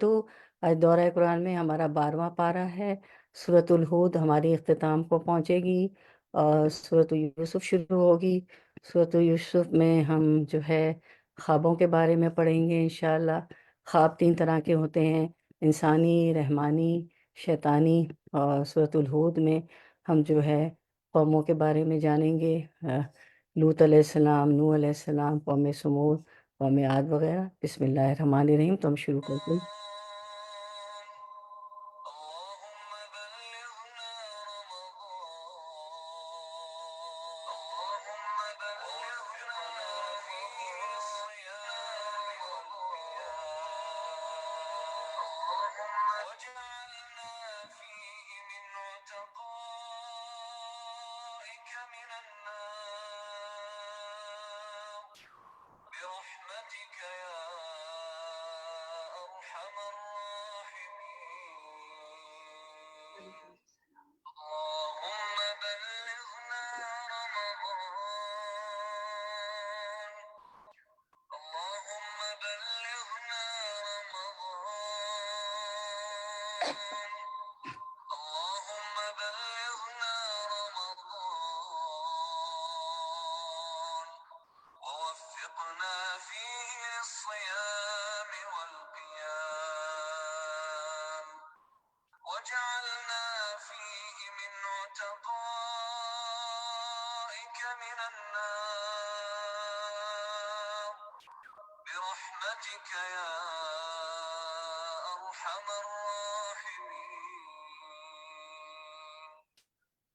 آج دورہ قرآن میں ہمارا 12واں پارہ ہے۔ سورۃ الہود ہماری اختتام کو پہنچے گی اور سورۃ یوسف شروع ہوگی۔ سورۃ یوسف میں ہم جو ہے خوابوں کے بارے میں پڑھیں گے انشاءاللہ۔ خواب 3 طرح کے ہوتے ہیں، انسانی، رحمانی، شیطانی۔ اور سورۃ الہود میں ہم جو ہے قوموں کے بارے میں جانیں گے، لوط علیہ السلام، نوح علیہ السلام، قوم سمود، قوم عاد وغیرہ۔ بسم اللہ الرحمن الرحیم۔ تو ہم شروع کرتے ہیں۔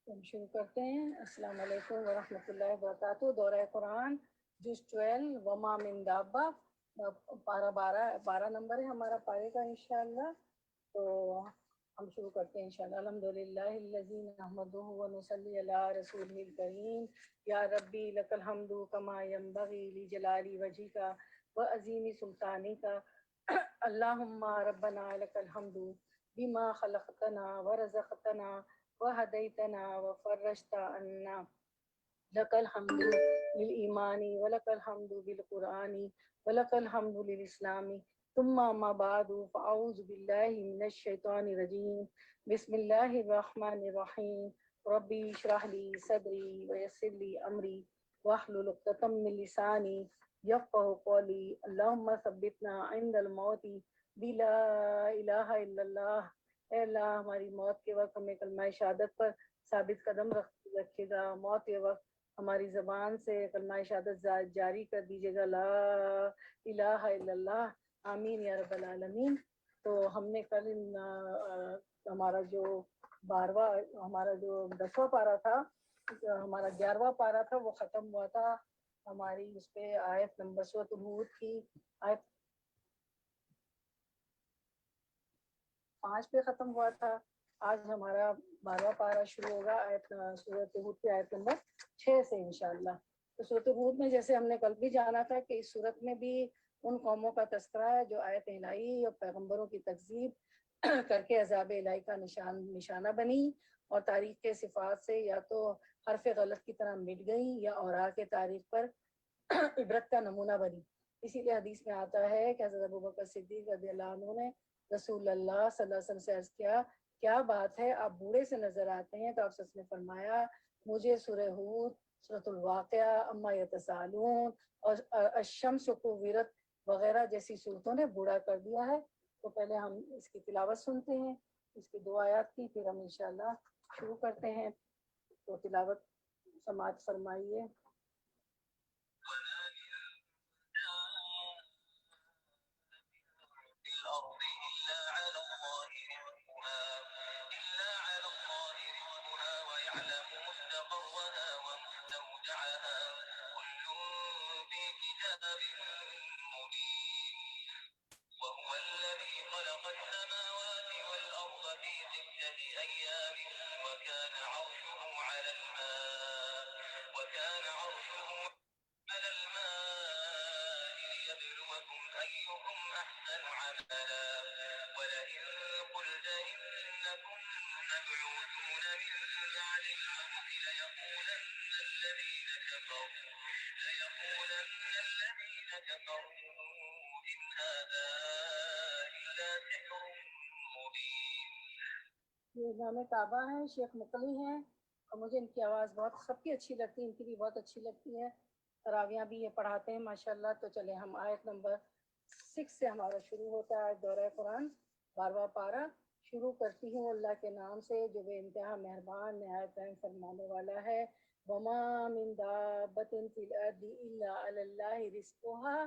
ہم شروع کرتے ہیں۔ السلام علیکم ورحمۃ اللہ وبرکاتہ۔ دورہ قرآن جز 12 وما من دابہ، پارہ 12 نمبر ہے ہمارا پارے کا انشاءاللہ۔ تو ہم شروع کرتے ہیں انشاءاللہ۔ الحمدللہ الذی نحمدہ ونصلی علی رسولہ الکریم، یا ربی لک الحمد کما ینبغی لجلال وجہک وعظیم سلطانک، اللہم ربنا لک الحمد بما خلقتنا ورزقتنا وهديتنا وفرجت عنا، لك الحمد بالإيمان ولك الحمد بالقرآن ولك الحمد للإسلام، ثم ما بعد فأعوذ بالله من الشيطان الرجيم، بسم الله الرحمن الرحيم، ربي اشرح لي صدري ويسر لي أمري واحلل عقدة من لساني يفقهوا قولي، اللهم ثبتنا عند الموت بلا إله إلا الله۔ اے اللہ ہماری موت کے وقت ہمیں کلمہ شہادت پر ثابت قدم رکھے گا، موت کے وقت ہماری زبان سے کلمہ شہادت جاری کر دیجیے گا، لا الہ الا اللہ، آمین یا رب العالمین۔ تو ہم نے کل ہمارا جو 10واں پارہ تھا، ہمارا 11واں پارہ تھا، وہ ختم ہوا تھا ہماری اس پہ آیت نمبر سورۃ الہود کی آیت 5 پہ ختم ہوا تھا۔ آج ہمارا 12واں پارہ شروع ہوگا سورۃ ہود کی آیت نمبر 6 سے انشاءاللہ۔ تو سورۃ ہود میں جیسے ہم نے کل بھی جانا تھا کہ اس سورت میں بھی ان قوموں کا تذکرہ ہے جو آیت الہی اور پیغمبروں کی تکذیب کر کے عذاب الہی کا نشانہ بنی اور تاریخ کے صفات سے یا تو حرف غلط کی طرح مٹ گئی یا اوراق کے تاریخ پر عبرت کا نمونہ بنی۔ اسی لیے حدیث میں آتا ہے کہ حضرت ابوبکر صدیق رضی اللہ عنہ نے رسول اللہ صلی اللہ علیہ وسلم سے عرض کیا، کیا بات ہے آپ بوڑھے سے نظر آتے ہیں؟ تو آپ نے فرمایا، مجھے سورہ ہود، سورۃ الواقعہ، اما یتساءلون اور الشمس کوورت وغیرہ جیسی صورتوں نے بوڑھا کر دیا ہے۔ تو پہلے ہم اس کی تلاوت سنتے ہیں، اس کی 2 آیات کی، پھر ہم انشاءاللہ شروع کرتے ہیں۔ تو تلاوت سماعت فرمائیے۔ یہ امام کعبہ ہیں، شیخ مقلی ہیں، اور مجھے ان کی آواز بہت سب کی اچھی لگتی ہے، ان کی بھی بہت اچھی لگتی ہے، تراویاں بھی یہ پڑھاتے ہیں ماشاءاللہ۔ تو چلیں ہم آیت نمبر 6 سے ہمارا شروع ہوتا ہے دورہ قرآن 12واں پارہ۔ شروع کرتی ہوں اللہ کے نام سے جو بے انتہا مہربان نہایت رحم فرمانے والا ہے۔ وما من دابۃ فی الارض الا علی اللہ رزقها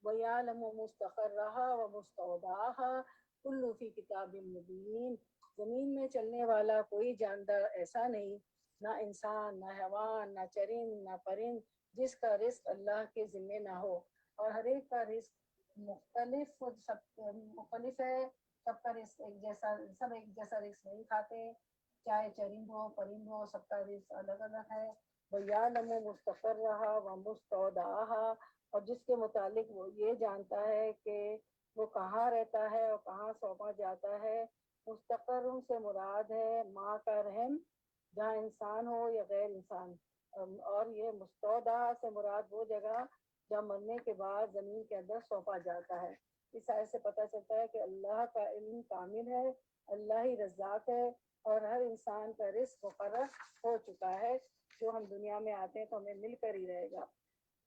ویعلم مستقرها ومستودعها کل فی کتاب مبین۔ زمین میں چلنے والا کوئی جاندار ایسا نہیں، نہ انسان، نہ حیوان، نہ چرند، نہ پرند، جس کا رزق اللہ کے ذمے نہ ہو، اور ہر ایک کا رزق مختلف ہے۔ سب کا رزق ایک جیسا، سب ایک جیسا رزق نہیں کھاتے، چاہے چرند ہو پرند ہو، سب کا رزق الگ الگ ہے۔ وَيَعْلَمُ مُسْتَقَرَّهَا وَمُسْتَوْدَعَهَا، اور جس کے متعلق وہ یہ جانتا ہے کہ وہ کہاں رہتا ہے اور کہاں سونپا جاتا ہے۔ مستقر سے مراد ہے ماں کا رحم، جہاں انسان ہو یا غیر انسان، اور یہ مستودع سے مراد وہ جگہ جہاں مرنے کے بعد زمین کے اندر سونپا جاتا ہے۔ اس آیت سے پتہ چلتا ہے کہ اللہ کا علم کامل ہے، اللہ ہی رزاق ہے، اور ہر انسان کا رزق مقرر ہو چکا ہے۔ جو ہم دنیا میں آتے ہیں تو ہمیں مل کر ہی رہے گا،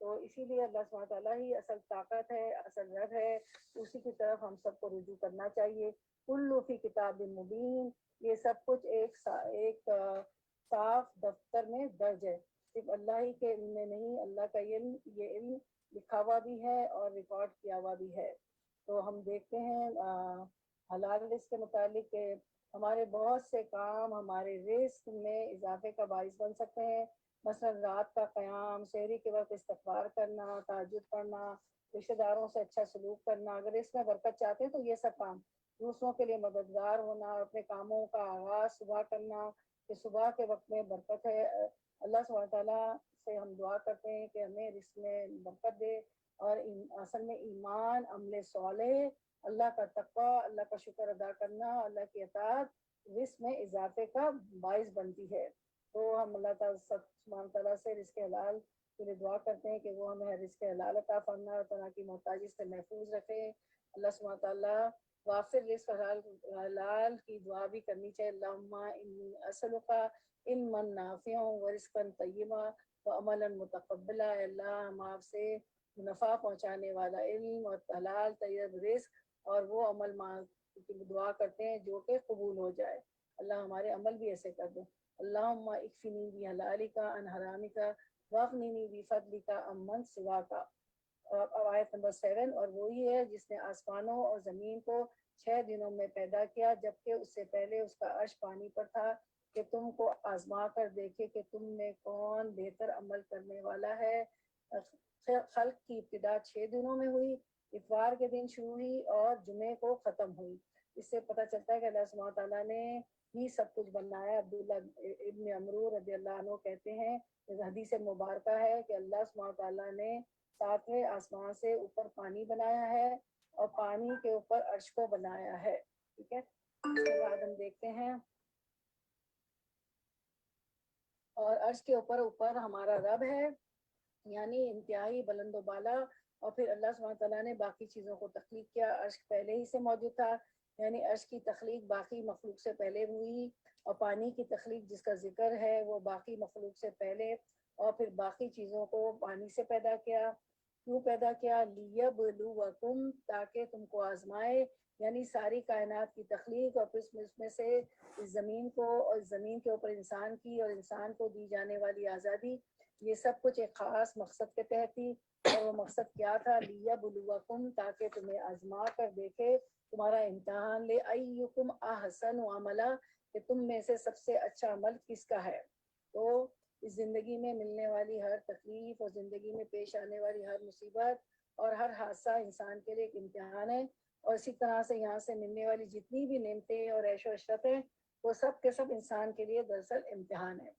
تو اسی لیے اللہ سبحانہ تعالیٰ ہی اصل طاقت ہے، اصل رب ہے، اسی کی طرف ہم سب کو رجوع کرنا چاہیے۔ کل فی کتاب مبین، یہ سب کچھ ایک صاف دفتر میں درج ہے۔ صرف اللہ ہی کے علم میں نہیں، اللہ کا علم، یہ علم لکھا ہوا بھی ہے اور ریکارڈ کیا ہوا بھی ہے۔ تو ہم دیکھتے ہیں حلال رزق کے متعلق کہ ہمارے بہت سے کام ہمارے رزق میں اضافے کا باعث بن سکتے ہیں۔ مثلا رات کا قیام، سحری کے وقت استغفار کرنا، تہجد پڑھنا، رشتہ داروں سے اچھا سلوک کرنا، اگر اس میں برکت چاہتے ہیں تو یہ سب کام، دوسروں کے لیے مددگار ہونا، اور اپنے کاموں کا آغاز صبح کرنا کہ صبح کے وقت میں برکت ہے۔ اللہ سبحانہ تعالیٰ سے ہم دعا کرتے ہیں کہ ہمیں رزق میں برکت دے، اور اصل میں ایمان، عمل صالح، اللہ کا تقوی، اللہ کا شکر ادا کرنا، اللہ کی اطاعت رزق میں اضافے کا باعث بنتی ہے۔ تو ہم اللہ تعالیٰ سبحانہ تعالیٰ سے رزق حلال کے لیے دعا کرتے ہیں کہ وہ ہمیں رزق حلال عطا فرمائے اور طرح کی محتاجی سے محفوظ رکھے۔ اللہ سبحانہ تعالیٰ وافر رزق حلال کی دعا بھی کرنی چاہیے۔ اللہم انی اسألک علما نافعا ورزقا طیبا وعملا متقبلا۔ اللہ ہم آپ سے نفع پہنچانے والا علم اور حلال طیب رزق اور وہ عمل کی دعا کرتے ہیں جو کہ قبول ہو جائے۔ اللہ ہمارے عمل بھی ایسے کر دے۔ اللہم اکفنی بحلالک عن حرامک واغننی بفضلک عمن سواک۔ اب آیت نمبر 7، اور وہی ہے جس نے آسمانوں اور زمین کو 6 دنوں میں پیدا کیا، جبکہ اس سے پہلے اس کا عرش پانی پر تھا، کہ تم کو آزما کر دیکھے کہ تم میں کون بہتر عمل کرنے والا ہے۔ خلق کی ابتدا 6 دنوں میں ہوئی، اتوار کے دن شروع ہوئی اور جمعے کو ختم ہوئی۔ اس سے پتہ چلتا ہے کہ اللہ سبحانہ تعالیٰ نے ہی سب کچھ بنایا۔ عبداللہ ابن عمرو رضی اللہ عنہ کہتے ہیں، حدیث مبارکہ ہے کہ اللہ سبحانہ تعالیٰ نے 7ویں آسمان سے اوپر پانی بنایا ہے اور پانی کے اوپر عرش کو بنایا ہے۔ ٹھیک ہے، اس کے بعد ہم دیکھتے ہیں، اور عرش کے اوپر ہمارا رب ہے، یعنی انتہائی بلند و بالا۔ اور پھر اللہ سبحانہ تعالیٰ نے باقی چیزوں کو تخلیق کیا۔ عرش پہلے ہی سے موجود تھا، یعنی عرش کی تخلیق باقی مخلوق سے پہلے ہوئی، اور پانی کی تخلیق جس کا ذکر ہے وہ باقی مخلوق سے پہلے، اور پھر باقی چیزوں کو پانی سے پیدا کیا۔ کیوں پیدا کیا؟ لیبلوکم، تاکہ تم کو آزمائے، یعنی ساری کائنات کی تخلیق، اور پھر اس میں سے اس زمین کو، اور زمین کے اوپر انسان کی، اور انسان کو دی جانے والی آزادی، یہ سب کچھ ایک خاص مقصد کے تحت تھی۔ اور وہ مقصد کیا تھا؟ لیبلوکم، تاکہ تمہیں آزما کر دیکھے، تمہارا امتحان لے، ایکم احسن عملا، کہ تم میں سے سب سے اچھا عمل کس کا ہے۔ تو اس زندگی میں ملنے والی ہر تکلیف، اور زندگی میں پیش آنے والی ہر مصیبت اور ہر حادثہ انسان کے لیے ایک امتحان ہے، اور اسی طرح سے یہاں سے ملنے والی جتنی بھی نعمتیں اور عیش و عشرت ہیں، وہ سب کے سب انسان کے لیے دراصل امتحان ہے۔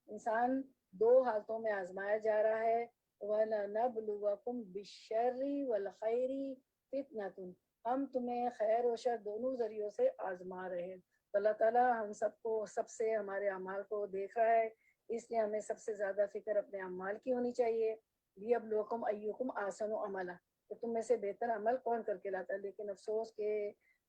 انسان 2 حالتوں میں آزمایا جا رہا ہے، وَلَنَبْلُوَكُمْ بِالشَّرِّ وَالْخَيْرِ فِتْنَةٌ، ہم تمہیں خیر و شر دونوں ذریعوں سے آزما رہے ہیں۔ تو اللہ تعالیٰ ہم سب کو، سب سے ہمارے اعمال کو دیکھ رہا ہے، اس لیے ہمیں سب سے زیادہ فکر اپنے اعمال کی ہونی چاہیے۔ لیبلوکم ایکم احسن عملا، تو تم میں سے بہتر عمل کون کر کے لاتا ہے۔ لیکن افسوس کہ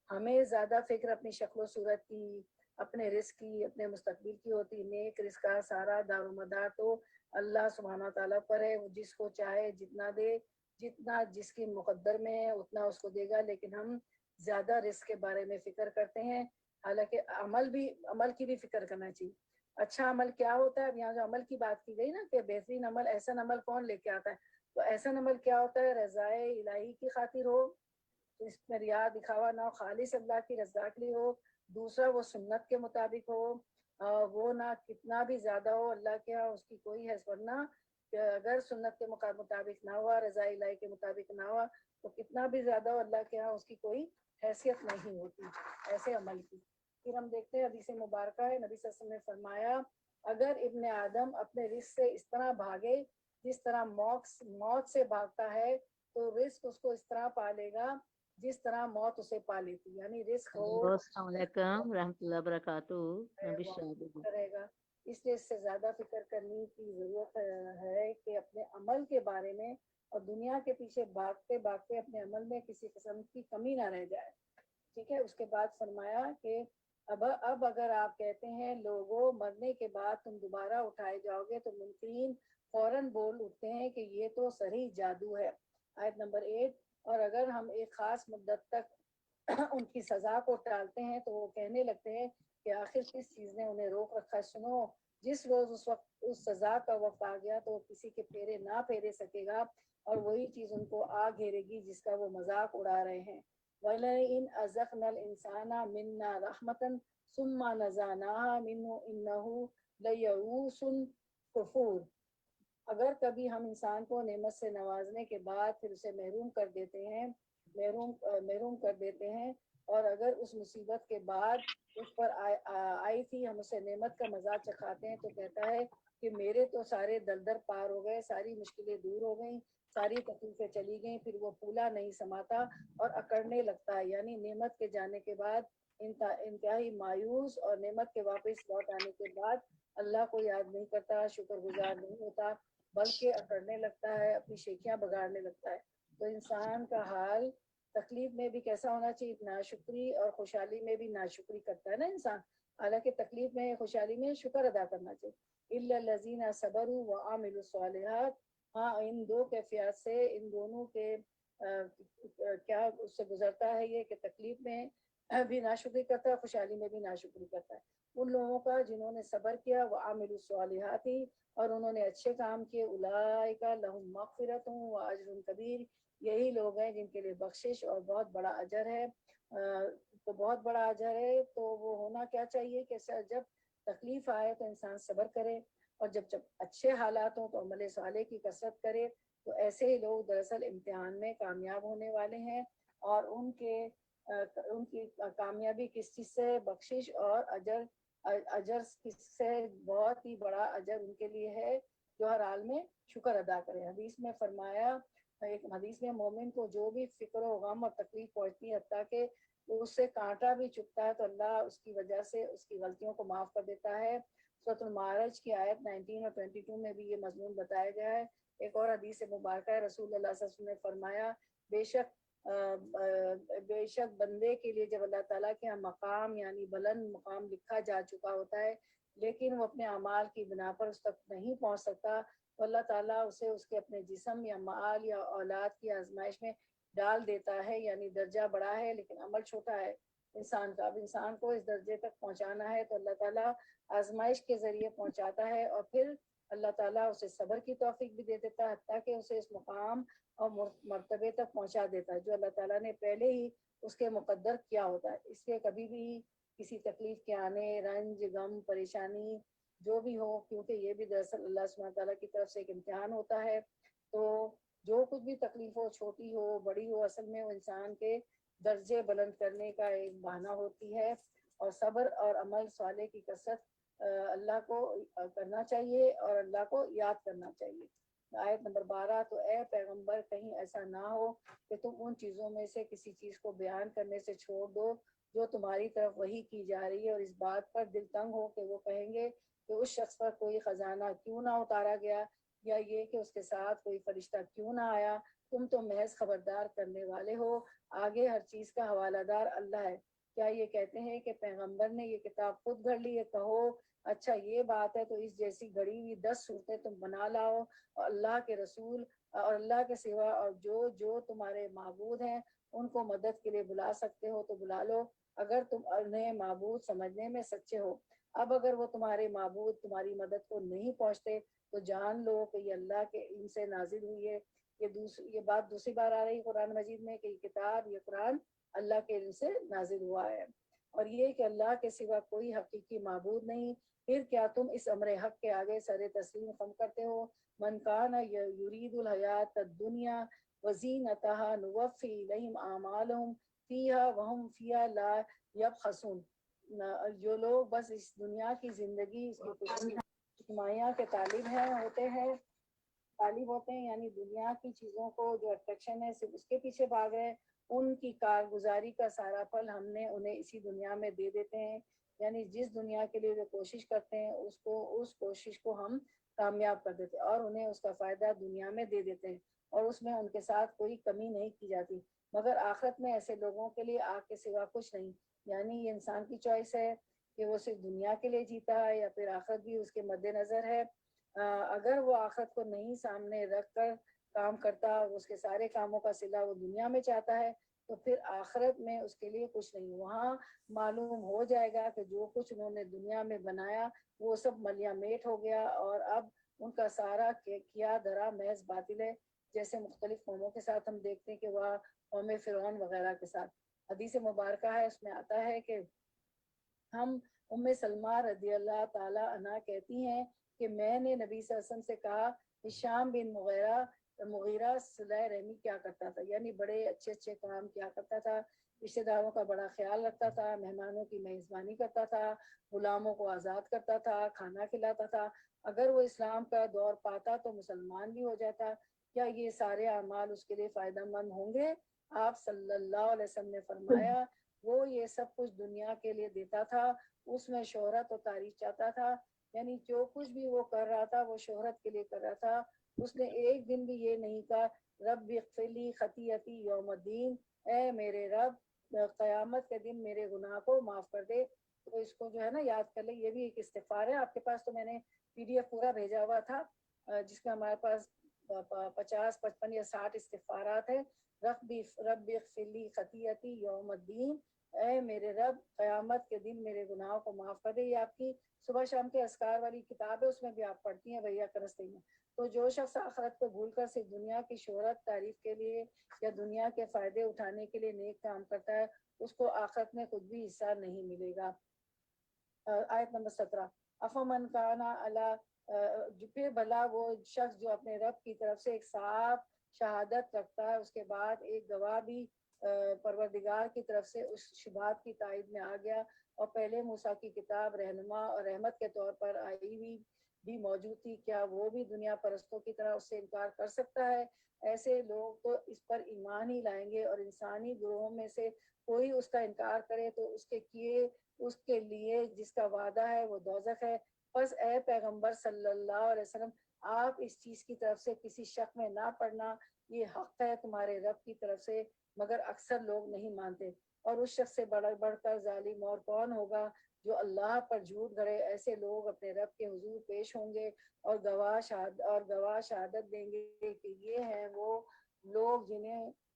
ہمیں زیادہ فکر اپنی شکل و صورت کی، اپنے رزق کی، اپنے مستقبل کی ہوتی. نیک رزق کا سارا دار و مدار تو اللہ سبحانہ تعالیٰ پر ہے. وہ جس کو چاہے جتنا دے، جتنا جس کی مقدر میں ہے اتنا اس کو دے گا. لیکن ہم زیادہ رزق کے بارے میں فکر کرتے ہیں، حالانکہ عمل کی بھی فکر کرنا چاہیے. اچھا عمل کیا ہوتا ہے؟ اب یہاں جو عمل کی بات کی گئی نا کہ بہترین عمل، احسن عمل کون لے کے آتا ہے؟ تو احسن عمل کیا ہوتا ہے؟ رضائے الہی کی خاطر ہو، تو اس میں ریا دکھاوا نہ ہو، خالص اللہ کی رضا کے لیے ہو. دوسرا وہ سنت کے مطابق ہو، وہ نہ کتنا بھی زیادہ ہو اللہ کے ہاں اس کی کوئی حیث. ورنہ کہ اگر سنت کے مطابق نہ ہوا، رضا الہی کے مطابق نہ ہوا، تو کتنا بھی زیادہ ہو اللہ کے ہاں اس کی کوئی حیثیت نہیں ہوتی ایسے عمل کی. پھر ہم دیکھتے ہیں حدیث مبارکہ ہے، نبی صلی اللہ علیہ وسلم نے فرمایا اگر ابن آدم اپنے رزق سے اس طرح بھاگے جس طرح موت سے بھاگتا ہے، تو رزق اس کو اس طرح پالے گا جس طرح موت اسے پا لیتی. یعنی رزق ہو السلام علیکم رحمۃ اللہ وبرکاتہ. میں بھی شامل ہوں. رہے گا. اس لیے اس سے زیادہ فکر کرنے کی ضرورت ہے کہ اپنے عمل کے بارے میں اور دنیا کے پیچھے بھاگتے بھاگتے اپنے عمل میں کسی قسم کی کمی نہ رہ جائے. ٹھیک ہے. اس کے بعد فرمایا کہ اب اگر آپ کہتے ہیں لوگوں مرنے کے بعد تم دوبارہ اٹھائے جاؤ گے، تو منکرین فوراً بول اٹھتے ہیں کہ یہ تو صحیح جادو ہے. آیت نمبر 8. اور اگر ہم ایک خاص مدت تک ان کی سزا کو ٹالتے ہیں تو وہ کہنے لگتے ہیں کہ آخر کس چیز نے انہیں روک رکھا ہے. سنو، جس روز اس وقت اس سزا کا وقت آ گیا تو وہ کسی کے پھیرے نہ پھیرے سکے گا، اور وہی چیز ان کو آ گھیرے گی جس کا وہ مذاق اڑا رہے ہیں. وَلَئِنْ أَذَقْنَا الْإِنسَانَ مِنَّا رَحْمَةً ثُمَّ نَزَعْنَاهَا مِنْهُ إِنَّهُ لَيَئُوسٌ كَفُورٌ. اگر کبھی ہم انسان کو نعمت سے نوازنے کے بعد پھر اسے محروم کر دیتے ہیں، محروم کر دیتے ہیں، اور اگر اس مصیبت کے بعد اس پر آئی تھی ہم اسے نعمت کا مزہ چکھاتے ہیں، تو کہتا ہے کہ میرے تو سارے دلدر پار ہو گئے، ساری مشکلیں دور ہو گئیں، ساری تکلیفیں چلی گئیں. پھر وہ پھولا نہیں سماتا اور اکڑنے لگتا ہے. یعنی نعمت کے جانے کے بعد انتہائی مایوس، اور نعمت کے واپس لوٹ آنے کے بعد اللہ کو یاد نہیں کرتا، شکر گزار نہیں ہوتا، بلکہ اکڑنے لگتا ہے، اپنی شیخیاں بگاڑنے لگتا ہے. تو انسان کا حال تکلیف میں بھی کیسا ہونا چاہیے؟ ناشکری، اور خوشحالی میں بھی ناشکری کرتا ہے نا انسان. حالانکہ تکلیف میں خوشحالی میں شکر ادا کرنا چاہیے. الا الذین صبروا وعملوا الصالحات. ہاں، ان دو کیفیات سے، ان دونوں کے کیا اس سے گزرتا ہے یہ کہ تکلیف میں بھی ناشکری کرتا ہے، خوشحالی میں بھی ناشکری کرتا ہے. ان لوگوں کا جنہوں نے صبر کیا، وعملوا الصالحات، اور انہوں نے اچھے کام کیے، اولئک لہم مغفرۃ واجر کبیر. یہی لوگ ہیں جن کے لیے بخشش اور بہت بڑا اجر ہے. تو بہت بڑا اجر ہے. تو وہ ہونا کیا چاہیے کہ جب تکلیف آئے تو انسان صبر کرے، اور جب اچھے حالات ہوں تو عمل صالح کی کثرت کرے. تو ایسے ہی لوگ دراصل امتحان میں کامیاب ہونے والے ہیں. اور ان کی کامیابی کس چیز سے؟ بخشش اور اجر کس سے؟ بہت ہی بڑا اجر ان کے لیے ہے جو ہر حال میں شکر ادا کرے. حدیث میں فرمایا، ایک حدیث میں مومن کو جو بھی فکر و غم اور تکلیف پہنچتی ہے، حتیٰ کہ اس سے کانٹا بھی چبھتا ہے، تو اللہ اس کی وجہ سے اس کی غلطیوں کو معاف کر دیتا ہے. سورۃ المعارج کی آیت 19 اور 22 میں بھی یہ مضمون بتایا گیا ہے. ایک اور حدیث مبارکہ ہے، رسول اللہ صلی اللہ علیہ وسلم نے فرمایا بے شک بندے کے لیے جب اللہ تعالیٰ کے یہاں مقام، یعنی بلند مقام لکھا جا چکا ہوتا ہے، لیکن وہ اپنے اعمال کی بنا پر اس تک نہیں پہنچ سکتا، تو اللہ تعالیٰ اسے اس کے اپنے جسم یا مال یا اولاد کی آزمائش میں ڈال دیتا ہے. یعنی درجہ بڑا ہے لیکن عمل چھوٹا ہے انسان کا. اب انسان کو اس درجے تک پہنچانا ہے تو اللہ تعالیٰ آزمائش کے ذریعے پہنچاتا ہے، اور پھر اللہ تعالیٰ اسے صبر کی توفیق بھی دے دیتا ہے، حتیٰ کہ اسے اس مقام اور مرتبے تک پہنچا دیتا ہے جو اللہ تعالیٰ نے پہلے ہی اس کے مقدر کیا ہوتا ہے. اس لیے کبھی بھی کسی تکلیف کے آنے، رنج، غم، پریشانی جو بھی ہو، کیونکہ یہ بھی دراصل اللہ سبحانہ تعالیٰ کی طرف سے ایک امتحان ہوتا ہے. تو جو کچھ بھی تکلیف ہو، چھوٹی ہو بڑی ہو، اصل میں وہ انسان کے درجے بلند کرنے کا ایک بہانہ ہوتی ہے. اور صبر اور عمل صالح کی کثرت اللہ کو کرنا چاہیے اور اللہ کو یاد کرنا چاہیے. آیت نمبر 12. تو اے پیغمبر، کہیں ایسا نہ ہو کہ تم ان چیزوں میں سے کسی چیز کو بیان کرنے سے چھوڑ دو جو تمہاری طرف وحی کی جا رہی ہے، اور اس بات پر دل تنگ ہو کہ وہ کہیں گے کہ اس شخص پر کوئی خزانہ کیوں نہ اتارا گیا، یا یہ کہ اس کے ساتھ کوئی فرشتہ کیوں نہ آیا. تم تو محض خبردار کرنے والے ہو، آگے ہر چیز کا حوالہ دار اللہ ہے۔ کیا یہ کہتے ہیں کہ پیغمبر نے یہ کتاب خود گھڑ لی ہے؟ کہو اچھا یہ بات ہے تو اس جیسی گھڑی ہوئی 10 صورتیں تم بنا لاؤ، اور اللہ کے رسول اور اللہ کے سوا اور جو جو تمہارے معبود ہیں ان کو مدد کے لیے بلا سکتے ہو تو بلا لو، اگر تم انہیں معبود سمجھنے میں سچے ہو۔ اب اگر وہ تمہارے معبود تمہاری مدد کو نہیں پہنچتے تو جان لو کہ یہ اللہ کے علم سے نازل ہوئی ہے۔ یہ بات دوسری بار آ رہی قرآن مجید میں کہ یہ کتاب، یہ قرآن اللہ کے علم سے نازل ہوا ہے، اور یہ کہ اللہ کے سوا کوئی حقیقی معبود نہیں۔ پھر کیا تم اس امر حق کے آگے سر تسلیم خم کرتے ہو؟ من کان یرید الحیات الدنیا وزینتها نوفی الیہم اعمالہم فیہا وہم فیہا لا یبخسون۔ جو لوگ بس اس دنیا کی زندگی، اس کی اجتماعیہ کے طالب ہوتے ہیں، یعنی دنیا کی چیزوں کو جو اٹریکشن ہے صرف اس کے پیچھے بھاگ رہے ہیں، ان کی کارگزاری کا سارا پھل ہم نے انہیں اسی دنیا میں دے دیتے ہیں، یعنی جس دنیا کے لیے وہ کوشش کرتے ہیں اس کوشش کو ہم کامیاب کر دیتے ہیں اور انہیں اس کا فائدہ دنیا میں دے دیتے ہیں، اور اس میں ان کے ساتھ کوئی کمی نہیں کی جاتی۔ مگر آخرت میں ایسے لوگوں کے لیے آگ کے سوا کچھ نہیں، یعنی یہ انسان کی چوائس ہے کہ وہ صرف دنیا کے لیے جیتا ہے یا پھر آخرت بھی اس کے مد نظر ہے۔ اگر وہ آخرت کو نہیں سامنے رکھ کر کام کرتا، اس کے سارے کاموں کا صلہ وہ دنیا میں چاہتا ہے، تو پھر آخرت میں اس کے لیے کچھ نہیں۔ وہاں معلوم ہو جائے گا کہ جو کچھ انہوں نے دنیا میں بنایا وہ سب ملیاں میٹ ہو گیا، اور اب ان کا سارا کیا دھرا محض باطل ہے، جیسے مختلف قوموں کے ساتھ ہم دیکھتے ہیں کہ وہ قوم فرعون وغیرہ کے ساتھ۔ حدیث مبارکہ ہے، اس میں آتا ہے کہ ہم ام سلمہ رضی اللہ تعالی عنہ کہتی ہیں کہ میں نے نبی صلی اللہ علیہ وسلم سے کہا، ہشام بن مغیرہ صلہ رحمی کیا کرتا تھا، یعنی بڑے اچھے اچھے کام کیا کرتا تھا، رشتہ داروں کا بڑا خیال رکھتا تھا، مہمانوں کی میزبانی کرتا تھا، غلاموں کو آزاد کرتا تھا، کھانا کھلاتا تھا، اگر وہ اسلام کا دور پاتا تو مسلمان بھی ہو جاتا، کیا یہ سارے اعمال اس کے لیے فائدہ مند ہوں گے؟ آپ صلی اللہ علیہ وسلم نے فرمایا، وہ یہ سب کچھ دنیا کے لیے دیتا تھا، اس میں شہرت و تعریف چاہتا تھا، یعنی جو کچھ بھی وہ کر رہا تھا وہ شہرت کے لیے کر رہا تھا، اس نے ایک دن بھی یہ نہیں کہا رب اغفر لی خطیئتی یوم الدین، اے میرے رب قیامت کے دن میرے گناہ کو معاف کر دے۔ تو اس کو جو ہے نا یاد کر لیں، یہ بھی ایک استغفار ہے۔ آپ کے پاس تو میں نے PDF پورا بھیجا ہوا تھا، جس میں ہمارے پاس 50 55 یا 60 استغفارات ہیں۔ رب اغفر لی خطیئتی یوم الدین، اے میرے رب قیامت کے دن میرے گناہوں کو معاف کر دے۔ یہ آپ کی صبح شام کے اذکار والی کتاب ہے، اس میں بھی آپ پڑھتی ہیں بھیا کرستے میں۔ تو جو شخص آخرت کو بھول کر صرف دنیا کی شہرت تعریف کے لیے یا دنیا کے فائدے اٹھانے کے لیے نیک کام کرتا ہے، اس کو آخرت میں کچھ بھی حصہ نہیں ملے گا۔ آیت نمبر 17، افمن کانا اللہ، پھر بھلا وہ شخص جو اپنے رب کی طرف سے ایک صاف شہادت رکھتا ہے، اس کے بعد ایک گواہ بھی پروردگار کی طرف سے اس شبہات کی تائید میں آ گیا، اور پہلے موسیٰ کی کتاب رہنما اور رحمت کے طور پر آئی ہوئی بھی موجود تھی، کیا وہ بھی دنیا پرستوں کی طرح اس سے انکار کر سکتا ہے؟ ایسے لوگ تو اس پر ایمان ہی لائیں گے، اور انسانی گروہوں میں سے کوئی اس کا انکار کرے تو اس کے لیے جس کا وعدہ ہے وہ دوزخ ہے۔ بس اے پیغمبر صلی اللہ علیہ وسلم، آپ اس چیز کی طرف سے کسی شک میں نہ پڑنا، یہ حق ہے تمہارے رب کی طرف سے، مگر اکثر لوگ نہیں مانتے۔ اور اس شخص سے بڑھ کر ظالم اور کون ہوگا جو اللہ پر جھوٹ گھڑے؟ ایسے لوگ اپنے رب کے حضور پیش ہوں گے اور گواہ شہادت دیں گے کہ یہ ہیں وہ لوگ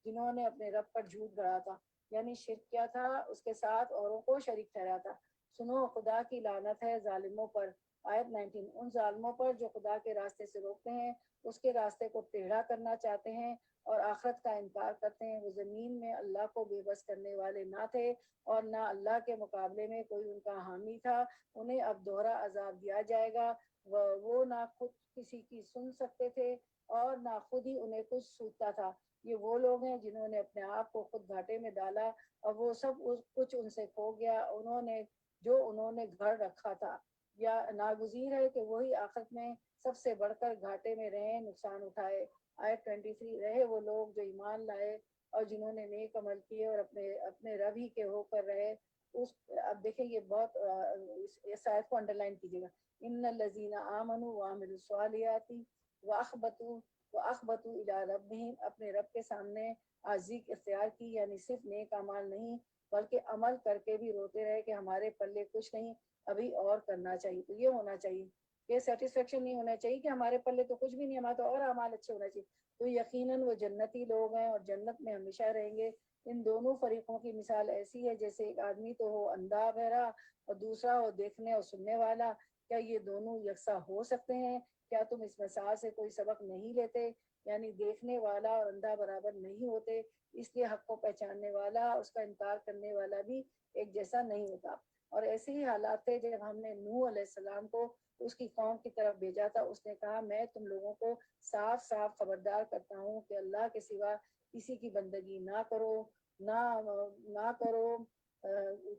جنہوں نے اپنے رب پر جھوٹ گھڑا تھا، یعنی شرک کیا تھا، اس کے ساتھ اوروں کو شریک ٹھہرایا تھا۔ سنو، خدا کی لعنت ہے ظالموں پر۔ آیت 19، ان ظالموں پر جو خدا کے راستے سے روکتے ہیں، اس کے راستے کو ٹیڑھا کرنا چاہتے ہیں اور آخرت کا انکار کرتے ہیں۔ وہ زمین میں اللہ کو بے بس کرنے والے نہ تھے اور نہ اللہ کے مقابلے میں کوئی ان کا حامی تھا، انہیں اب دوہرا عذاب دیا جائے گا، وہ نہ خود کسی کی سن سکتے تھے اور نہ خود ہی انہیں کچھ سوچتا تھا۔ یہ وہ لوگ ہیں جنہوں نے اپنے آپ کو خود گھاٹے میں ڈالا اور وہ سب کچھ ان سے کھو گیا، انہوں نے گھڑ رکھا تھا۔ یا ناگزیر ہے کہ وہی آخرت میں سب سے بڑھ کر گھاٹے میں رہیں، نقصان اٹھائے۔ آیت 23، رہے وہ لوگ جو ایمان لائے اور جنہوں نے نیک عمل کیے اور اپنے رب ہی کے ہو کر رہے۔ اب دیکھیں یہ بہت اس آیت کو انڈر لائن کیجیے گا، ان الذین آمنوا وعملوا الصالحات واخبتوا وَأَخْبَتُوا إِلَىٰ رَبِّهِمْ، اپنے رب کے سامنے عاجزی اختیار کی، یعنی صرف نیک اعمال نہیں بلکہ عمل کر کے بھی روتے رہے کہ ہمارے پلے کچھ نہیں، ابھی اور کرنا چاہیے۔ تو یہ ہونا چاہیے، یہ سیٹسفیکشن نہیں ہونا چاہیے کہ ہمارے پلے تو کچھ بھی نہیں، ہمارا تو اور اعمال اچھے ہونا چاہیے۔ تو یقیناً وہ جنتی لوگ ہیں اور جنت میں ہمیشہ رہیں گے۔ ان دونوں فریقوں کی مثال ایسی ہے جیسے ایک آدمی تو ہو اندھا بہرا اور دوسرا ہو دیکھنے اور سننے والا۔ کیا یہ دونوں یکساں ہو سکتے ہیں؟ کیا تم اس مثال سے کوئی سبق نہیں لیتے؟ یعنی دیکھنے والا اور اندھا برابر نہیں ہوتے، اس لیے حق کو پہچاننے والا اس کا انکار کرنے والا بھی ایک جیسا نہیں ہوتا۔ اور ایسے ہی حالات تھے جب ہم نے نوح علیہ السلام کو اس کی قوم کی طرف بھیجا تھا۔ اس نے کہا میں تم لوگوں کو صاف صاف خبردار کرتا ہوں کہ اللہ کے سوا کسی کی بندگی نہ کرو، نہ کرو،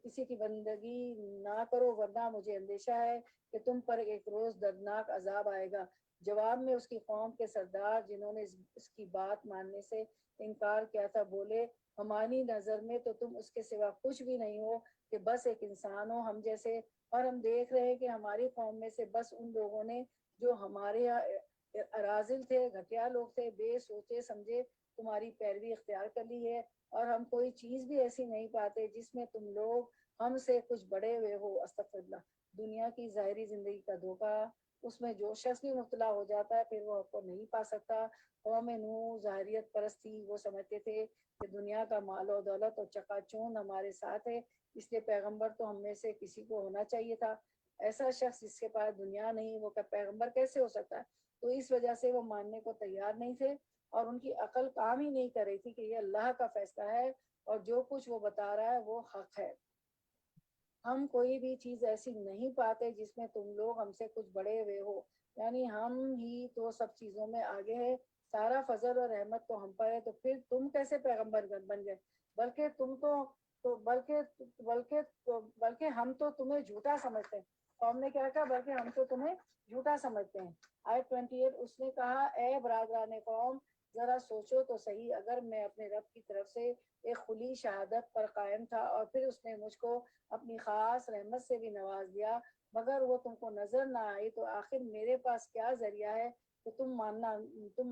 کسی کی بندگی نہ کرو، ورنہ مجھے اندیشہ ہے کہ تم پر ایک روز دردناک عذاب آئے گا۔ جواب میں اس کی قوم کے سردار جنہوں نے اس کی بات ماننے سے انکار کیا تھا بولے ہماری نظر میں تو تم اس کے سوا کچھ بھی نہیں ہو کہ بس ایک انسان ہو ہم جیسے، اور ہم دیکھ رہے ہیں کہ ہماری قوم میں سے بس ان لوگوں نے جو ہمارے اراذل تھے، گھٹیا لوگ تھے، بے سوچے سمجھے تمہاری پیروی اختیار کر لی ہے، اور ہم کوئی چیز بھی ایسی نہیں پاتے جس میں تم لوگ ہم سے کچھ بڑے ہوئے ہو۔ استغفر اللہ۔ دنیا کی ظاہری زندگی کا دھوکہ، اس میں جو شخص بھی مبتلا ہو جاتا ہے پھر وہ آپ کو نہیں پا سکتا۔ قوم نوح ظاہریت پرست تھی، وہ سمجھتے تھے کہ دنیا کا مال و دولت اور چکا چوند ہمارے ساتھ ہے، اس لیے پیغمبر تو ہم میں سے کسی کو ہونا چاہیے تھا۔ ایسا شخص جس کے پاس دنیا نہیں وہ پیغمبر کیسے ہو سکتا ہے؟ تو اس وجہ سے وہ ماننے کو تیار نہیں تھے، اور ان کی عقل کام ہی نہیں کر رہی تھی کہ یہ اللہ کا فیصلہ ہے اور جو کچھ وہ بتا رہا ہے وہ حق ہے۔ ہم کوئی بھی چیز ایسی نہیں پاتے جس میں تم لوگ ہم سے کچھ بڑے ہوئے ہو، یعنی ہم ہی تو سب چیزوں میں آگے ہے، سارا فضل اور رحمت تو ہم پر ہے، تو پھر تم کیسے پیغمبر بن گئے؟ بلکہ تم تو بلکہ ہم تو تمہیں جھوٹا سمجھتے ہیں۔ قوم نے کیا کہا؟ بلکہ ہم تو تمہیں جھوٹا سمجھتے ہیں۔ آیت 28 اس نے کہا اے برادران قوم ذرا سوچو تو صحیح، اگر میں اپنے رب کی طرف سے ایک کھلی شہادت پر قائم تھا اور پھر اس نے مجھ کو اپنی خاص رحمت سے بھی نواز دیا مگر وہ تم کو نظر نہ آئی، تو آخر میرے پاس کیا ذریعہ ہے کہ تم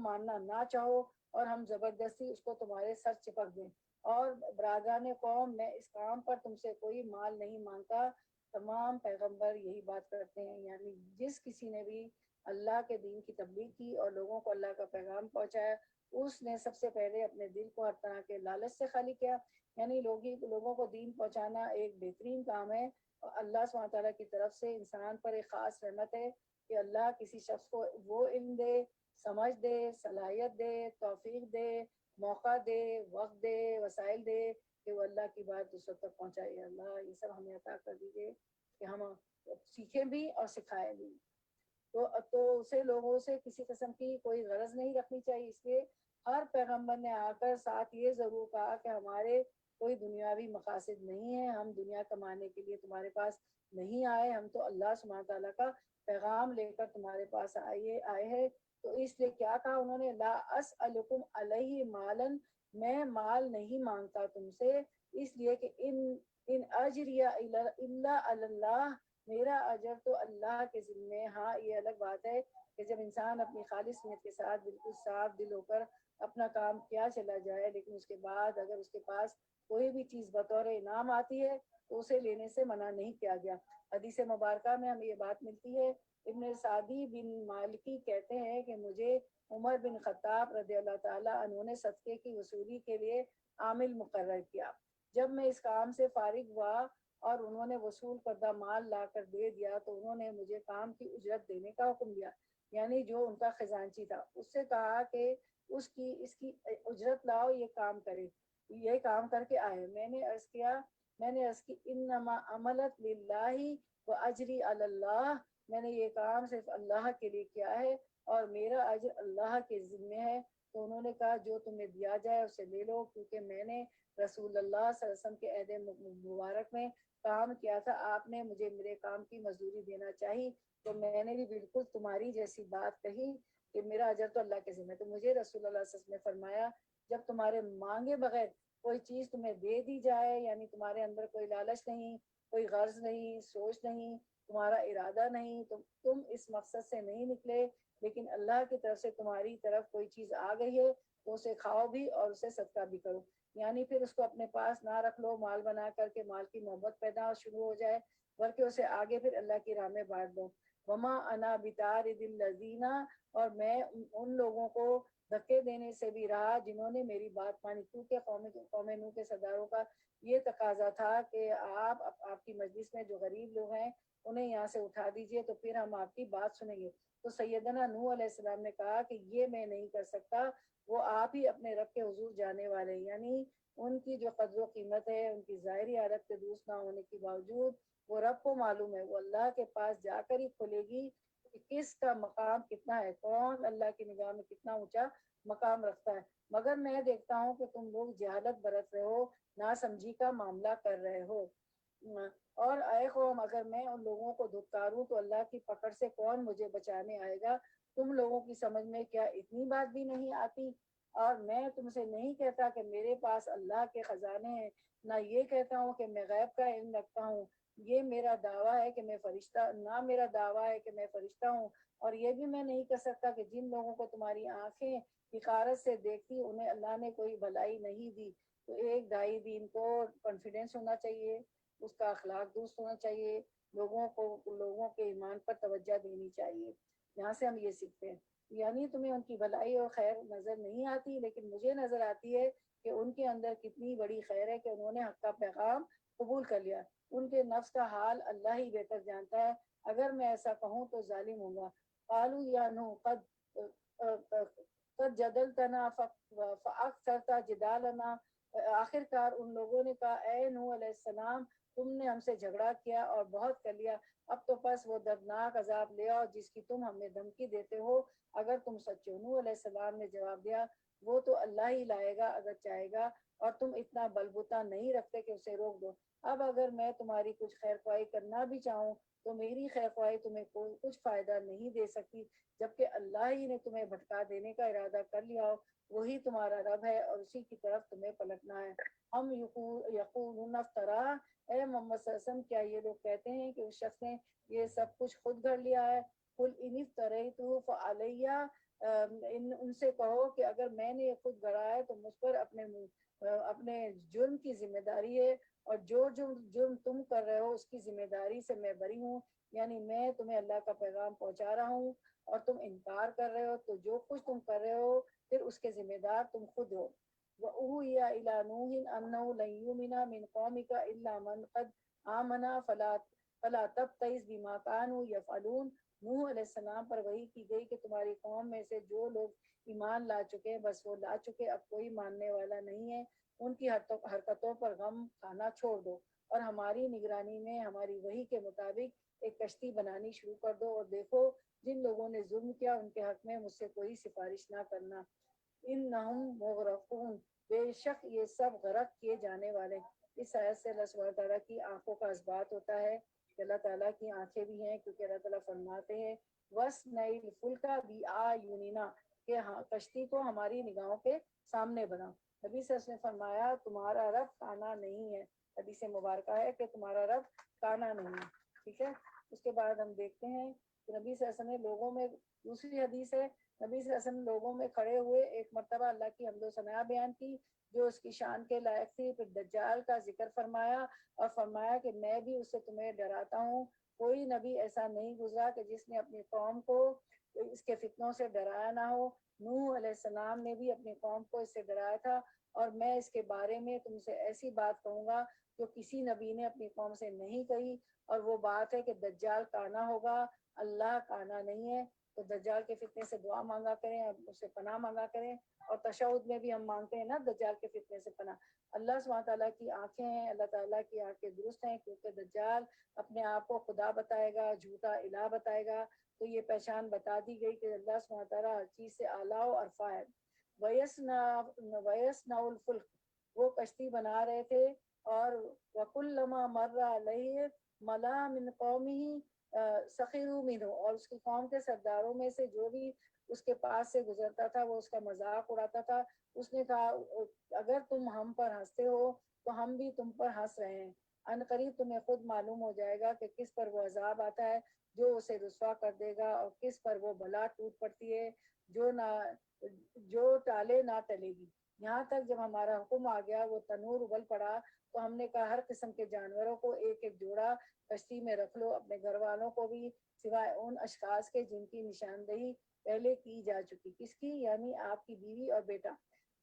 ماننا نہ چاہو اور ہم زبردستی اس کو تمہارے سر چپک دیں۔ اور برادران قوم میں اس کام پر تم سے کوئی مال نہیں مانگتا، تمام پیغمبر یہی بات کرتے ہیں، یعنی جس کسی نے بھی اللہ کے دین کی تبلیغ کی اور لوگوں کو اللہ کا پیغام پہنچایا اس نے سب سے پہلے اپنے دل کو ہر طرح کے لالچ سے خالی کیا، یعنی لوگوں کو دین پہنچانا ایک بہترین کام ہے، اور اللہ سبحانہ تعالیٰ کی طرف سے انسان پر ایک خاص رحمت ہے کہ اللہ کسی شخص کو وہ علم دے، سمجھ دے، صلاحیت دے، توفیق دے، موقع دے، وقت دے، وسائل دے کہ وہ اللہ کی بات دوسروں تک پہنچائے۔ اللہ یہ سب ہمیں عطا کر دیجیے کہ ہم سیکھیں بھی اور سکھائیں بھی۔ تو اسے لوگوں سے کسی قسم کی کوئی غرض نہیں رکھنی چاہیے، اس لیے ہر پیغمبر نے آ کر ساتھ یہ ضرور کہا کہ ہمارے کوئی دنیاوی مقاصد نہیں ہے، ہم دنیا کمانے کے لیے تمہارے پاس نہیں آئے، ہم تو اللہ سبحانہ تعالیٰ کا پیغام لے کر تمہارے پاس آئے ہیں۔ تو اس لیے کیا کہا انہوں نے؟ لا اسألکم علیہ مالا، میں مال نہیں مانگتا تم سے، اس لیے کہ ان اجریہ الا علی اللہ، میرا اجر تو اللہ کے ذمے۔ ہاں یہ الگ بات ہے کہ جب انسان اپنی خالص نیت کے ساتھ بالکل صاف دل ہو کر اپنا کام کیا چلا جائے، لیکن اس کے بعد اگر اس کے پاس کوئی بھی چیز بطور انعام آتی ہے تو اسے لینے سے منع نہیں کیا گیا۔ حدیث مبارکہ میں ہمیں یہ بات ملتی ہے، ابن سعدی بن مالکی کہتے ہیں کہ مجھے عمر بن خطاب رضی اللہ تعالیٰ عنہ نے صدقے کی وصولی کے لیے عامل مقرر کیا۔ جب میں اس کام سے فارغ ہوا اور انہوں نے وصول کردہ مال لا کر دے دیا تو انہوں نے مجھے کام کی اجرت دینے کا حکم دیا، یعنی جو ان کا خزانچی تھا اس سے کہا کہ اس کی اجرت لاؤ، یہ کام کرے، یہ کام کر کے آئے۔ میں نے عرض کی انما عملت للہ و اجری علی اللہ، میں نے یہ کام صرف اللہ کے لیے کیا ہے اور میرا اجر اللہ کے ذمے ہے۔ تو انہوں نے کہا جو تمہیں دیا جائے اسے لے لو، کیونکہ میں نے رسول اللہ صلی اللہ علیہ وسلم کے عہد مبارک میں کام کیا تھا، آپ نے مجھے میرے کام کی مزدوری دینا چاہی، تو میں نے بھی بالکل تمہاری جیسی بات کہی کہ میرا اجر تو اللہ کے ذمہ۔ تو مجھے رسول اللہ صلی اللہ علیہ وسلم نے فرمایا جب تمہارے مانگے بغیر کوئی چیز تمہیں دے دی جائے، یعنی تمہارے اندر کوئی لالچ نہیں، کوئی غرض نہیں، سوچ نہیں، تمہارا ارادہ نہیں، تم اس مقصد سے نہیں نکلے لیکن اللہ کی طرف سے تمہاری طرف کوئی چیز آ گئی ہے تو اسے کھاؤ بھی اور اسے صدقہ بھی کرو، یعنی پھر اس کو اپنے پاس نہ رکھ لو مال بنا کر کے، مال کی محبت پیدا شروع ہو جائے، بلکہ اسے آگے پھر اللہ کی راہ میں بانٹ دو۔ وما انا بطارد الذین، اور میں ان لوگوں کو دھکے دینے سے بھی رہا جنہوں نے میری بات مانی، کیونکہ قوم نوح کے سرداروں کا یہ تقاضا تھا کہ آپ کی مجلس میں جو غریب لوگ ہیں انہیں یہاں سے اٹھا دیجئے تو پھر ہم آپ کی بات سنیں گے۔ تو سیدنا نوح علیہ السلام نے کہا کہ یہ میں نہیں کر سکتا، وہ آپ ہی اپنے رب کے حضور جانے والے ہیں، یعنی ان کی جو قدر و قیمت ہے ان کی ظاہری حالت کے درست نہ ہونے کے باوجود وہ رب کو معلوم ہے، وہ اللہ کے پاس جا کر ہی کھلے گی کہ کس کا مقام کتنا ہے، کون اللہ کی نگاہ میں کتنا اونچا مقام رکھتا ہے۔ مگر میں دیکھتا ہوں کہ تم لوگ جہالت برت رہے ہو، نا سمجھی کا معاملہ کر رہے ہو۔ اور اے قوم، اگر میں ان لوگوں کو دھتکاروں تو اللہ کی پکڑ سے کون مجھے بچانے آئے گا؟ تم لوگوں کی سمجھ میں کیا اتنی بات بھی نہیں آتی؟ اور میں تم سے نہیں کہتا کہ میرے پاس اللہ کے خزانے ہیں، نہ یہ کہتا ہوں کہ میں غیب کا علم رکھتا ہوں، یہ میرا دعویٰ ہے کہ میں فرشتہ نہ میرا دعویٰ ہے کہ میں فرشتہ ہوں، اور یہ بھی میں نہیں کر سکتا کہ جن لوگوں کو تمہاری آنکھیں حقارت سے دیکھتی انہیں اللہ نے کوئی بھلائی نہیں دی۔ تو ایک دائی دین کو کانفیڈنس ہونا چاہیے، اس کا اخلاق درست ہونا چاہیے، لوگوں کے ایمان پر توجہ دینی چاہیے۔ یہاں سے ہم یہ سیکھتے ہیں، یعنی تمہیں ان کی بھلائی اور خیر نظر نہیں آتی، لیکن مجھے نظر آتی ہے کہ ان کے اندر کتنی بڑی خیر ہے کہ انہوں نے حق کا پیغام قبول کر لیا۔ ان کے نفس کا حال اللہ ہی بہتر جانتا ہے، اگر میں ایسا کہوں تو ظالم ہوں گا۔ قالوا یا نوح قد جدلتنا فاکثرت جدالنا، آخر کار ان لوگوں نے کہا اے نوح علیہ السلام، تم نے ہم سے جھگڑا کیا اور بہت کر لیا، اب تو پس وہ دردناک عذاب لے آؤ جس کی تم ہمیں دھمکی دیتے ہو اگر تم سچے ہو۔ نوح علیہ السلام نے جواب دیا وہ تو اللہ ہی لائے گا اگر چاہے گا، اور تم اتنا بلبوتا نہیں رکھتے کہ اسے روک دو۔ اب اگر میں تمہاری کچھ خیر خواہی کرنا بھی چاہوں تو میری خیر خواہی تمہیں کچھ فائدہ نہیں دے سکتی، جبکہ اللہ ہی نے تمہیں بھٹکا دینے کا ارادہ کر لیا ہو، وہی تمہارا رب ہے اور اسی کی طرف تمہیں پلٹنا ہے۔ ہم یقولون افترا، اے محمد صلی اللہ علیہ وسلم کیا یہ لوگ کہتے ہیں کہ اس شخص نے یہ سب کچھ خود گھڑ لیا ہے؟ قل ان افتریت فعلیہ، ان سے کہو کہ اگر میں نے یہ خود گھڑا ہے تو مجھ پر اپنے جرم کی ذمہ داری ہے، اور جو جرم تم کر رہے ہو اس کی ذمہ داری سے میں بری ہوں، یعنی میں تمہیں اللہ کا پیغام پہنچا رہا ہوں اور تم انکار کر رہے ہو، تو جو کچھ تم کر رہے ہو پھر اس کے ذمہ دار تم خود ہو۔ وَأُوحِيَ إِلَىٰ نُوحٍ أَنَّهُ لَن يُؤْمِنَ مِن قَوْمِكَ إِلَّا مَن قَدْ آمَنَ فَلَا تَبْتَئِسْ بِمَا كَانُوا يَفْعَلُونَ۔ نوح علیہ السلام پر وحی کی گئی کہ تمہاری قوم میں سے جو لوگ ایمان لا چکے ہیں بس وہ لا چکے، اب کوئی ماننے والا نہیں ہے، ان کی حرکتوں پر غم کھانا چھوڑ دو، اور ہماری نگرانی میں ہماری وحی کے مطابق ایک کشتی بنانی شروع کر دو، اور دیکھو جن لوگوں نے ظلم کیا ان کے حق میں مجھ سے کوئی سفارش نہ کرنا۔ انہم مغرقون، بے شک یہ سب غرق کیے جانے والے۔ اس آیت سے اللہ سبحانہ تعالیٰ کی آنکھوں کا اثبات ہوتا ہے کہ اللہ تعالیٰ کی آنکھیں بھی ہیں، کیونکہ اللہ تعالیٰ فرماتے ہیں وَاسْنَعِ الْفُلْكَ بِأَعْيُنِنَا، کہ کشتی کو ہماری نگاہوں کے سامنے بنا۔ نبی صلی اللہ علیہ وسلم نے فرمایا تمہارا رب کانا نہیں ہے، حدیث مبارکہ ہے کہ تمہارا رب کانا نہیں ہے، ٹھیک ہے۔ اس کے بعد ہم دیکھتے ہیں کہ نبی صلی اللہ علیہ وسلم نے لوگوں میں، دوسری حدیث ہے، نبی صلی اللہ علیہ وسلم لوگوں میں کھڑے ہوئے ایک مرتبہ اللہ کی حمد و ثنا بیان کی جو اس کی شان کے لائق تھی، پھر دجال کا ذکر فرمایا اور فرمایا کہ میں بھی اس سے تمہیں ڈراتا ہوں، کوئی نبی ایسا نہیں گزرا کہ جس نے اپنی قوم کو اس کے فتنوں سے ڈرایا نہ ہو۔ نوح علیہ السلام نے بھی اپنی قوم کو اس سے ڈرایا تھا، اور میں اس کے بارے میں تم سے ایسی بات کہوں گا جو کسی نبی نے اپنی قوم سے نہیں کہی، اور وہ بات ہے کہ دجال کانا ہوگا، اللہ کانا نہیں ہے۔ تو دجال کے فتنے سے دعا مانگا کریں، اس سے پناہ مانگا کریں، اور تشہد میں بھی ہم مانگتے ہیں نا دجال کے فتنے سے پناہ۔ اللہ سبحانہ تعالیٰ کی آنکھیں ہیں، اللہ تعالیٰ کی آنکھیں درست ہیں، کیونکہ دجال اپنے آپ کو خدا بتائے گا، جھوٹا الہ بتائے گا، تو یہ پہچان بتا دی گئی کہ اللہ سبحانہ تعالیٰ ہر چیز سے اعلیٰ و عرفہ ہے۔ وَيَصْنَعُ الْفُلْكَ، وہ کشتی بنا رہے تھے، اور وَكُلَّمَا مَرَّ عَلَيْهِ مَلَأٌ مِّن قَوْمِهِ سَخِرُوا مِنْهُ، اور اس کی قوم کے سرداروں میں سے جو بھی اس کے پاس سے گزرتا تھا وہ اس کا مذاق اڑاتا تھا۔ اس نے کہا اگر تم ہم پر ہنستے ہو تو ہم بھی تم پر ہنس رہے ہیں، ان قریب تمہیں خود معلوم ہو جائے گا کہ کس پر وہ عذاب آتا ہے جو اسے رسوا کر دے گا، اور کس پر وہ بلا ٹوٹ پڑتی ہے جو ٹالے نہ ٹلے گی۔ یہاں تک جب ہمارا حکم آ گیا، وہ تنور ابل پڑا، تو ہم نے کہا ہر قسم کے جانوروں کو ایک ایک جوڑا کشتی میں رکھ لو، اپنے گھر والوں کو بھی، سوائے ان اشخاص کے جن کی نشاندہی پہلے کی جا چکی۔ کس کی؟ یعنی آپ کی بیوی اور بیٹا،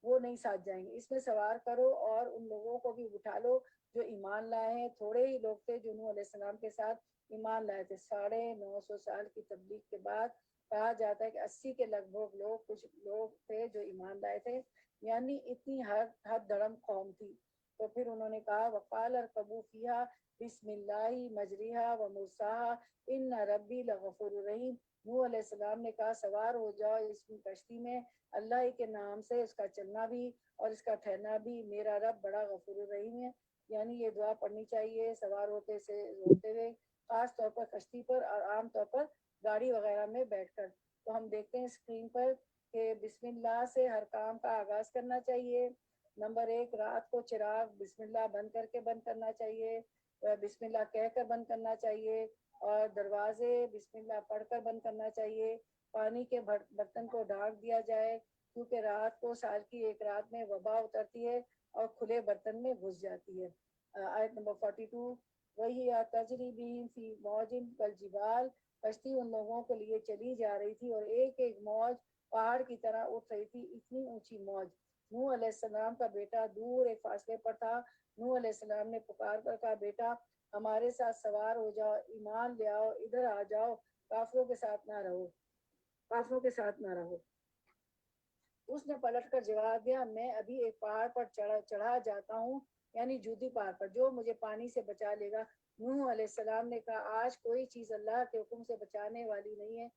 وہ نہیں ساتھ جائیں گے۔ اس میں سوار کرو اور ان لوگوں کو بھی اٹھا لو جو ایمان لائے ہیں۔ تھوڑے ہی لوگ تھے جو نوح علیہ السلام کے ساتھ ایمان لائے تھے۔ 950 سال کی تبلیغ کے بعد کہا جاتا ہے کہ 80 کے لگ بھگ لوگ، کچھ لوگ تھے جو ایمان لائے تھے، یعنی اتنی حد دڑم قوم تھی۔ تو پھر انہوں نے کہا وقال ارکبوا فیہا بسم اللہ مجریہا و مرساہا ان ربی لغفور رحیم۔ نوح علیہ السلام نے کہا سوار ہو جاؤ اس کشتی میں، اللہ ہی کے نام سے، اس کا چلنا بھی اور اس کا ٹھہرنا بھی، میرا رب بڑا غفور الرحیم ہے۔ یعنی یہ دعا پڑھنی چاہیے سوار ہوتے ہوئے، خاص طور پر کشتی پر، اور عام طور پر گاڑی وغیرہ میں بیٹھ کر۔ تو ہم دیکھتے ہیں اسکرین پر کہ بسم اللہ سے ہر کام کا آغاز کرنا چاہیے۔ نمبر 1، رات کو چراغ بسم اللہ بند کر کے بند کرنا چاہیے، بسم اللہ کہہ کر بند کرنا چاہیے، اور دروازے بسم اللہ پڑھ کر بند کرنا چاہیے۔ پانی کے برتن کو ڈھانک دیا جائے، کیونکہ رات کو سال کی ایک رات میں وبا اترتی ہے اور کھلے برتن میں گھس جاتی ہے۔ آیت نمبر 42، وہی تجری بہم فی موج کالجبال۔ کشتی ان لوگوں کے لیے چلی جا رہی تھی اور ایک ایک موج پہاڑ کی طرح اٹھ رہی تھی، اتنی اونچی موج۔ نوح علیہ السلام کا بیٹا دور ایک فاصلے پر تھا۔ نوح علیہ السلام نے پکار کر کہا بیٹا ہمارے ساتھ سوار ہو جاؤ، ایمان لے آؤ، ادھر آ جاؤ، کافروں کے ساتھ نہ رہو، کافروں کے ساتھ نہ رہو۔ اس نے پلٹ کر جواب دیا میں ابھی ایک پہاڑ پر چڑھا جاتا ہوں، یعنی جودی پہاڑ پر، جو مجھے پانی سے بچا لے گا۔ نوح علیہ السلام نے کہا آج کوئی چیز اللہ کے حکم سے بچانے والی نہیں ہے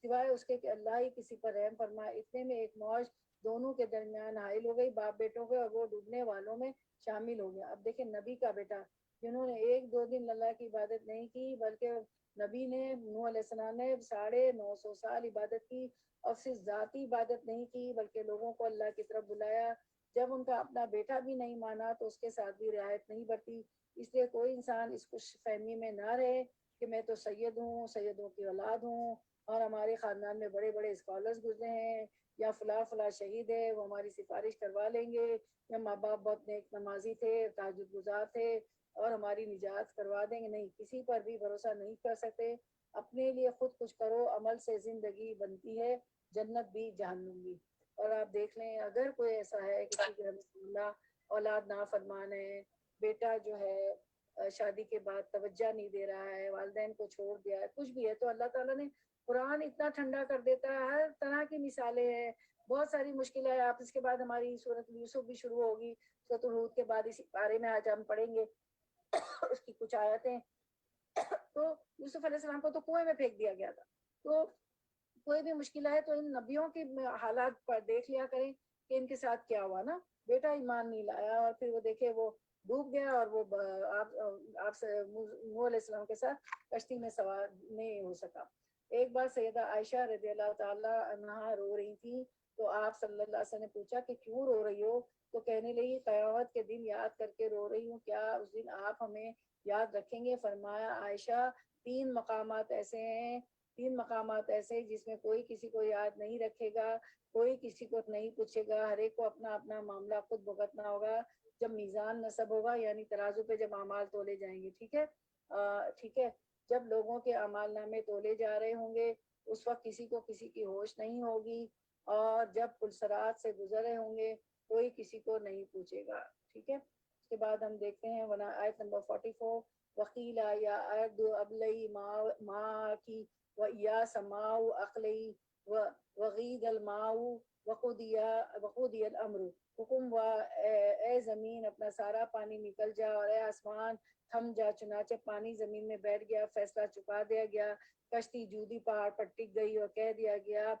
سوائے اس کے کہ اللہ ہی کسی پر رحم فرمائے۔ اتنے میں ایک موج دونوں کے درمیان حائل ہو گئی، باپ بیٹوں کے، اور وہ ڈوبنے والوں میں شامل ہو گیا۔ اب دیکھیں نبی کا بیٹا، جنہوں نے 1-2 دن اللہ کی عبادت نہیں کی، بلکہ نبی نے، نوح علیہ السلام نے 950 سال عبادت کی، اور صرف ذاتی عبادت نہیں کی بلکہ لوگوں کو اللہ کی طرف بلایا۔ جب ان کا اپنا بیٹا بھی نہیں مانا تو اس کے ساتھ بھی رعایت نہیں برتی۔ اس لیے کوئی انسان اس خوش فہمی میں نہ رہے کہ میں تو سید ہوں، سیدوں کی اولاد ہوں، اور ہمارے خاندان میں بڑے بڑے اسکالرز گزرے ہیں، یا فلاں فلاں شہید ہے وہ ہماری سفارش کروا لیں گے، یا ماں باپ بہت نیک نمازی تھے، تہجد گزار تھے اور ہماری نجات کروا دیں گے۔ نہیں، کسی پر بھی بھروسہ نہیں کر سکتے۔ اپنے لیے خود کچھ کرو، عمل سے زندگی بنتی ہے، جنت بھی جہنم بھی۔ اور آپ دیکھ لیں اگر کوئی ایسا ہے کسی کے اللہ اولاد نافرمان ہے، بیٹا جو ہے شادی کے بعد توجہ نہیں دے رہا ہے، والدین کو چھوڑ دیا ہے، کچھ بھی ہے، تو اللہ تعالیٰ نے قرآن اتنا ٹھنڈا کر دیتا ہے، ہر طرح کی مثالیں ہیں، بہت ساری مشکل ہے۔ آپ اس کے بعد ہماری سورۃ یوسف بھی شروع ہوگی، سورۃ ہود کے بعد اسی بارے میں آج ہم پڑھیں گے اس کی کچھ آیتیں۔ تو یوسف علیہ السلام کو تو کنویں میں پھینک دیا گیا تھا۔ تو کوئی بھی مشکل ہے تو ان نبیوں کے حالات پر دیکھ لیا کریں کہ ان کے ساتھ کیا ہوا نا، بیٹا ایمان نہیں لایا اور پھر وہ دیکھے وہ ڈوب گیا، اور وہ آپ سے نوح علیہ السلام کے ساتھ کشتی میں سوار نہیں ہو سکا۔ ایک بار سیدہ عائشہ رضی اللہ تعالیٰ عنہا رو رہی تھی، تو آپ صلی اللہ علیہ وسلم نے پوچھا کہ کیوں رو رہی ہو؟ تو کہنے لگی قیامت کے دن یاد کر کے رو رہی ہوں، کیا اس دن آپ ہمیں یاد رکھیں گے؟ فرمایا عائشہ 3 مقامات ایسے ہیں، 3 مقامات ایسے جس میں کوئی کسی کو یاد نہیں رکھے گا، کوئی کسی کو نہیں پوچھے گا، ہر ایک کو اپنا اپنا معاملہ خود بھگتنا ہوگا جب میزان نصب ہوگا، یعنی ترازو پہ جب اعمال تولے جائیں گے۔ ٹھیک ہے، ٹھیک ہے، جب لوگوں کے اعمال نامے تولے جا رہے ہوں گے اس وقت کسی کو کسی کی ہوش نہیں ہوگی، اور جب پلسرات سے گزر رہے ہوں گے کوئی کسی کو نہیں پوچھے گا۔ ٹھیک ہے، اس کے بعد ہم دیکھتے ہیں آیت نمبر 44، وقیلا یا ارض ابلئی ما کی وَإِيَا سَمَاءُ أَقْلِعِي وَغِيضَ الْمَاءُ وَقُضِيَ الْأَمْرُ۔ حکم ہوا اے زمین اپنا سارا پانی نکل جا، اور اے آسمان تھم جا، چنانچہ پانی زمین میں بیٹھ گیا، فیصلہ چکا دیا گیا، کشتی جودی پہاڑ پر ٹک گئی، اور کہہ دیا گیا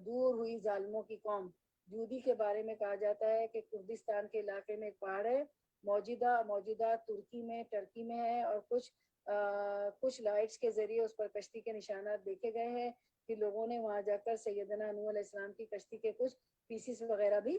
دور ہوئی ظالموں کی قوم۔ جودی کے بارے میں کہا جاتا ہے کہ کردستان کے علاقے میں ایک پہاڑ ہے، موجودہ ٹرکی میں ہے، اور کچھ لائٹس کے ذریعے اس پر کشتی کے نشانات دیکھے گئے ہیں کہ لوگوں نے وہاں جا کر سیدنا نوح علیہ السلام کی کشتی کے کچھ پیسز وغیرہ بھی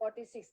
46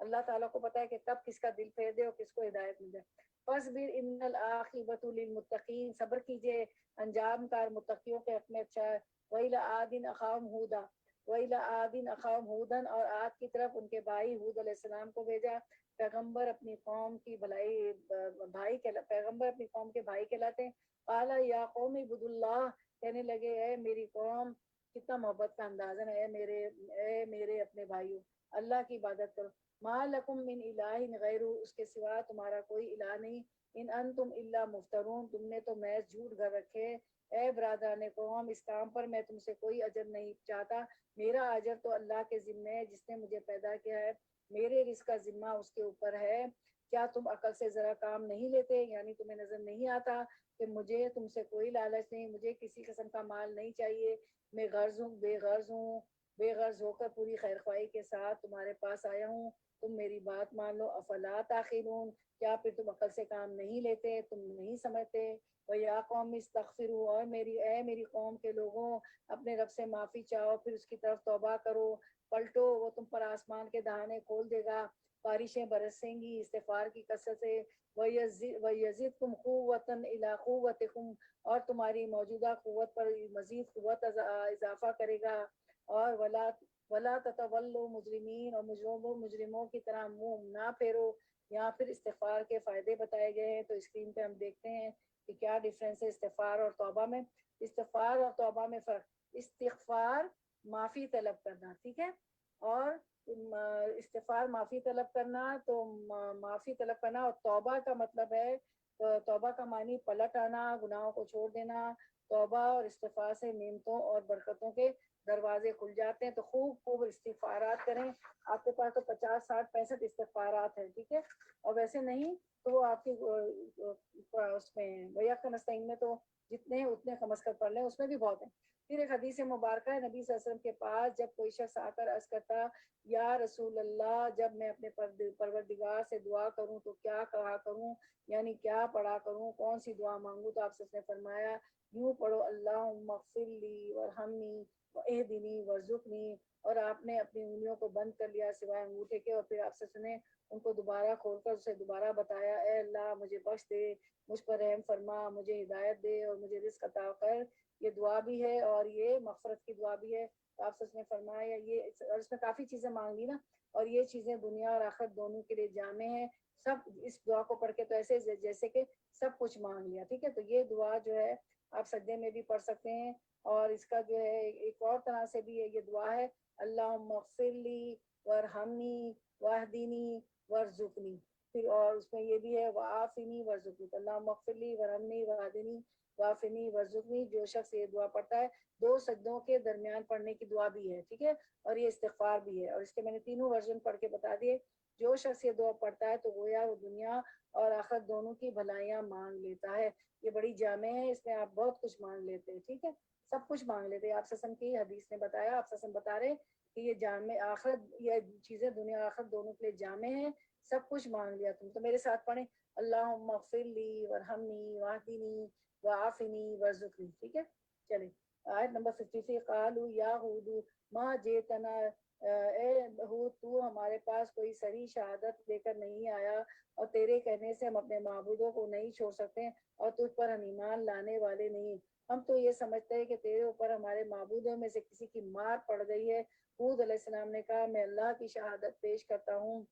اللہ تعالیٰ کو پتا ہے کہ کب کس کا دل پھیر دے اور کس کو ہدایت مل جائے. فاصبر ان العاقبۃ للمتقین، صبر کیجئے، انجام کار متقیوں کے حق میں اچھا ہے. وَإِلَىٰ عَادٍ أَخَاهُمْ هُودًا وَإِلَىٰ عَادٍ أَخَاهُمْ هُودًا، اور عاد کی طرف ان کے بھائی ہود علیہ السلام کو بھیجا. پیغمبر اپنی قوم کی بھلائی پیغمبر اپنی قوم کے بھائی کہلاتے ہیں. قَالَ يَا قَوْمِ اعْبُدُوا اللَّهَ، کہنے لگے اے میری قوم، کتنا محبت کا انداز ہے، اے میرے اپنے بھائیوں، اللہ کی عبادت کرو. ما لکم من الہ غیرہ، اس کے سوا تمہارا کوئی الہ نہیں. ان انتم الا مفترون، تم نے تو محض جھوٹ گھر رکھے. اے برادران قوم، اس کام پر میں تم سے کوئی اجر نہیں چاہتا، میرا اجر تو اللہ کے ذمے ہے جس نے مجھے پیدا کیا ہے، میرے رزق کا ذمہ اس کے اوپر ہے. کیا تم عقل سے ذرا کام نہیں لیتے؟ یعنی تمہیں نظر نہیں آتا کہ مجھے تم سے کوئی لالچ نہیں، مجھے کسی قسم کا مال نہیں چاہیے، میں بے غرض ہو کر پوری خیر خواہی کے ساتھ تمہارے پاس آیا ہوں. تم میری بات مان لو. افلا تعقلون، کیا پھر تم عقل سے کام نہیں لیتے، تم نہیں سمجھتے؟ وَيَا قَوْمِ اسْتَغْفِرُوا، اور میری قوم کے لوگوں، اپنے رب سے معافی چاہو، پھر اس کی طرف توبہ کرو، پلٹو، وہ تم پر آسمان کے دہانے کھول دے گا، بارشیں برسیں گی استغفار کی کثرت سے. وَيَزِدْكُمْ قُوَّةً إِلَىٰ قُوَّتِكُمْ، اور تمہاری موجودہ قوت پر مزید قوت اضافہ کرے گا. اور ولا تتولوا مجرمین، اور مجرموں کی طرح منہ نہ پھیرو. یہاں پھر استغفار کے فائدے بتائے گئے ہیں، تو اسکرین پہ ہم دیکھتے ہیں کہ کیا ڈیفرنس ہے استغفار اور توبہ میں. استغفار اور توبہ میں فرق. استغفار معافی طلب کرنا، ٹھیک ہے، اور استغفار معافی طلب کرنا، تو معافی طلب کرنا، اور توبہ کا مطلب ہے، توبہ کا معنی پلٹ آنا، گناہوں کو چھوڑ دینا. توبہ اور استغفار سے نعمتوں اور برکتوں کے دروازے کھل جاتے ہیں. تو خوب استغفارات کریں. آپ کے پاس تو 50 60 65 استغفارات ہیں، ٹھیک ہے، اور ویسے نہیں تو وہ آپ کی اس میں ویاک نستعین میں تو جتنے ہیں اتنے کم از کم پڑھ لیں، اس میں بھی بہت ہیں. پھر ایک حدیث مبارکہ ہے نبی صلی اللہ علیہ وسلم کے پاس، جب کوئی شخص آ کر عرض کرتا یا رسول اللہ، جب میں اپنے پروردگار سے دعا کروں تو کیا کہا کروں، یعنی کیا پڑھا کروں، کون سی دعا مانگوں، تو آپ سے نے فرمایا یوں پڑھو، اللہم اغفر لی وارحمنی واہدنی وارزقنی. اور آپ نے اپنی انگلیوں کو بند کر لیا سوائے انگوٹھے کے، اور پھر آپ سے سنے ان کو دوبارہ کھول کر اسے دوبارہ بتایا، اے اللہ مجھے بخش دے، مجھ پر رحم فرما، مجھے ہدایت دے اور مجھے رزق عطا کر. یہ دعا بھی ہے اور یہ مغفرت کی دعا بھی ہے. تو آپ سے نے فرمایا یہ، اور اس میں کافی چیزیں مانگ لی نا، اور یہ چیزیں دنیا اور آخرت دونوں کے لیے جامع ہیں. سب اس دعا کو پڑھ کے تو ایسے جیسے کہ سب کچھ مانگ لیا، ٹھیک ہے. تو یہ دعا جو ہے آپ سجدے میں بھی پڑھ سکتے ہیں، اور اس کا جو ہے ایک اور طرح سے بھی یہ دعا ہے، اللہم اغفر لی وارحمنی واہدنی وارزقنی. پھر اور اس میں یہ بھی ہے وعافنی وارزقنی. اللہم اغفر لی وارحمنی واہدنی وعافنی وارزقنی. جو شخص یہ دعا پڑھتا ہے، 2 سجدوں کے درمیان پڑھنے کی دعا بھی ہے، ٹھیک ہے، اور یہ استغفار بھی ہے. اور اس کے میں نے تینوں ورژن پڑھ کے بتا دیے. جو شخص یہ دعا پڑھتا ہے تو گویا وہ دنیا اور آخرت دونوں کی بھلائیاں مانگ لیتا ہے. یہ بڑی جامع ہے، اس میں آپ بہت کچھ مانگ لیتے ہیں، ٹھیک ہے، سب کچھ مانگ لیتے ہیں. آپ سسم کی حدیث نے بتایا، آپ سسم بتا رہے کہ یہ جامع آخرت، یہ چیزیں دنیا آخرت دونوں کے لیے جامع ہیں، سب کچھ مانگ لیا تم. تو میرے ساتھ پڑھیں، اللہم اغفر لی وارحمنی واہدنی وعافنی وارزقنی، ٹھیک ہے. چلیں آیت نمبر 53. قالوا یا ہود ما جئتنا، اے ہود تو ہمارے پاس کوئی صریح شہادت لے کر نہیں آیا، اور تیرے کہنے سے ہم اپنے معبودوں کو نہیں چھوڑ سکتے، اور تجھ پر ہم ایمان لانے والے نہیں. ہم تو یہ سمجھتے ہیں کہ تیرے اوپر ہمارے معبودوں میں سے کسی کی مار پڑ گئی ہے. ہود علیہ السلام نے کہا میں اللہ کی شہادت پیش کرتا ہوں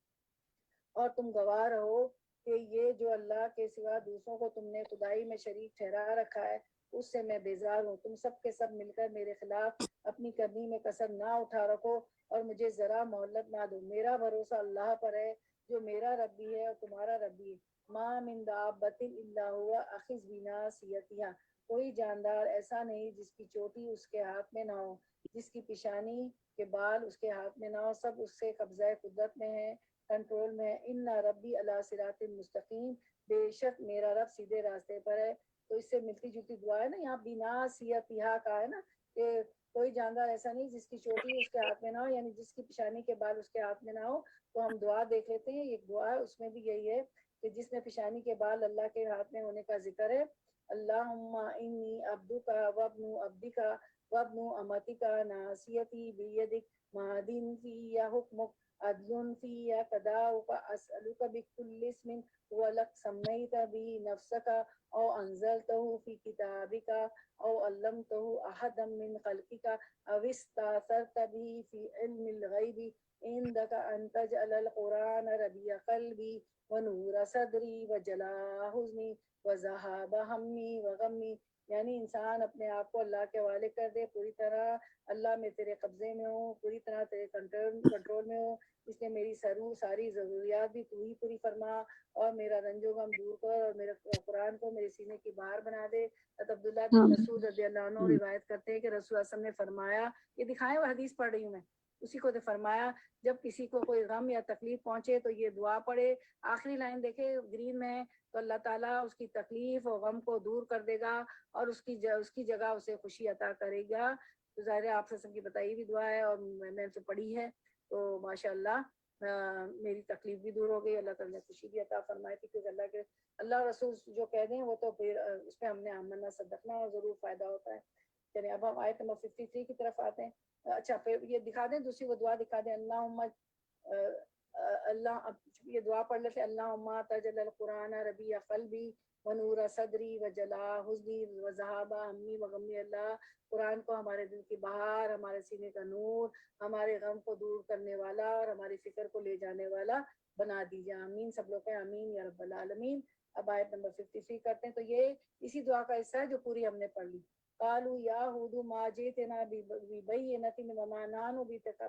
اور تم گواہ رہو کہ یہ جو اللہ کے سوا دوسروں کو تم نے خدائی میں شریک ٹھہرا رکھا ہے، اس سے میں بیزار ہوں. تم سب کے سب مل کر میرے خلاف اپنی کرنی میں کسر نہ اٹھا رکھو اور مجھے ذرا مہلت نہ دو. میرا بھروسہ اللہ پر ہے جو میرا رب بھی ہے اور تمہارا رب بھی ہے. ما من دابۃ الا هو اخذ بناصیتها، کوئی جاندار ایسا نہیں جس کی چوٹی اس کے ہاتھ میں نہ ہو، جس کی پیشانی کے بال اس کے ہاتھ میں نہ ہو، سب اس سے قبضہ قدرت میں ہے، کنٹرول میں ہے. ان ربی علی صراط مستقیم، بے شک میرا رب سیدھے راستے پر ہے. تو اس سے ملتی جلتی دعا ہے نا، یہاں بناصیتها کا ہے نا، کہ کوئی جاندار ایسا نہیں جس کی چوٹی اس کے ہاتھ میں نہ ہو، یعنی جس کی پیشانی کے بال اس کے ہاتھ میں نہ ہو. تو ہم دعا دیکھ لیتے ہیں، ایک دعا ہے اس میں بھی یہی ہے کہ جس میں پیشانی کے بال اللہ کے ہاتھ میں ہونے کا ذکر ہے. اللہم انی عبدک وابن عبدک وابن أمتك ناصيتي بيدك ماض في حكمك عدل في قضاؤك أسألك بكل اسم هو لك سميت به نفسك أو أنزلته في كتابك أو علمته أحدا من خلقك أو استأثرت به في علم الغيب عندك أن تجعل القرآن ربيع قلبي ونور صدری وجلاء حزنی وذہاب ہمی وغمی. یعنی انسان اپنے آپ کو اللہ کے حوالے کر دے پوری طرح. اللہ میں تیرے قبضے میں ہوں، پوری طرح تیرے کنٹرول میں ہوں، اس نے میری ساری ضروریات بھی تو ہی پوری فرما اور میرا رنج و غم دور کر اور میرے قرآن کو میرے سینے کی باہر بنا دے. عبداللہ بن مسعود رضی اللہ عنہ روایت کرتے ہیں کہ رسول اللہ صلی اللہ علیہ وسلم نے فرمایا، یہ دکھائیں وہ حدیث پڑھ رہی ہوں میں، اسی کو فرمایا جب کسی کو کوئی غم یا تکلیف پہنچے تو یہ دعا پڑھے. آخری لائن دیکھے گرین میں، تو اللہ تعالیٰ اس کی تکلیف اور غم کو دور کر دے گا اور اس کی جگہ اسے خوشی عطا کرے گا. تو ظاہر ہے آپ سے کی بتائی بھی دعا ہے اور میں نے تو پڑھی ہے، تو ماشاء اللہ میری تکلیف بھی دور ہو گئی، اللہ تعالیٰ نے خوشی بھی عطا فرمائی تھی. کیونکہ اللہ رسول جو کہہ دیں وہ تو پھر اس پہ ہم نے آمنا صدقنا اور ضرور فائدہ ہوتا ہے. چلیں اب ہم آیت نمبر 53 کی طرف آتے ہیں. اچھا پھر یہ دکھا دیں، دوسری وہ دعا دکھا دیں. اللہ یہ دعا پڑھ لیتے. اللہم تجعل القرآن ربیع قلبی ونور صدری وجلاء حزنی وذہاب ہمی وغمی. اللہ قرآن کو ہمارے دل کی بہار، ہمارے سینے کا نور، ہمارے غم کو دور کرنے والا اور ہماری فکر کو لے جانے والا بنا دیجیے. آمین. سب لوگ کہیں آمین یا رب العالمین. اب آیت نمبر 53 کرتے ہیں. تو یہ اسی دعا کا حصہ ہے جو پوری ہم نے پڑھ لی. قالوا یا ہود ما جئتنا ببینۃ وما نحن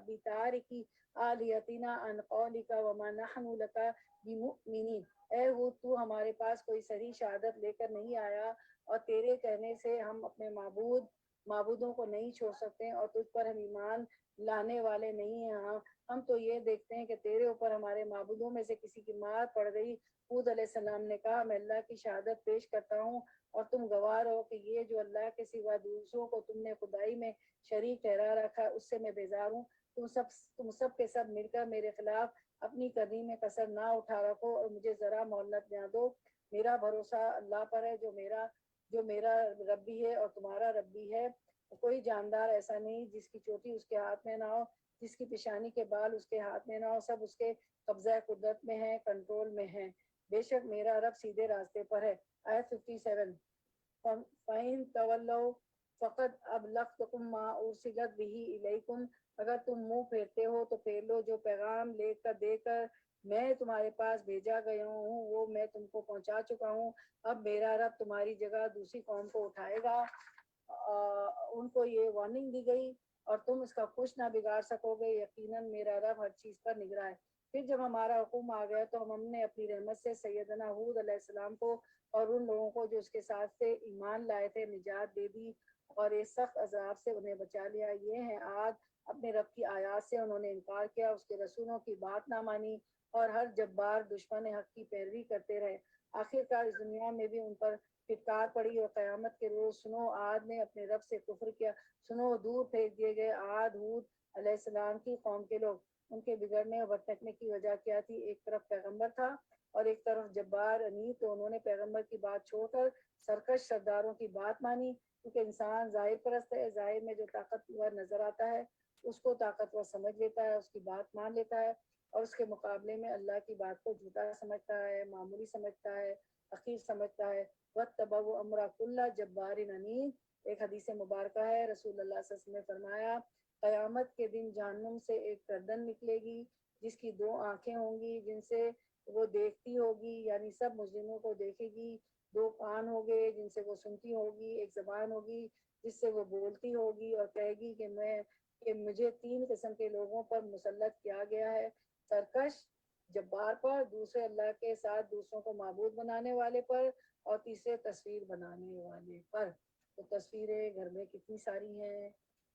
بتارکی آلیتنا عن قولک وما نحن لک بمؤمنین. اے ہود تو ہمارے پاس کوئی صحیح شہادت لے کر نہیں آیا اور تیرے کہنے سے ہم اپنے معبودوں کو نہیں چھوڑ سکتے اور تجھ پر ہم ایمان لانے والے نہیں ہیں. ہم تو یہ دیکھتے ہیں کہ تیرے اوپر ہمارے معبودوں میں سے کسی کی مار پڑ گئی. ہود علیہ السلام نے کہا میں اللہ کی شہادت پیش کرتا ہوں اور تم گواہ رہو کہ یہ جو اللہ کے سوا دوسروں کو تم نے خدائی میں شریک ٹھہرا رکھا اس سے میں بیزار ہوں. تم سب کے سب مل کر میرے خلاف اپنی کرنی میں کسر نہ اٹھا رکھو اور مجھے ذرا مہلت نہ دو. میرا بھروسہ اللہ پر ہے جو میرا رب بھی ہے اور تمہارا رب بھی ہے. کوئی جاندار ایسا نہیں جس کی چوٹی اس کے ہاتھ میں نہ ہو، جس کی پیشانی کے بال اس کے ہاتھ میں نہ ہو. سب اس کے قبضہ قدرت میں ہیں، کنٹرول میں ہیں. بے شک میرا رب سیدھے راستے پر ہے. آیت 57. فَإِن تَوَلَّوْا فَقَدْ أَبْلَغْتُكُم مَّا أُرْسِلَتْ بِهِ إِلَيْكُمْ. اگر تم منہ پھیرتے ہو تو پھیر لو جو پیغام دے کر میں تمہارے پاس بھیجا گیا ہوں وہ میں تم کو پہنچا چکا ہوں. اب میرا رب تمہاری جگہ دوسری قوم کو اٹھائے گا. ان کو یہ وارننگ دی گئی اور تم اس کا کچھ نہ بگاڑ سکو گے. یقیناً میرا رب ہر چیز پر نگراں ہے. پھر جب ہمارا حکم آ گیا تو ہم نے اپنی رحمت سے سیدنا ہود علیہ السلام کو اور ان لوگوں کو جو اس کے ساتھ سے ایمان لائے تھے نجات دے دی اور اس سخت عذاب سے انہیں بچا لیا. یہ ہیں عاد، اپنے رب کی آیات سے انہوں نے انکار کیا، اس کے رسولوں کی بات نہ مانی اور ہر جبار دشمن حق کی پیروی کرتے رہے. آخرکار اس دنیا میں بھی ان پر پھٹکار پڑی اور قیامت کے روز سنو عاد نے اپنے رب سے کفر کیا. سنو دور پھینک دیے گئے عاد ہود علیہ السلام کی قوم کے لوگ. ان کے بگڑنے اور بھٹکنے کی وجہ کیا تھی؟ ایک طرف پیغمبر تھا اور ایک طرف جبار عنید. تو انہوں نے پیغمبر کی بات چھوڑ کر سرکش سرداروں کی بات مانی. کیونکہ انسان ظاہر پرست ہے، ظاہر میں جو طاقتور نظر آتا ہے اس کو طاقتور سمجھ لیتا ہے، اس کی بات مان لیتا ہے اور اس کے مقابلے میں اللہ کی بات کو جھوٹا سمجھتا ہے، معمولی سمجھتا ہے، حقیر سمجھتا ہے. وَاتَّبَعُوا أَمْرَ كُلِّ جَبَّارٍ عَنِيدٍ. ایک حدیث مبارکہ ہے، رسول اللہ صلی اللہ علیہ وسلم نے فرمایا قیامت کے دن جہنم سے ایک گردن نکلے گی جس کی دو آنکھیں ہوں گی جن سے وہ دیکھتی ہوگی، یعنی سب مجرموں کو دیکھے گی. دو کان ہوگے جن سے وہ سنتی ہوگی. ایک زبان ہوگی جس سے وہ بولتی ہوگی اور کہے گی کہ مجھے 3 قسم کے لوگوں پر مسلط کیا گیا ہے: سرکش جبار پر، دوسرے اللہ کے ساتھ دوسروں کو معبود بنانے والے پر اور تیسرے تصویر بنانے والے پر. تو تصویریں گھر میں کتنی ساری ہیں،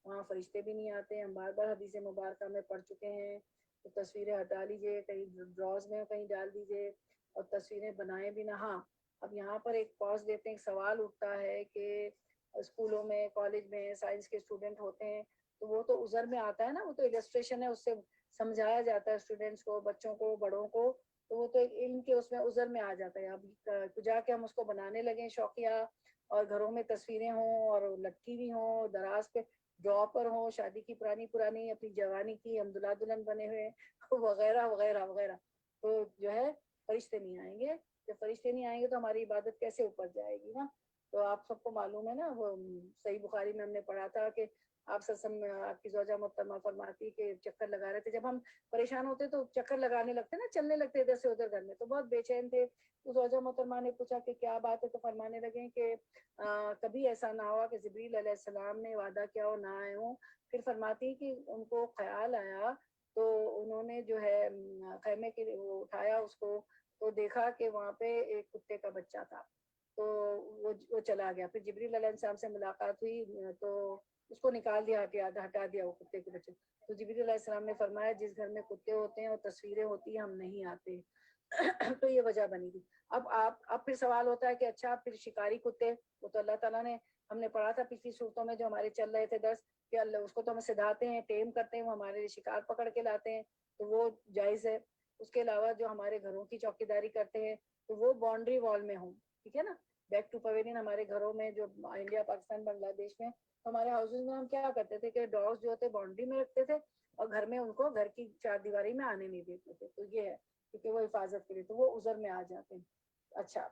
وہاں فرشتے بھی نہیں آتے. ہم بار بار حدیث مبارکہ میں پڑھ چکے ہیں. تو تصویریں ہٹا لیجئے، کہیں ڈراز میں کہیں ڈال دیجئے اور تصویریں بنائیں بھی نہ. ہاں اب یہاں پر ایک پاز دیتے ہیں. ایک سوال اٹھتا ہے کہ اسکولوں میں کالج میں سائنس کے اسٹوڈنٹ ہوتے ہیں تو وہ تو عذر میں آتا ہے نا، وہ تو السٹریشن ہے، اس سے سمجھایا جاتا ہے اسٹوڈنٹس کو، بچوں کو، بڑوں کو، تو وہ تو ایک علم کے اس میں عذر میں آ جاتا ہے. اب جا کے ہم اس کو بنانے لگیں شوقیہ اور گھروں میں تصویریں ہوں اور لٹکی ہوئی ہوں، دراز پہ ڈرا پر ہوں، شادی کی پرانی اپنی جوانی کی ہم دلہا دلہن بنے ہوئے وغیرہ وغیرہ وغیرہ، تو جو ہے فرشتے نہیں آئیں گے. جب فرشتے نہیں آئیں گے تو ہماری عبادت کیسے اوپر جائے گی نا. تو آپ سب کو معلوم ہے نا، وہ صحیح بخاری میں ہم نے پڑھا تھا کہ آپ آپ کی زوجہ محترمہ فرماتی کہ چکر لگا رہے تھے. جب ہم پریشان ہوتے تو چکر لگانے لگتے نا، چلنے لگتے ادھر سے ادھر گھر میں، تو بہت بے چین تھے. تو زوجہ محترمہ نے پوچھا کہ کیا بات ہے، تو فرمانے لگے کہ کبھی ایسا نہ ہوا کہ جبریل علیہ السلام نے وعدہ کیا ہو نہ آئے ہوں. پھر فرماتی کہ ان کو خیال آیا تو انہوں نے جو ہے خیمے کے وہ اٹھایا اس کو، تو دیکھا کہ وہاں پہ ایک کتے کا بچہ تھا. تو وہ چلا گیا. پھر جبریل علیہ السلام سے ملاقات ہوئی تو اس کو نکال دیا، ہٹا دیا وہ کتے کے بچے. تو جبریل علیہ السلام نے فرمایا جس گھر میں کتے ہوتے ہیں اور تصویریں ہوتی ہیں ہم نہیں آتے. تو یہ وجہ بنی تھی. اب پھر سوال ہوتا ہے کہ اچھا پھر شکاری کتے، وہ تو اللہ تعالیٰ نے، ہم نے پڑھا تھا پچھلی صورتوں میں جو ہمارے چل رہے تھے درس، کہ اللہ اس کو تو ہم سدھاتے ہیں، ٹیم کرتے ہیں، وہ ہمارے لیے شکار پکڑ کے لاتے ہیں، تو وہ جائز ہے. اس کے علاوہ جو ہمارے گھروں کی چوکیداری کرتے ہیں تو وہ باؤنڈری وال میں ہوں، ٹھیک ہے نا. بیک ٹو پویلین ہمارے گھروں میں جو انڈیا پاکستان بنگلہ دیش میں ہمارے ہاؤسز میں ہم کیا کرتے تھے کہ ڈاگس جو ہوتے باؤنڈری میں رکھتے تھے اور گھر میں ان کو گھر کی چار دیواری میں آنے نہیں دیتے تھے. تو یہ ہے کیونکہ وہ حفاظت کے لیے، تو وہ عذر میں آ جاتے ہیں. اچھا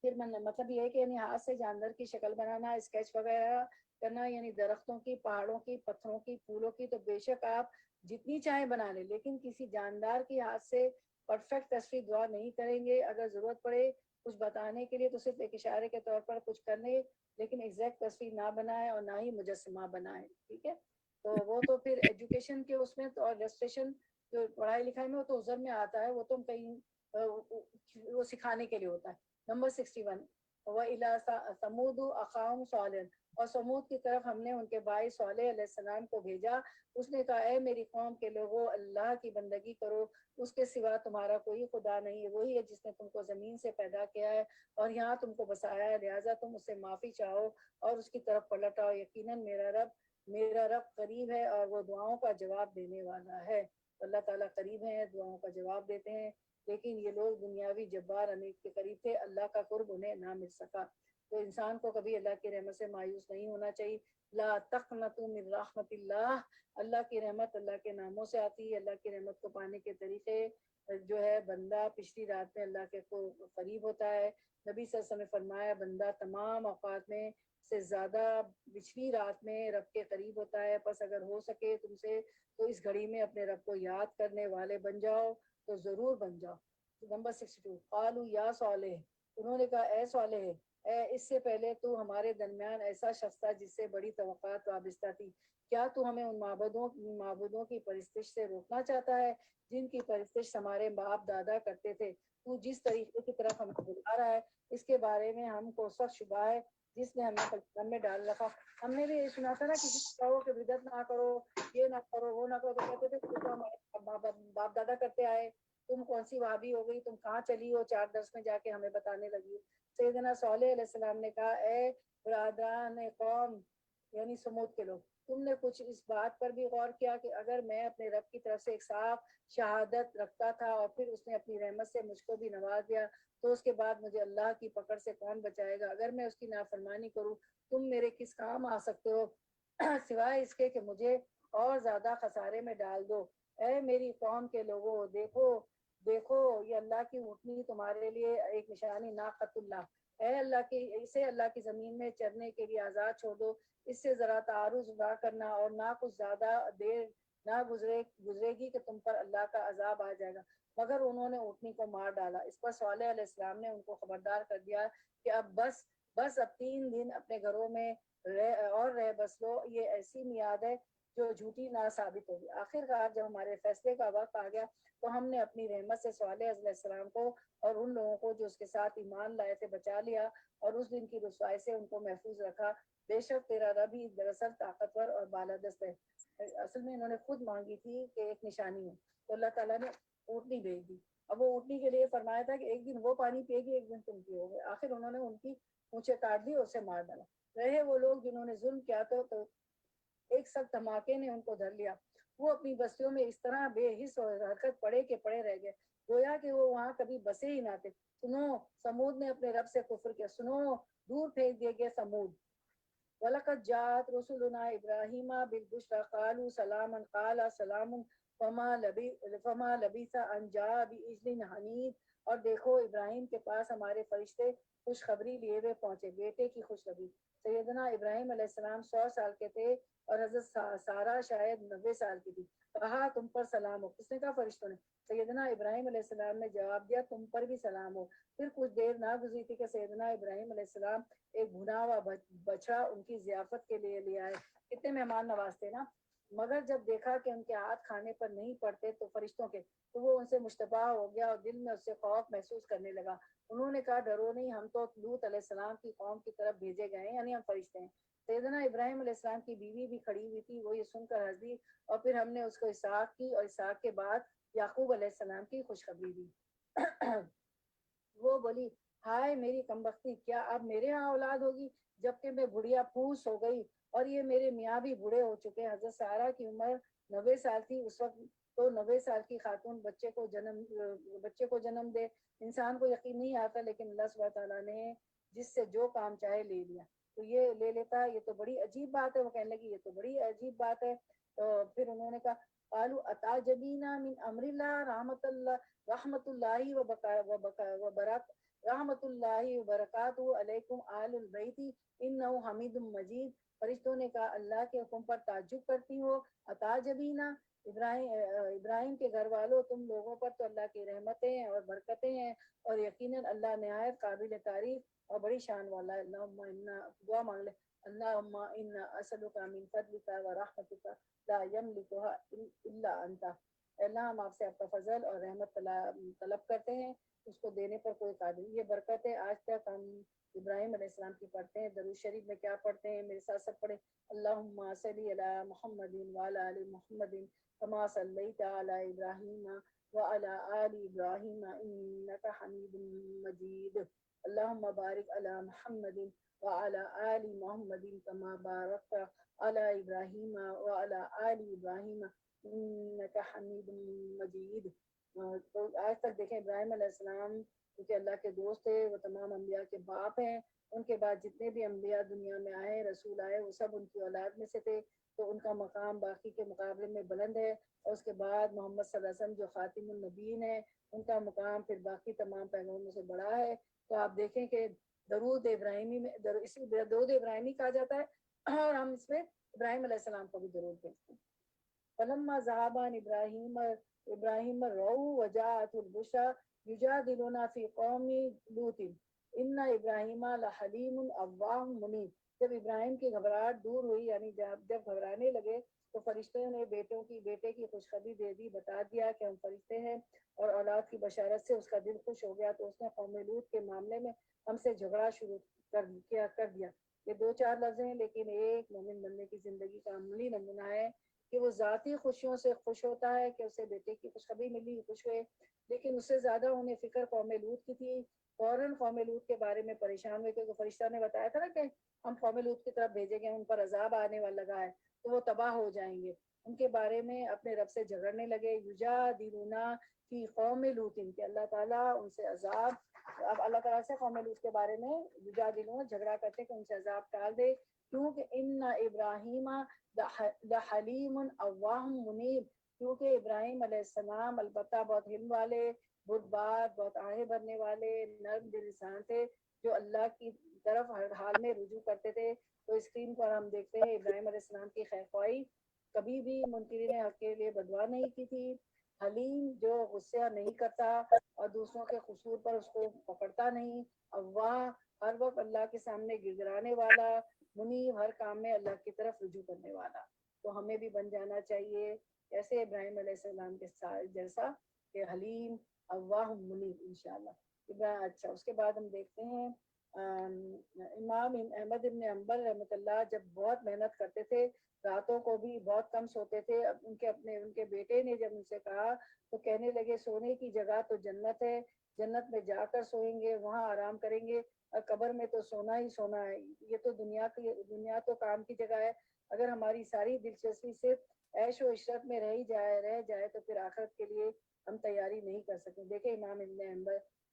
پھر مطلب یہ ہے کہ یعنی ہاتھ سے جانور کی شکل بنانا، اسکیچ وغیرہ کرنا، یعنی درختوں کی، پہاڑوں کی، پتھروں کی، پھولوں کی، تو بے شک آپ جتنی چاہیں بنا لیں، لیکن کسی جاندار کی ہاتھ سے پرفیکٹ تصویر دعا نہیں کریں گے. اگر ضرورت پڑے کچھ بتانے کے لیے تو صرف ایک اشارے کے طور پر کچھ کرنے، لیکن ایگزیکٹ تصویر نہ بنائے اور نہ ہی مجسمہ بنائے. ٹھیک ہے، تو وہ تو پھر ایجوکیشن کے اس میں تو اور رجسٹریشن جو پڑھائی لکھائی میں وہ تو عذر میں آتا ہے، وہ تو کہیں وہ سکھانے کے لیے ہوتا ہے. نمبر 61 وَإِلَىٰ ثَمُودُ أَخَاهُمْ صَالِحًا، اور سمود کی طرف ہم نے ان کے بھائی صالح علیہ السلام کو بھیجا. اس نے کہا اے میری قوم کے لوگوں، اللہ کی بندگی کرو، اس کے سوا تمہارا کوئی خدا نہیں ہے، وہی ہے جس نے تم کو زمین سے پیدا کیا ہے اور یہاں تم کو بسایا ہے، لہٰذا تم اس سے معافی چاہو اور اس کی طرف پلٹ آؤ. یقیناً میرا رب قریب ہے اور وہ دعاؤں کا جواب دینے والا ہے. اللہ تعالیٰ قریب ہیں، دعاؤں کا جواب دیتے ہیں. لیکن یہ لوگ دنیاوی جبار انیک کے قریب تھے، اللہ کا قرب انہیں نہ مل سکا. تو انسان کو کبھی اللہ کی رحمت سے مایوس نہیں ہونا چاہیے. لا تقنطوا من رحمت اللہ، اللہ کی رحمت اللہ کے ناموں سے آتی ہے. اللہ کی رحمت کو پانے کے طریقے جو ہے، بندہ پچھلی رات میں اللہ کے قریب ہوتا ہے. نبی صلی اللہ علیہ وسلم نے فرمایا بندہ تمام اوقات میں سے زیادہ پچھلی رات میں رب کے قریب ہوتا ہے. پس اگر ہو سکے تم سے تو اس گھڑی میں اپنے رب کو یاد کرنے والے بن جاؤ، تو ضرور بن جاؤ. نمبر 62 قالوا یا صالح، انہوں نے کہا اے صالح، اس سے پہلے تو ہمارے درمیان ایسا شخص تھا جس سے بڑی توقعات وابستہ تھی. کیا تو ہمیں ان معبودوں کی پرستش سے روکنا چاہتا ہے جن کی پرستش ہمارے باپ دادا کرتے تھے؟ تو جس طریقے کی طرف ہمیں بلا رہا ہے اس کے بارے میں ہم کو سخت شبہ ہے جس نے ہمیں پلکن میں ڈال رکھا. ہم نے بھی یہ سنا تھا نا کسی کو کہو کہ بدعت نہ کرو، یہ نہ کرو، وہ نہ کرو، تو کہتے تھے تو ہمارے باپ دادا کرتے آئے، تم کون سی وہابی ہو گئی، تم کہاں چلی ہو 4 درس میں جا کے ہمیں بتانے لگی. سیدنا صالح علیہ السلام نے کہا اے برادران قوم، یعنی سمود کے لوگ، تم نے کچھ اس بات پر بھی غور کیا کہ اگر میں اپنے رب کی طرف سے ایک صاف شہادت رکھتا تھا اور پھر اس نے اپنی رحمت سے مجھ کو بھی نواز دیا تو اس کے بعد مجھے اللہ کی پکڑ سے کون بچائے گا؟ اگر میں اس کی نافرمانی کروں تم میرے کس کام آ سکتے ہو سوائے اس کے کہ مجھے اور زیادہ خسارے میں ڈال دو. اے میری قوم کے لوگوں، دیکھو یہ اللہ کی اونٹنی تمہارے لیے ایک نشانی، ناقۃ اللہ. اے اسے اللہ کی زمین میں چرنے کے لیے آزاد چھوڑ دو، اس سے ذرا تعارض نہ کرنا اور نہ کچھ زیادہ دیر نہ گزرے گی کہ تم پر اللہ کا عذاب آ جائے گا. مگر انہوں نے اونٹنی کو مار ڈالا. اس پر صالح علیہ السلام نے ان کو خبردار کر دیا کہ اب بس اب 3 دن اپنے گھروں میں رہ بس لو، یہ ایسی میعاد ہے جو جھوٹی نہ ثابت ہوگی. آخر کار جب ہمارے فیصلے کا وقت آ گیا تو ہم نے اپنی رحمت سے صالح علیہ السلام کو اور ان لوگوں کو جو اس کے ساتھ ایمان لائے تھے بچا لیا اور اس دن کی رسوائی سے ان کو محفوظ رکھا. بے شک تیرا رب ہی دراصل طاقتور اور بالادست ہے. اصل میں انہوں نے خود مانگی تھی کہ ایک نشانی ہو، تو اللہ تعالیٰ نے اونٹنی بھیج دی. اب وہ اونٹنی کے لیے فرمایا تھا کہ ایک دن وہ پانی پیے گی، ایک دن تم پیو گے. آخر انہوں نے ان کی اونچے کاٹ دی اور اسے مار ڈالا. رہے وہ لوگ جنہوں نے ظلم کیا تو ایک سخت دھماکے نے ان کو دھر لیا. وہ اپنی بستیوں میں اس طرح بے حس اور حرکت پڑے کہ پڑے رہ گئے، گویا کہ وہ وہاں کبھی بسے ہی نہ تھے. سنو، سمود نے اپنے رب سے کفر کیا. سنو، دور پھینک دیا گیا سمود. وَلَقَدْ جَاءَتْ رُسُلُنَا إِبْرَاهِيمَ بِالْبُشْرَىٰ قَالُوا سَلَامًا قَالَ سَلَامٌ فَمَا لَبِثَ أَن جَاءَ بِعِجْلٍ حَنِيذٍ. اور دیکھو ابراہیم کے پاس ہمارے فرشتے خوشخبری لیے ہوئے پہنچے، بیٹے کی خوشخبری. سیدنا ابراہیم علیہ السلام 100 سال کے تھے اور حضرت سارہ شاید 90 سال کی تھی. کہا تم پر سلام ہو. کس نے کہا؟ فرشتوں نے. سیدنا ابراہیم علیہ السلام نے جواب دیا تم پر بھی سلام ہو. پھر کچھ دیر نہ گزری تھی کہ سیدنا ابراہیم علیہ السلام ایک بھنا ہوا بچڑا ان کی ضیافت کے لیے لے آئے. کتنے مہمان نوازتے نا. مگر جب دیکھا کہ ان کے ہاتھ کھانے پر نہیں پڑتے تو فرشتوں کے، تو وہ ان سے مشتبہ ہو گیا اور دل میں اس سے خوف محسوس کرنے لگا. انہوں نے کہا ڈرو نہیں، ہم تو لوط علیہ السلام کی قوم کی طرف بھیجے گئے ہیں، یعنی ہم فرشتے ہیں. سیدنا ابراہیم علیہ السلام کی بیوی بھی کھڑی ہوئی تھی، وہ یہ سن کر ہنس دی اور پھر ہم نے اس کو اسحاق کی اور اسحاق کے بعد یعقوب علیہ السلام کی خوشخبری دی. وہ بولی ہائے میری کمبختی، کیا اب میرے ہاں اولاد ہوگی جبکہ میں بڑھیا پھوس ہو گئی اور یہ میرے میاں بھی بوڑھے ہو چکے. حضرت سارہ کی عمر 90 سال تھی اس وقت. تو 90 سال کی خاتون بچے کو جنم دے، انسان کو یقین نہیں آتا، لیکن اللہ سبحانہ تعالیٰ نے جس سے جو کام چاہے لے لیا تو یہ لے لیتا ہے. یہ تو بڑی عجیب بات ہے. وہ کہنے لگی یہ تو بڑی عجیب بات ہے. تو پھر انہوں نے کہا قالوا اتعجبین من امر اللہ رحمت اللہ وبرکاتہ علیکم آل البیت انہ حمید مجید. فرشتوں نے کہا اللہ کے حکم پر تعجب کرتی ہو. اتعجبینا، ابراہیم کے گھر والوں، تم لوگوں پر تو اللہ کی رحمتیں ہیں اور برکتیں ہیں اور یقیناً اللہ نہایت قابل تعریف اور بڑی شان والا ہے. اللہم انا، دعا مانگ لے، اللہم انا اسألک من فضلک ورحمتک لا یملکها الا انت. اللہ ہم آپ سے آپ کا فضل اور رحمت طلب کرتے ہیں، اس کو دینے پر کوئی قادر. یہ برکت ہے. آج تک ہم ابراہیم علیہ السلام کی پڑھتے ہیں. درود شریف میں کیا پڑھتے ہیں؟ میرے ساتھ سب پڑھیں. اللہم صلی علی محمد وعلی آل محمد کما صلیت علی ابراہیم وعلی آل ابراہیم انک حمید مجید. اللہم بارک علی محمد وعلی آل محمد کما بارکت علی ابراہیم وعلی آل ابراہیم انک حمید مجید. تو آج تک دیکھیں ابراہیم علیہ السلام کیونکہ اللہ کے دوست تھے، وہ تمام انبیاء کے باپ ہیں. ان کے بعد جتنے بھی انبیاء دنیا میں آئے، رسول آئے، وہ سب ان کی اولاد میں سے تھے. تو ان کا مقام باقی کے مقابلے میں بلند ہے. اور اس کے بعد محمد صلی اللہ علیہ وسلم جو خاتم النبیین ہیں، ان کا مقام پھر باقی تمام پیغمبروں سے بڑا ہے. تو آپ دیکھیں کہ درود ابراہیمی میں اسی درود ابراہیمی کہا جاتا ہے اور ہم اس میں ابراہیم علیہ السلام کو بھی درود بھیجتے ہیں. فلما ذهب عن ابراہیم رو وجاءت البشرى یجادلنا فی قوم لوط ان ابراہیم لحلیم اواہ منیب. جب ابراہیم کی گھبراہٹ دور ہوئی، یعنی جب گھبرانے لگے، تو فرشتوں نے بیٹے کی خوشخبری دے دی، بتا دیا کہ ہم فرشتے ہیں اور اولاد کی بشارت سے اس کا دل خوش ہو گیا. تو اس نے قوم لوط کے معاملے میں ہم سے جھگڑا شروع کر دیا. یہ 2-4 لفظ ہیں، لیکن ایک مومن بننے کی زندگی کا عملی نمونہ ہے کہ وہ ذاتی خوشیوں سے خوش ہوتا ہے کہ اسے بیٹے کی خوشخبری ملی، خوش ہوئے، لیکن اس سے زیادہ انہیں فکر قوم لوط کی تھی. فوراً قوم لوط کے بارے میں پریشان ہوئے، کیونکہ فرشتہ نے بتایا تھا نا کہ ہم قوم لوط کی طرف بھیجیں گے، ان پر عذاب آنے والا لگا ہے تو وہ تباہ ہو جائیں گے. ان کے بارے میں اپنے رب سے جھگڑنے لگے. یجادلونا فی قوم لوط، کہ اللہ تعالیٰ ان سے عذاب، اب اللہ تعالیٰ سے قوم لوط کے بارے میں یجادلونا جھگڑا کرتے کہ ان سے عذاب ٹال دے. کیونکہ ان ابراہیم لحلیم اواہ منیب، کیونکہ ابراہیم علیہ السلام البتہ بہت علم والے، بہت آہیں بھرنے والے، نرم دل انسان تھے جو اللہ کی طرف ہر حال میں رجوع کرتے تھے. تو اسکرین پر ہم دیکھتے ہیں ابراہیم علیہ السلام کی خیر خواہی، کبھی بھی منکرین حق کے لیے بدعا نہیں کی تھی. حلیم، جو غصہ نہیں کرتا اور دوسروں کے قصور پر اس کو پکڑتا نہیں. اواہ، ہر وقت اللہ کے سامنے گڑگڑانے والا. منیب، ہر کام میں اللہ کی طرف رجوع کرنے والا. تو ہمیں بھی بن جانا چاہیے ایسے ابراہیم علیہ السلام کے جیسا کہ حلیم اواہ منیب انشاءاللہ. اچھا، اس کے بعد ہم دیکھتے ہیں امام احمد ابن حنبل رحمۃ اللہ جب بہت محنت کرتے تھے، راتوں کو بھی بہت کم سوتے تھے. ان کے بیٹے نے جب ان سے کہا تو کہنے لگے سونے کی جگہ تو جنت ہے، جنت میں جا کر سوئیں گے، وہاں آرام کریں گے، اور قبر میں تو سونا ہی سونا ہے. یہ تو دنیا تو کام کی جگہ ہے. اگر ہماری ساری دلچسپی صرف عیش و عشرت میں رہ جائے تو پھر آخرت کے لیے ہم تیاری نہیں کر سکیں. دیکھیں امام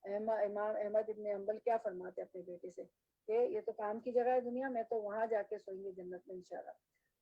احمد ابن حنبل کیا فرماتے اپنے بیٹے سے. کہ یہ تو کام کی جگہ ہے دنیا میں، تو وہاں جا کے سوئیں گے جنت میں انشاءاللہ۔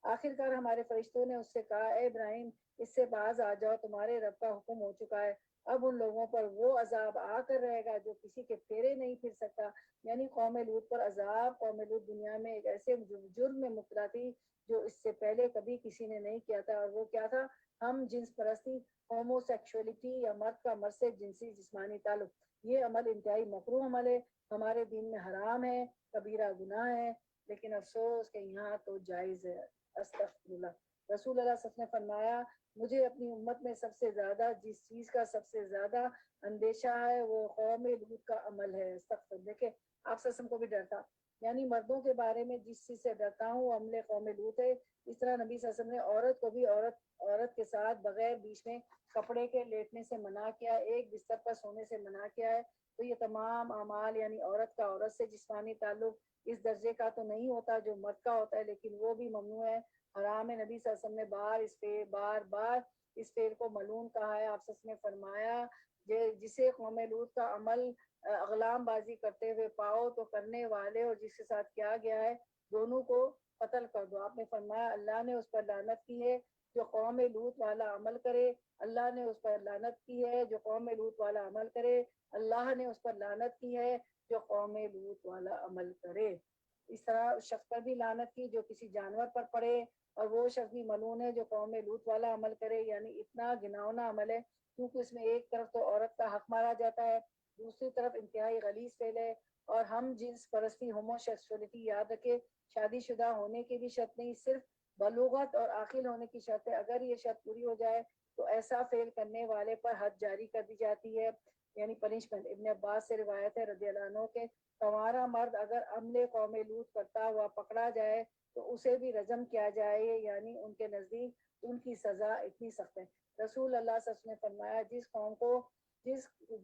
آخر کار ہمارے فرشتوں نے اس سے کہا، اے ابراہیم اس سے باز آ جاؤ، تمہارے رب کا حکم ہو چکا ہے، اب ان لوگوں پر وہ عذاب آ کر رہے گا جو کسی کے پھیرے نہیں پھر سکتا۔ یعنی قوم لوط پر عذاب۔ قوم لوط دنیا میں ایک ایسے جرم میں مبتلا تھی جو اس سے پہلے کبھی کسی نے نہیں کیا تھا، اور وہ کیا تھا؟ ہم جنس پرستی، ہومو سیکشولیٹی، یا مرد کا مرد سے جنسی جسمانی تعلق۔ یہ عمل انتہائی مکروہ عمل ہے، ہمارے دین میں حرام ہے، کبیرہ گناہ ہے، لیکن افسوس کہ یہاں تو جائز ہے۔ استغفر اللہ۔ رسول اللہ صلی اللہ علیہ وسلم نے فرمایا، مجھے اپنی امت میں سب سے زیادہ جس چیز کا سب سے زیادہ اندیشہ ہے وہ قوم لوط کا عمل ہے۔ استغفر، دیکھیں آپ صلی اللہ علیہ وسلم کو بھی ڈرتا، یعنی مردوں کے بارے میں جس چیز سے ڈرتا ہوں وہ عمل قوم لوط ہے۔ اس طرح نبی صلی اللہ علیہ وسلم نے عورت کو بھی عورت کے ساتھ بغیر بیچ میں کپڑے کے لیٹنے سے منع کیا، ایک بستر پر سونے سے منع کیا ہے۔ تو یہ تمام اعمال، یعنی عورت کا عورت سے جسمانی تعلق اس درجے کا تو نہیں ہوتا جو مرد کا ہوتا ہے، لیکن وہ بھی ممنوع ہے، حرام ہے۔ نبی صلی اللہ علیہ وسلم نے بار بار اس فعل کو ملعون کہا ہے۔ آپ صلی اللہ علیہ وسلم نے فرمایا، جسے قوم لوط کا عمل اغلام بازی کرتے ہوئے پاؤ تو کرنے والے اور جس کے ساتھ کیا گیا ہے دونوں کو قتل کر دو۔ آپ نے فرمایا، اللہ نے اس پر لعنت کی ہے جو قوم لوط والا عمل کرے، اللہ نے اس پر لعنت کی ہے جو قوم لوط والا عمل کرے، اللہ نے اس پر لعنت کی ہے جو قوم لوط والا عمل کرے۔ اس طرح اس شخص پر بھی لعنت کی جو کسی جانور پر پڑے، اور وہ شخص بھی ملعون ہے جو قوم لوط والا عمل کرے۔ یعنی اتنا گھناؤنا عمل ہے، کیونکہ اس میں ایک طرف تو عورت کا حق مارا جاتا ہے، دوسری طرف انتہائی غلیظ فعل ہے، اور ہم جنس پرستی، ہومو سیکسولیٹی، یاد رکھے شادی شدہ ہونے کی بھی شرط نہیں، صرف بلوغت اور عاقل ہونے کی شرط ہے۔ اگر یہ شرط پوری ہو جائے تو ایسا فعل کرنے والے پر حد جاری کر دی جاتی ہے، یعنی پنشمنٹ۔ ابن عباس سے روایت ہے رضی اللہ عنہ کے، ہمارا مرد اگر عمل قوم لوط کرتا ہوا پکڑا جائے تو اسے بھی رجم کیا جائے، یعنی ان کے نزدیک ان کی سزا اتنی سخت ہے۔ رسول اللہ صلی اللہ علیہ وسلم نے فرمایا،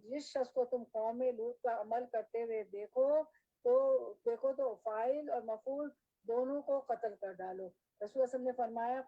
جس شخص کو تم قوم لوط کا عمل کرتے ہوئے دیکھو تو فاعل اور مفعول دونوں کو قتل کر ڈالو۔ رسول اللہ صلی اللہ علیہ وسلم نے فرمایا،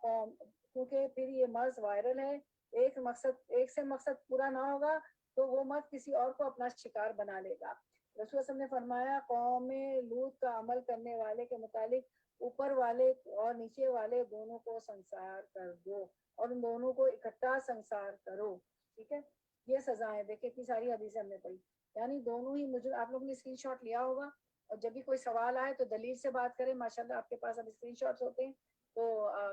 کیونکہ پھر یہ مرض وائرل ہے، ایک سے مقصد پورا نہ ہوگا تو وہ مرد کسی اور کو اپنا شکار بنا لے گا۔ رسول اللہ صلی اللہ علیہ وسلم نے فرمایا، قوم لوط کا عمل کرنے والے کے متعلق اوپر والے اور نیچے والے دونوں کو سنسار کر دو، اور ان دونوں کو اکٹھا سنسار کرو۔ ٹھیک ہے، یہ سزائیں دیکھیں، اتنی ساری حدیثیں ہم نے پڑھی، یعنی دونوں ہی مجھے آپ لوگوں نے اسکرین شاٹ لیا ہوگا، اور جب بھی کوئی سوال آئے تو دلیل سے بات کریں۔ ماشاءاللہ آپ کے پاس اب اسکرین شاٹس ہوتے ہیں، تو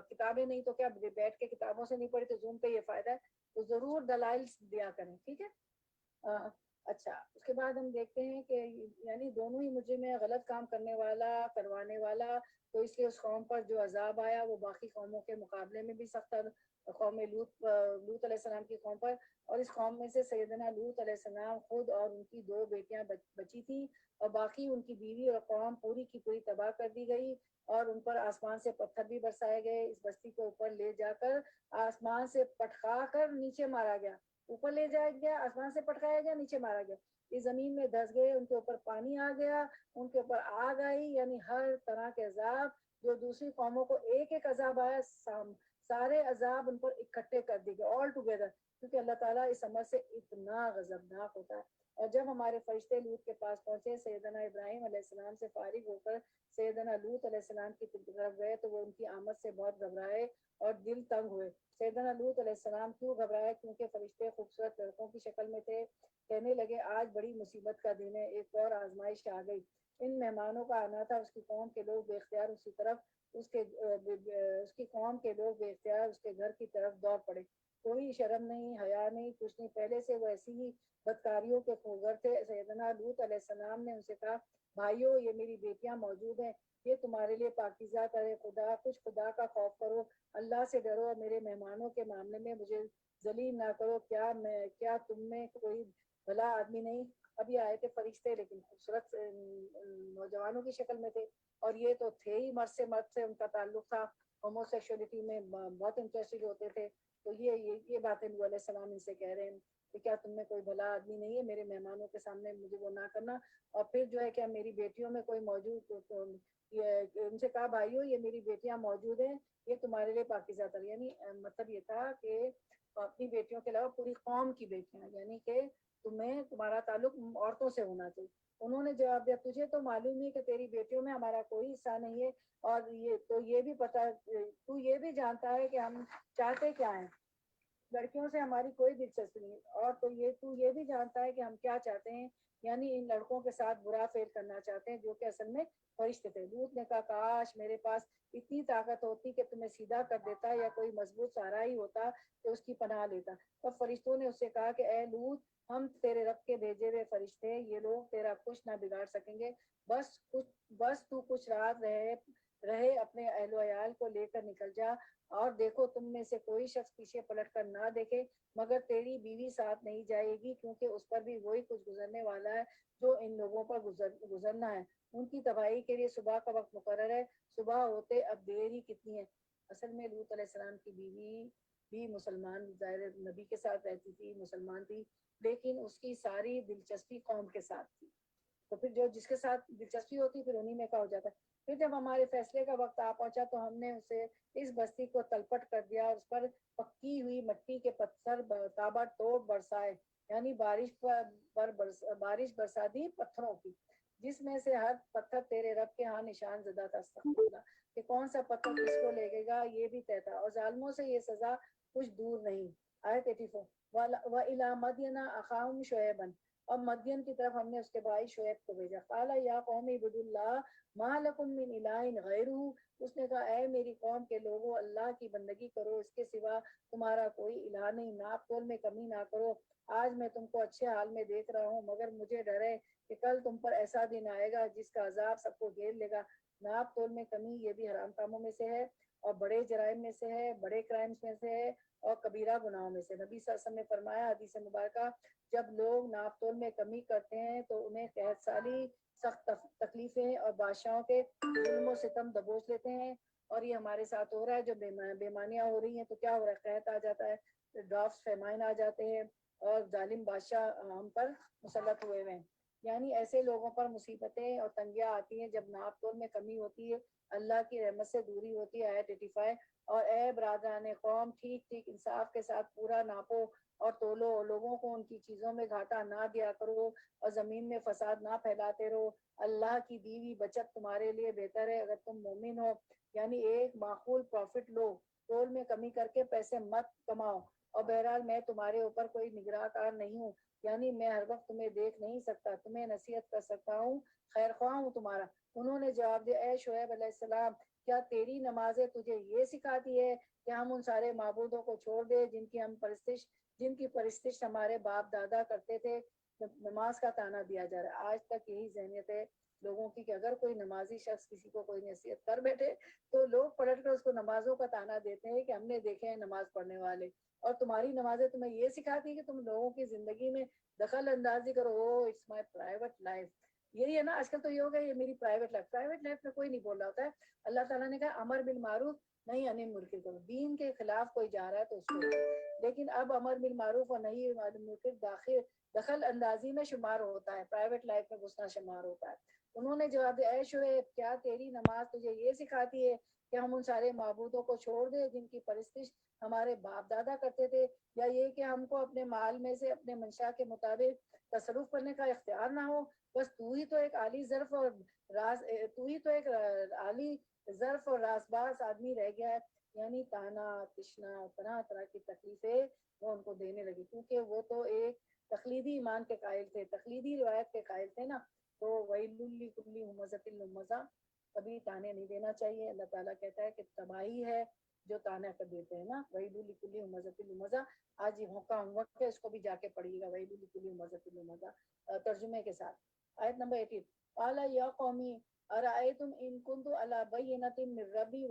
کتابیں نہیں تو کیا بیٹھ کے کتابوں سے نہیں پڑھی تو زوم پہ یہ فائدہ ہے، تو ضرور دلائل دیا کریں، ٹھیک ہے۔ اچھا، اس کے بعد ہم دیکھتے ہیں کہ یعنی دونوں ہی مجرم میں غلط کام کرنے والا، کروانے والا، تو اس لیے اس قوم پر جو عذاب آیا وہ باقی قوموں کے مقابلے میں بھی سخت ہے۔ قوم لوط علیہ السلام کی قوم پر، اور اس قوم میں سے سیدنا لوط علیہ السلام خود اور ان کی 2 بیٹیاں بچی تھیں، اور باقی ان کی بیوی اور قوم پوری کی پوری تباہ کر دی گئی، اور ان پر آسمان سے پتھر بھی برسائے گئے۔ اس بستی کو اوپر لے جا کر آسمان سے پٹخا کر نیچے مارا گیا، اوپر لے جایا گیا، آسمان سے پٹکایا گیا، نیچے مارا گیا، یہ زمین میں دھس گئے، ان کے اوپر پانی آ گیا، ان کے اوپر آگ آئی، یعنی ہر طرح کے عذاب جو دوسری قوموں کو ایک ایک عذاب آیا، سارے عذاب ان پر اکٹھے کر دی گئے، آل ٹوگیدر، کیونکہ اللہ تعالیٰ اس عمل سے اتنا غضبناک ہوتا ہے۔ اور جب ہمارے فرشتے لوط کے پاس پہنچے، سیدنا ابراہیم علیہ السلام سے فارغ ہو کر سیدنا لوط علیہ السلام کی طرف گئے تو وہ ان کی آمد سے بہت گھبرائے اور دل تنگ ہوئے۔ سیدنا لوط علیہ السلام کیوں گھبرائے؟ کیونکہ فرشتے خوبصورت لڑکوں کی شکل میں تھے، کہنے لگے آج بڑی مصیبت کا دن ہے، ایک اور آزمائش آ گئی۔ ان مہمانوں کا آنا تھا، اس کی قوم کے لوگ بے اختیار اسی طرف اس کی قوم کے لوگ بے اختیار اس کے گھر کی طرف دوڑ پڑے، کوئی شرم نہیں، حیا نہیں، کچھ نہیں، پہلے سے وہ ایسی ہی بدکاریوں کے خوگر تھے۔ سیدنا لوط علیہ السلام نے ان سے کہا، بھائیو یہ میری بیٹیاں موجود ہیں، یہ تمہارے لیے پاکیزہ ترے خدا، کچھ خدا کا خوف کرو، اللہ سے ڈرو، اور میرے مہمانوں کے معاملے میں مجھے ذلیل نہ کرو، کیا تم میں کوئی بھلا آدمی نہیں؟ اب یہ آئے تھے فرشتے لیکن خوبصورت نوجوانوں کی شکل میں تھے، اور یہ تو تھے ہی مرد سے ان کا تعلق تھا، ہومو سیکشولیٹی میں بہت انٹرسٹڈ ہوتے تھے، تو یہ باتیں نبی علیہ السلام ان سے کہہ رہے ہیں کہ کیا تم میں کوئی بھلا آدمی نہیں ہے؟ میرے مہمانوں کے سامنے مجھے وہ نہ کرنا، اور پھر جو ہے کیا میری بیٹیوں میں کوئی موجود، ان سے کہا بھائیو یہ میری بیٹیاں موجود ہیں، یہ تمہارے لیے پاکیزہ تر، یعنی مطلب یہ تھا کہ اپنی بیٹیوں کے علاوہ پوری قوم کی بیٹیاں، یعنی کہ تمہیں تمہارا تعلق عورتوں سے ہونا چاہیے. انہوں نے جواب دیا تجھے تو معلوم ہی کہ تیری بیٹیوں میں ہمارا کوئی حصہ نہیں ہے، اور یہ بھی پتا، تو یہ بھی جانتا ہے کہ ہم چاہتے کیا ہیں، لڑکیوں سے ہماری کوئی دلچسپی نہیں، اور تو یہ بھی جانتا ہے کہ ہم کیا چاہتے ہیں، یعنی ان لڑکوں کے ساتھ برا فعل کرنا چاہتے ہیں جو کہ اصل میں فرشتے تھے. لوط نے کہا کاش میرے پاس اتنی طاقت ہوتی کہ تمہیں سیدھا کر دیتا یا کوئی مضبوط سہارا ہی ہوتا کہ اس کی پناہ لیتا. تب فرشتوں نے اس سے کہا کہ اے لوط، ہم تیرے رب کے بھیجے ہوئے فرشتے ہیں، یہ لوگ تیرا کچھ نہ بگاڑ سکیں گے، بس تو کچھ رات رہے اپنے اہل و عیال کو لے کر نکل جا، اور دیکھو تم میں سے کوئی شخص پیچھے پلٹ کر نہ دیکھے، مگر تیری بیوی ساتھ نہیں جائے گی، کیونکہ اس پر بھی وہی کچھ گزرنے والا ہے جو ان لوگوں پر گزرنا ہے. ان کی تباہی کے لیے صبح کا وقت مقرر ہے، صبح ہوتے اب دیر ہی کتنی ہے. اصل میں لوط علیہ السلام کی بیوی بھی مسلمان، ظاہر نبی کے ساتھ رہتی تھی، مسلمان تھی، لیکن اس کی ساری دلچسپی قوم کے ساتھ تھی. تو پھر جس کے ساتھ دلچسپی ہوتی پھر انہی میں کا ہو جاتا ہے. پھر جب ہمارے فیصلے کا وقت آ پہنچا تو ہم نے اسے اس بستی کو تلپٹ کر دیا، اور اس پر پکی ہوئی مٹی کے پتھر تابا توڑ برسائے، یعنی بارش برسا دی پتھروں کی، جس میں سے ہر پتھر تیرے رب کے ہاں نشان زدہ تھا. استغفر اللہ، کہ کون سا پتھر کس کو لے گا یہ بھی طے تھا، اور ظالموں سے یہ سزا کچھ دور نہیں. آیت 84. وَإِلَىٰ مَدْيَنَ أَخَاهُمْ شُعَيْبًا، اور مدین کی طرف ہم نے اس کے بھائی شعیب کو بھیجا. قَالَ يَا قَوْمِ اعْبُدُوا اللَّهَ مَا لَكُم مِّنْ إِلَٰهٍ غَيْرُهُ، اس نے کہا اے میری قوم کے لوگوں، اللہ کی بندگی کرو، اس کے سوا تمہارا کوئی الہ نہیں، ناپ تول میں کمی نہ کرو. آج میں تم کو اچھے حال میں دیکھ رہا ہوں، مگر مجھے ڈر ہے کہ کل تم پر ایسا دن آئے گا جس کا عذاب سب کو گھیر لے گا. ناپ تول میں کمی یہ بھی حرام کاموں میں سے ہے، اور بڑے جرائم میں سے ہے، بڑے کرائمز میں سے ہے، اور کبیرہ گناہوں میں سے. نبی صلی اللہ علیہ وسلم نے فرمایا حدیث مبارکہ، جب لوگ ناپ تول میں کمی کرتے ہیں تو انہیں قحط سالی، سخت تکلیفیں اور بادشاہوں کے ظلم و ستم دبوچ لیتے ہیں. اور یہ ہمارے ساتھ ہو رہا ہے، جو بیمانیاں ہو رہی ہیں تو کیا ہو رہا ہے، قحط آ جاتا ہے، ڈرافٹس فیمائن آ جاتے ہیں، اور ظالم بادشاہ ہم پر مسلط ہوئے ہیں. یعنی ایسے لوگوں پر مصیبتیں اور تنگیاں آتی ہیں جب ناپ تول میں کمی ہوتی ہے، اللہ کی رحمت سے دوری ہوتی ہے. آیت 85. اور اے برادران قوم، ٹھیک ٹھیک انصاف کے ساتھ پورا ناپو اور تولو، لوگوں کو ان کی چیزوں میں گھاٹا نہ دیا کرو، اور زمین میں فساد نہ پھیلاتے رہو. اللہ کی دی ہوئی بچت تمہارے لیے بہتر ہے اگر تم مومن ہو. یعنی ایک معقول پروفٹ لو، تول میں کمی کر کے پیسے مت کماؤ. اور بہرحال میں تمہارے اوپر کوئی نگراں کار نہیں ہوں، یعنی میں ہر وقت تمہیں دیکھ نہیں سکتا، تمہیں نصیحت کر سکتا ہوں، خیر خواہ ہوں تمہارا. انہوں نے جواب دیا اے شعیب علیہ السلام، کیا تیری نمازیں تجھے یہ سکھاتی ہے کہ ہم ان سارے معبودوں کو چھوڑ دیں جن کی پرستش ہمارے باپ دادا کرتے تھے. نماز کا تانا دیا جا رہا ہے. آج تک یہی ذہنیت ہے لوگوں کی کہ اگر کوئی نمازی شخص کسی کو کوئی نصیحت کر بیٹھے تو لوگ پلٹ کر اس کو نمازوں کا تانا دیتے ہیں کہ ہم نے دیکھے ہیں نماز پڑھنے والے، اور تمہاری نمازیں تمہیں یہ سکھاتی ہے کہ تم لوگوں کی زندگی میں دخل اندازی کرو. It's my private life. یہی ہے نا آج کل تو یہ ہو گیا، یہ میری پرائیویٹ لائف میں کوئی نہیں بول رہا ہوتا ہے. اللہ تعالیٰ نے کہا امر بالمعروف نہیں انل منکر کرو، دین کے خلاف کوئی جا رہا ہے تو اس کو. لیکن اب امر بالمعروف اور نہیں انل منکر دخل اندازی میں شمار ہوتا ہے، پرائیویٹ لائف میں گھسنا شمار ہوتا ہے. انہوں نے جواب دیا اے شعیب، کیا تیری نماز تجھے یہ سکھاتی ہے کہ ہم ان سارے معبودوں کو چھوڑ دیں جن کی پرستش ہمارے باپ دادا کرتے تھے، یا یہ کہ ہم کو اپنے مال میں سے اپنے منشا کے مطابق تصرف کرنے کا اختیار نہ ہو. بس تو ہی تو ایک عالی ظرف اور رازباز آدمی رہ گیا ہے. یعنی تانا تشنا طرح طرح کی تکلیفیں وہ ان کو دینے لگی، کیونکہ وہ تو ایک تقلیدی ایمان کے قائل تھے، تقلیدی روایت کے قائل تھے نا. تو ویل لکل ہمزۃ لمزہ، کبھی تانے نہیں دینا چاہیے. اللہ تعالیٰ کہتا ہے کہ تباہی ہے جو تانا کر دیتے ہیں نا. ویل لکل ہمزۃ لمزہ، آج یہ موقع ہے اس کو بھی جا کے پڑھیے گا، ویل لکل ہمزۃ لمزہ ترجمے کے ساتھ. آیت نمبر 18. قال یا قومی ارأیتم ان کنت علی بینۃ من ربی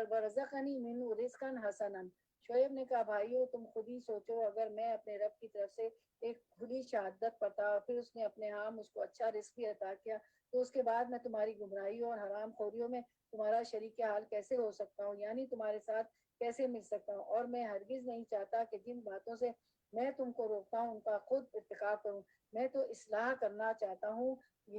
ورزقنی منہ رزقا حسنا. شعیب نے کہا بھائیو تم خود ہی سوچو، اگر میں اپنے رب کی طرف سے ایک کھلی شہادت پتا اور پھر اس نے اپنے ہاں مجھ کو اچھا رزق بھی عطا کیا، تو اس کے بعد میں تمہاری گمراہیوں اور حرام خوریوں میں تمہارا شریک حال کیسے ہو سکتا ہوں، یعنی تمہارے ساتھ کیسے مل سکتا ہوں. اور میں ہرگز نہیں چاہتا کہ جن باتوں سے میں تم کو روکتا ہوں ان کا خود ارتکاب کروں. میں تو اصلاح کرنا چاہتا ہوں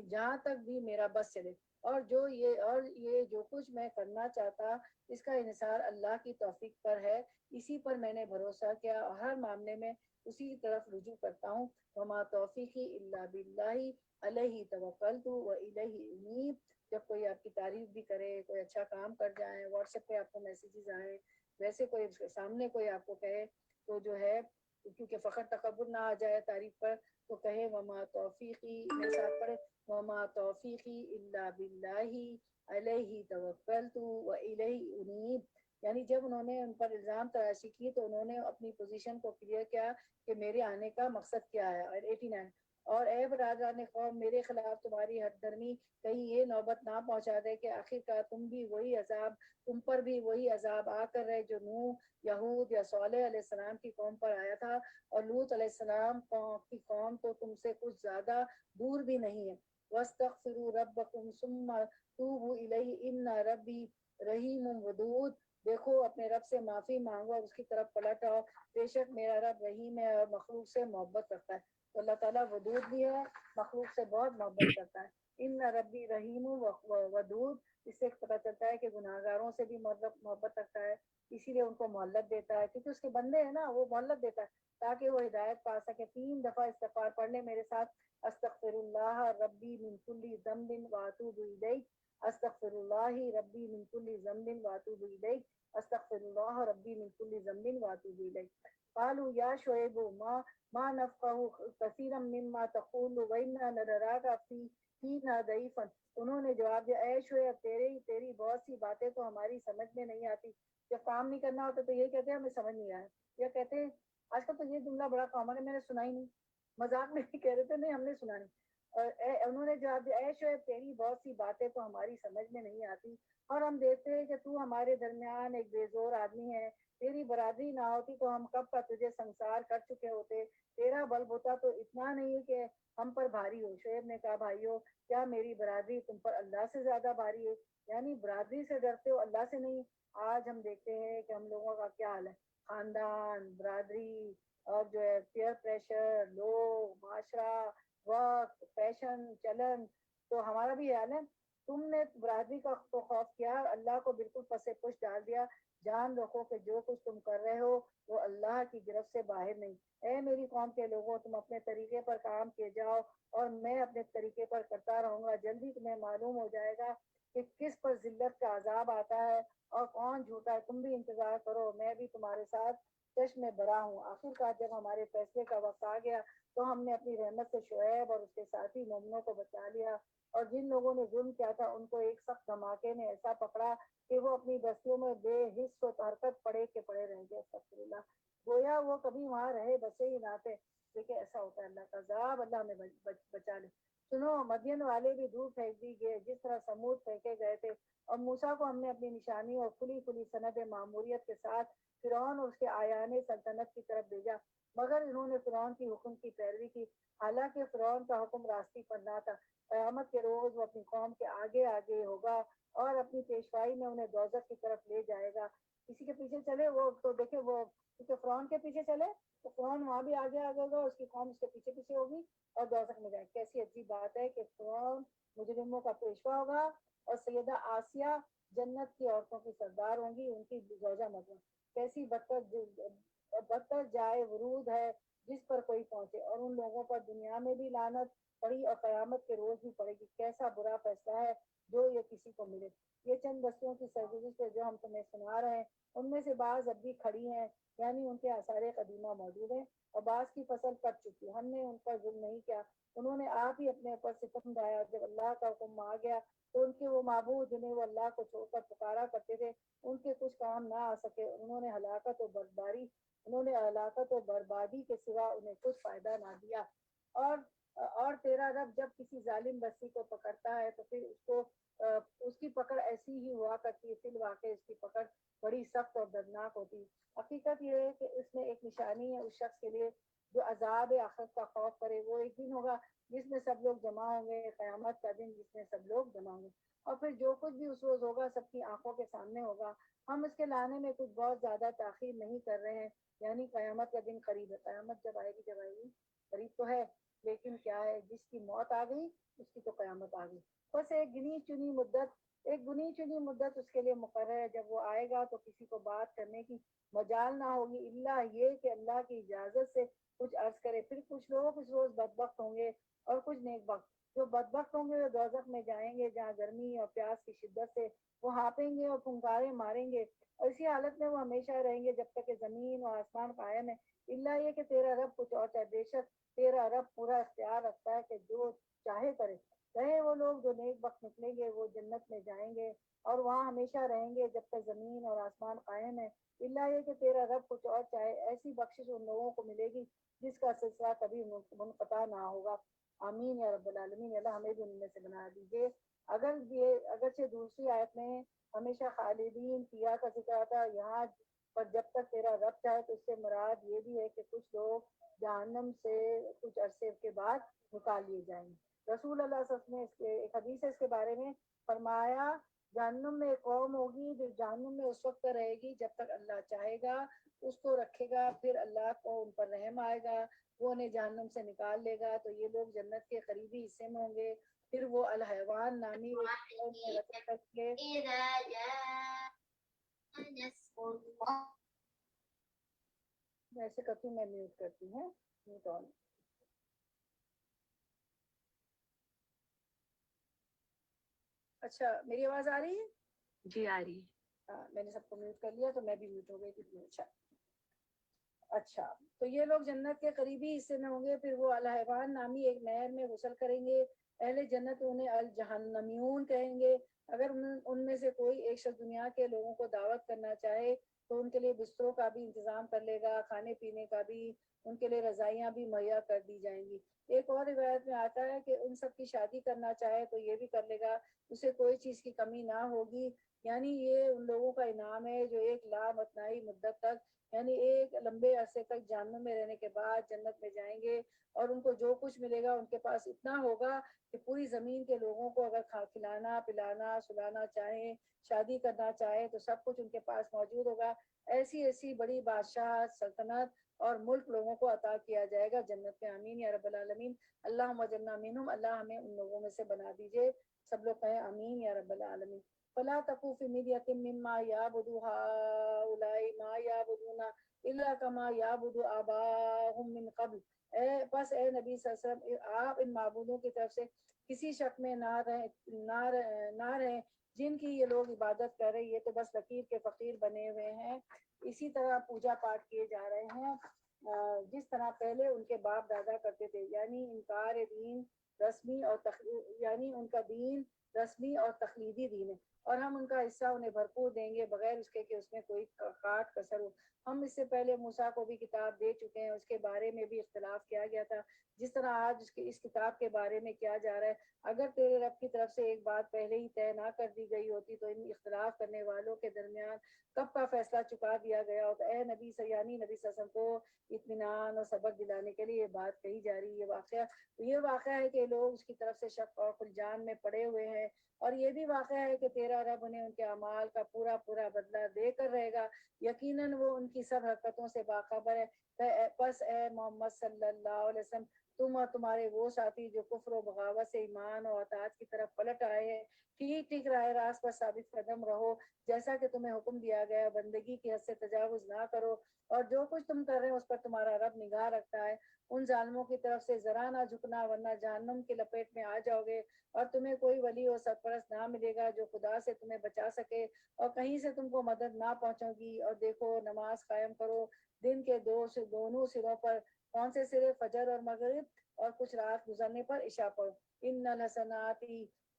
جہاں تک بھی میرا بس چلے. اور یہ جو کچھ میں کرنا چاہتا اس کا انحصار اللہ کی توفیق پر ہے، اسی پر میں نے بھروسہ کیا اور ہر معاملے میں اسی کی طرف رجوع کرتا ہوں۔ وما توفیقی الا باللہ علیہ توکلت و الیہ انیب۔ جب کوئی آپ کی تعریف بھی کرے، کوئی اچھا کام کر جائے، واٹس ایپ پہ آپ کو میسیجز آئیں، ویسے کوئی اس کے سامنے کوئی آپ کو کہے تو جو ہے کیونکہ فخر تکبر نہ آ جائے تعریف پر، تو کہے وما توفیقی، میرے ساتھ پڑھے وما توفیقی الا باللہ علیہ توکلت و الیہ انیب۔ یعنی جب انہوں نے ان پر الزام تراشی کی تو انہوں نے اپنی پوزیشن کو کلیئر کیا کہ میرے آنے کا مقصد کیا ہے۔ اور 89 اور اے برادران قوم، میرے خلاف تمہاری ہٹ درمی کہیں یہ نوبت نہ پہنچا دے کہ آخرکار تم پر بھی وہی عذاب آ کر رہے جو نوح، یہود یا صالح علیہ السلام کی قوم پر آیا تھا، اور لوط علیہ السلام کی قوم تو تم سے کچھ زیادہ دور بھی نہیں ہے۔ وَاسْتَغْفِرُوا رَبَّكُمْ ثُمَّ تُوبُوا إِلَيْهِ إِنَّ رَبِّي رَحِيمٌ وَدُودٌ۔ دیکھو اپنے رب سے معافی مانگو اور اس کی طرف پلٹ آؤ، بے شک میرا رب رحیم ہے اور مخلوق سے محبت رکھتا ہے۔ تو اللہ تعالیٰ ودود بھی ہے، مخلوق سے بہت محبت کرتا ہے۔ ان ربی رحیم ودود، اس سے پتہ چلتا ہے کہ گناہگاروں سے بھی محبت رکھتا ہے، اسی لیے ان کو مہلت دیتا ہے کیونکہ اس کے بندے ہیں نا، وہ مہلت دیتا ہے تاکہ وہ ہدایت پا سکے۔ 3 دفعہ استغفار پڑھ لیں میرے ساتھ، استغفر اللہ ربی من کل ذنب واتوب الیہ، استغفر اللہ ربی من کل ذنب واتوب الیہ، استغفر اللہ ربی من کل ذنب واتوب الیہ۔ قالوا یا شعیب ما نفقه كثيرا مما تقول وإنا لنراك فينا ضعيفا۔ انہوں نے جواب دیا اے شعیب، تیری بہت سی باتیں تو ہماری سمجھ میں نہیں آتی، جب کام نہیں کرنا ہوتا تو یہ کہتے ہیں ہمیں سمجھ نہیں آیا، یا کہتے ہیں آج کل تو یہ جملہ بڑا کامن ہے، میں نے سنا ہی نہیں، مذاق میں کہہ رہے تھے نہیں ہم نے سنا نہیں۔ انہوں نے جواب دیا اے شعیب، تیری بہت سی باتیں تو ہماری سمجھ میں نہیں آتی، اور ہم دیکھتے ہیں کہ تو ہمارے درمیان ایک بے زور آدمی ہے، تیری برادری نہ ہوتی تو ہم کب کا تجھے سنسار کر چکے ہوتے، تیرا بل بوتا تو اتنا نہیں کہ ہم پر بھاری ہو۔ شعیب نے کہا بھائیو، کیا میری برادری تم پر اللہ سے زیادہ بھاری ہے؟ یعنی برادری سے ڈرتے ہو، اللہ سے نہیں۔ آج ہم دیکھتے ہیں کہ ہم لوگوں کا کیا حال ہے، خاندان، برادری، اور جو ہے پیئر پریشر، لوگ، معاشرہ، وقت، فیشن، چلن، تو ہمارا بھی حال ہے۔ تم نے برادری کا تو خوف کیا، اللہ کو بالکل پس پش ڈال دیا۔ جان رکھو کہ جو کچھ تم کر رہے ہو وہ اللہ کی گرفت سے باہر نہیں۔ اے میری قوم کے لوگوں، تم اپنے طریقے پر کام کیے جاؤ اور میں اپنے طریقے پر کرتا رہوں گا، جلدی تمہیں معلوم ہو جائے گا کہ کس پر ذلت کا عذاب آتا ہے اور کون جھوٹا ہے۔ تم بھی انتظار کرو، میں بھی تمہارے ساتھ چشم برا ہوں۔ آخرکار جب ہمارے فیصلے کا وقت آ گیا تو ہم نے اپنی رحمت سے شعیب اور اس کے ساتھی مومنوں کو بچا لیا، اور جن لوگوں نے ظلم کیا تھا ان کو ایک سخت دھماکے نے ایسا پکڑا کہ وہ اپنی بستیوں میں بے حس و حرکت پڑے کے پڑے رہ گئے۔ استغفر اللہ، گویا وہ کبھی وہاں رہے بسے ہی نہ تھے۔ دیکھیں ایسا ہوتا ہے اللہ کا عذاب، اللہ ہمیں بچا لے۔ سنو، مدین والے بھی دور پھینک دی گئے جس طرح سمود پھینکے گئے تھے، اور موسیٰ کو ہم نے اپنی نشانی اور کھلی کھلی سند معموریت کے ساتھ فرعون اور اس کے آیان سلطنت کی طرف بھیجا، مگر انہوں نے فرعون کی حکم کی پیروی کی، حالانکہ فرعون کا حکم راستی پر نہ تھا۔ قیامت کے روز وہ اپنی قوم کے آگے آگے ہوگا اور اپنی پیشوائی میں انہیں دوزخ کی طرف لے جائے گا۔ کسی کے پیچھے چلے وہ تو دیکھیں، وہ کیونکہ فرعون کے پیچھے چلے تو فرعون وہاں بھی آگے آگے ہوگا، اس کی قوم اس کے پیچھے پیچھے ہوگی اور دوزخ میں جائے۔ کیسی عجیب بات ہے کہ فرعون مجرموں کا پیشوا ہوگا اور سیدہ آسیہ جنت کی عورتوں کی سردار ہوں گی، ان کی زوجہ مریم۔ کیسی بدتر جائے ورود ہے جس پر کوئی پہنچے، اور ان لوگوں پر دنیا میں بھی لعنت پڑی اور قیامت کے روز بھی پڑے گی۔ کیسا برا فیصلہ ہے جو یہ کسی کو ملے۔ یہ چند بستیوں کی سرگزشت ہے جو ہم تمہیں سنا رہے ہیں، ان میں سے بعض اب بھی کھڑی ہیں، یعنی ان کے آثار قدیمہ موجود ہیں، اور بعض کی فصل کٹ چکی۔ ہم نے ان پر ظلم نہیں کیا، انہوں نے آپ ہی اپنے اوپر ستم ڈھایا۔ جب اللہ کا حکم آ گیا تو ان کے وہ معبود جنہیں وہ اللہ کو چھوڑ کر پکارا کرتے تھے ان کے کچھ کام نہ آ سکے، انہوں نے ہلاکت و بربادی کے سوا انہیں کچھ فائدہ نہ دیا۔ اور تیرا رب جب کسی ظالم بستی کو پکڑتا ہے تو پھر اس کی پکڑ ایسی ہی ہوا کرتی ہے، فی الواقع اس کی پکڑ بڑی سخت اور دردناک ہوتی۔ حقیقت یہ ہے کہ اس میں ایک نشانی ہے اس شخص کے لیے جو عذاب آخرت کا خوف کرے۔ وہ ایک دن ہوگا جس میں سب لوگ جمع ہوں گے، قیامت کا دن جس میں سب لوگ جمع ہوں گے، اور پھر جو کچھ بھی اس روز ہوگا سب کی آنکھوں کے سامنے ہوگا۔ ہم اس کے لانے میں کچھ بہت زیادہ تاخیر نہیں کر رہے ہیں، یعنی قیامت کا دن قریب ہے۔ قیامت جب آئے گی قریب تو ہے، لیکن کیا ہے، جس کی موت آ گئی اس کی تو قیامت آ گئی۔ بس ایک گنی چنی مدت اس کے لیے مقرر ہے. جب وہ آئے گا تو کسی کو بات کرنے کی مجال نہ ہوگی الا یہ کہ اللہ کی اجازت سے کچھ عرض کرے. پھر کچھ لوگ اس روز بدبخت ہوں گے اور کچھ نیک بخت. جو بدبخت ہوں گے وہ دوزخ میں جائیں گے جہاں گرمی اور پیاس کی شدت سے وہ ہانپیں گے اور پھنکارے ماریں گے اور اسی حالت میں وہ ہمیشہ رہیں گے جب تک کہ زمین اور آسمان قائم ہے. اللہ یہ کہ تیرا رب کچھ اور ہے. بے شک تیرا رب پورا اختیار رکھتا ہے کہ جو چاہے کرے. رہے وہ لوگ جو نیک بخت نکلیں گے وہ جنت میں جائیں گے اور وہاں ہمیشہ رہیں گے جب تک زمین اور آسمان قائم ہے. اللہ یہ کہ تیرا رب کچھ اور چاہے. ایسی بخشش ان لوگوں کو ملے گی جس کا سلسلہ کبھی منقطع نہ ہوگا. آمین یا رب العالمین. اللہ ہمیں بھی ان میں سے بنا دیجیے. اگرچہ دوسری آیت میں ہمیشہ خالدین کیا کا ذکر آتا ہے, یہاں پر جب تک تیرا رب چاہے تو اس سے مراد یہ بھی ہے کہ کچھ لوگ جہنم سے کچھ عرصے کے بعد نکال لیے جائیں گے. رسول اللہ صلی اللہ علیہ وسلم نے ایک حدیث ہے اس کے بارے میں فرمایا, جہنم میں ایک قوم ہوگی جو جہنم میں اس وقت رہے گی جب تک اللہ چاہے گا اس کو رکھے گا, پھر اللہ کو ان پر رحم آئے گا, وہ انہیں جہنم سے نکال لے گا تو یہ لوگ جنت کے قریبی حصے میں ہوں گے. پھر وہ الحیوان نامی ایک قوم میں رکھ کر کے میں ایسے کرتی ہوں, میں میوٹ کرتی ہوں. میوٹ آن. اچھا میری آواز آ رہی ہے؟ جی آ رہی ہے. ہاں میں نے سب کو میوٹ کر لیا تو میں بھی میوٹ ہو گئی تھی. اچھا تو یہ لوگ جنت کے قریبی حصے میں ہوں گے. پھر وہ الحیوان نامی ایک نہر میں غسل کریں گے. اہل جنت انہیں الجہنمیون کہیں گے. اگر ان میں سے کوئی ایک شخص دنیا کے لوگوں کو دعوت کرنا چاہے تو ان کے لیے بستروں کا بھی انتظام کر لے گا, کھانے پینے کا بھی, ان کے لیے رضائیاں بھی مہیا کر دی جائیں گی. ایک اور روایت میں آتا ہے کہ ان سب کی شادی کرنا چاہے تو یہ بھی کر لے گا, اسے کوئی چیز کی کمی نہ ہوگی. یعنی یہ ان لوگوں کا انعام ہے جو ایک لامتناہی مدت تک یعنی ایک لمبے عرصے تک جہنم میں رہنے کے بعد جنت میں جائیں گے اور ان کو جو کچھ ملے گا ان کے پاس اتنا ہوگا کہ پوری زمین کے لوگوں کو اگر کھلانا پلانا سلانا چاہیں, شادی کرنا چاہے تو سب کچھ ان کے پاس موجود ہوگا. ایسی بڑی بادشاہ سلطنت اور ملک لوگوں کو عطا کیا جائے گا جنت میں. آمین یا رب العالمین. اللہم اجعلنا منہم. اللہ ہمیں ان لوگوں میں سے بنا دیجئے. سب لوگ کہیں آمین یا رب العالمین. فلا تکو فی مرية مما يعبد هؤلاء ما يعبدون الا كما يعبد آباؤهم من قبل. بس اے نبی صلی اللہ علیہ وسلم آپ ان معبودوں کی طرف سے کسی شک میں نہ رہیں جن کی یہ لوگ عبادت کر رہے, یہ تو بس فقیر کے فقیر بنے ہوئے ہیں. اسی طرح پوجا پاٹ کیے جا رہے ہیں جس طرح پہلے ان کے باپ دادا کرتے تھے. یعنی انکار دین رسمی اور یعنی ان کا دین رسمی اور تقلیدی دین ہے اور ہم ان کا حصہ انہیں بھرپور دیں گے بغیر اس کے کہ اس میں کوئی کاٹ کسر ہو. ہم اس سے پہلے موسیٰ کو بھی کتاب دے چکے ہیں, اس کے بارے میں بھی اختلاف کیا گیا تھا جس طرح آج اس کتاب کے بارے میں کیا جا رہا ہے. اگر تیرے رب کی طرف سے ایک بات پہلے ہی طے نہ کر دی گئی ہوتی تو ان اختلاف کرنے والوں کے درمیان کب کا فیصلہ چکا دیا گیا ہوتا. اے نبی صلی اللہ علیہ وسلم کو اطمینان اور صبر دلانے کے لیے یہ بات کہی جا رہی ہے. یہ واقعہ ہے کہ لوگ اس کی طرف سے شک اور خلجان میں پڑے ہوئے ہیں اور یہ بھی واقعہ ہے کہ تیرا رب انہیں ان کے اعمال کا پورا بدلہ دے کر رہے گا. یقیناً وہ ان کی سب حرکتوں سے باخبر ہے. پس اے محمد صلی اللہ علیہ وسلم تم اور تمہارے وہ ساتھی جو کفر و بغاوت سے ایمان اور اطاعت کی طرف پلٹ آئے ہیں ٹھیک راہ راست پر ثابت قدم رہو جیسا کہ تمہیں حکم دیا گیا. بندگی کی حد سے تجاوز نہ کرو اور جو کچھ تم کر رہے ہیں اس پر تمہارا رب نگاہ رکھتا ہے. ان ظالموں کی طرف سے ذرا نہ جھکنا ورنہ جہنم کی لپیٹ میں آ جاؤ گے اور تمہیں کوئی ولی اور سرپرست نہ ملے گا جو خدا سے تمہیں بچا سکے اور کہیں سے تم کو مدد نہ پہنچے گی. اور دیکھو نماز قائم کرو دن کے دونوں سروں پر. کون سے سرے؟ فجر اور مغرب, اور کچھ رات گزرنے پر عشاء پڑھو. ان الحسنات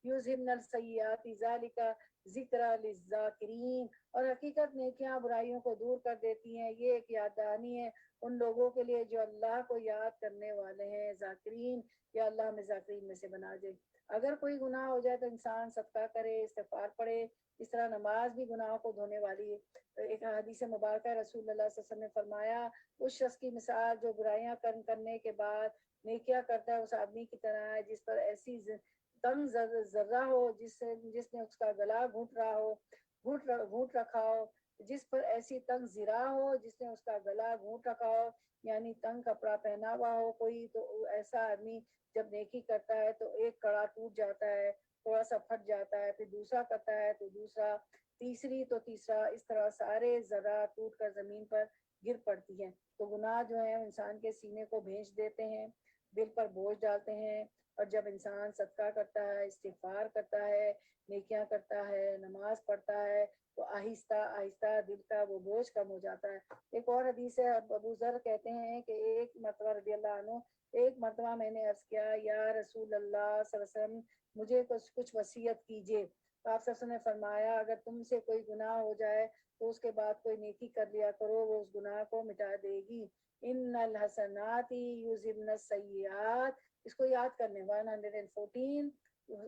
یذہبن السیئات ذالک ذکری للذاکرین. اور حقیقت نیکیاں برائیوں کو دور کر دیتی ہیں, یہ ایک یاد دہانی ہے ان لوگوں کے لیے جو اللہ کو یاد کرنے والے ہیں. ذاکرین, یا اللہ ہمیں ذاکرین میں سے بنا دے. اگر کوئی گناہ ہو جائے تو انسان صدقہ کرے, استغفار پڑھے. اس طرح نماز بھی گناہوں کو دھونے والی ہے. ایک حدیث مبارکہ رسول اللہ صلی اللہ علیہ وسلم نے فرمایا اس شخص کی مثال جو برائیاں کرنے کے بعد نیکیاں کرتا ہے اس آدمی کی طرح ہے جس پر ایسی تنگ ذرہ ہو جس نے اس کا گلا گھونٹ رکھا ہو, جس پر ایسی تنگ ذرا ہو جس نے اس کا گلا گھونٹ رکھا ہو, یعنی تنگ کپڑا پہنا ہوا ہو کوئی. تو ایسا آدمی جب نیکی کرتا ہے تو ایک کڑا ٹوٹ جاتا ہے تھوڑا سا پھٹ جاتا ہے، پھر دوسرا کرتا ہے تو دوسرا، تیسری تو تیسرا، اس طرح سارے ذرا ٹوٹ کر زمین پر گر پڑتی ہیں۔ تو گناہ جو ہیں انسان کے سینے کو بھینچ دیتے ہیں، دل پر بوجھ ڈالتے ہیں، اور جب انسان صدقہ کرتا ہے، استغفار کرتا ہے، نیکیاں کرتا ہے، نماز پڑھتا ہے، تو آہستہ آہستہ دل کا وہ بوجھ کم ہو جاتا ہے۔ ایک اور حدیث ہے، ابو ذر کہتے ہیں کہ ایک مرتبہ رضی اللہ عنہ، ایک مرتبہ میں نے عرض کیا یا رسول اللہ صلی اللہ علیہ وسلم مجھے کچھ وصیت کیجیے۔ تو آپ صلی اللہ علیہ وسلم نے فرمایا اگر تم سے کوئی گناہ ہو جائے تو اس کے بعد کوئی نیکی کر لیا کرو، وہ اس گناہ کو مٹا دے گی۔ ان الحسنات یذہبن السیئات، اس کو یاد کرنے 114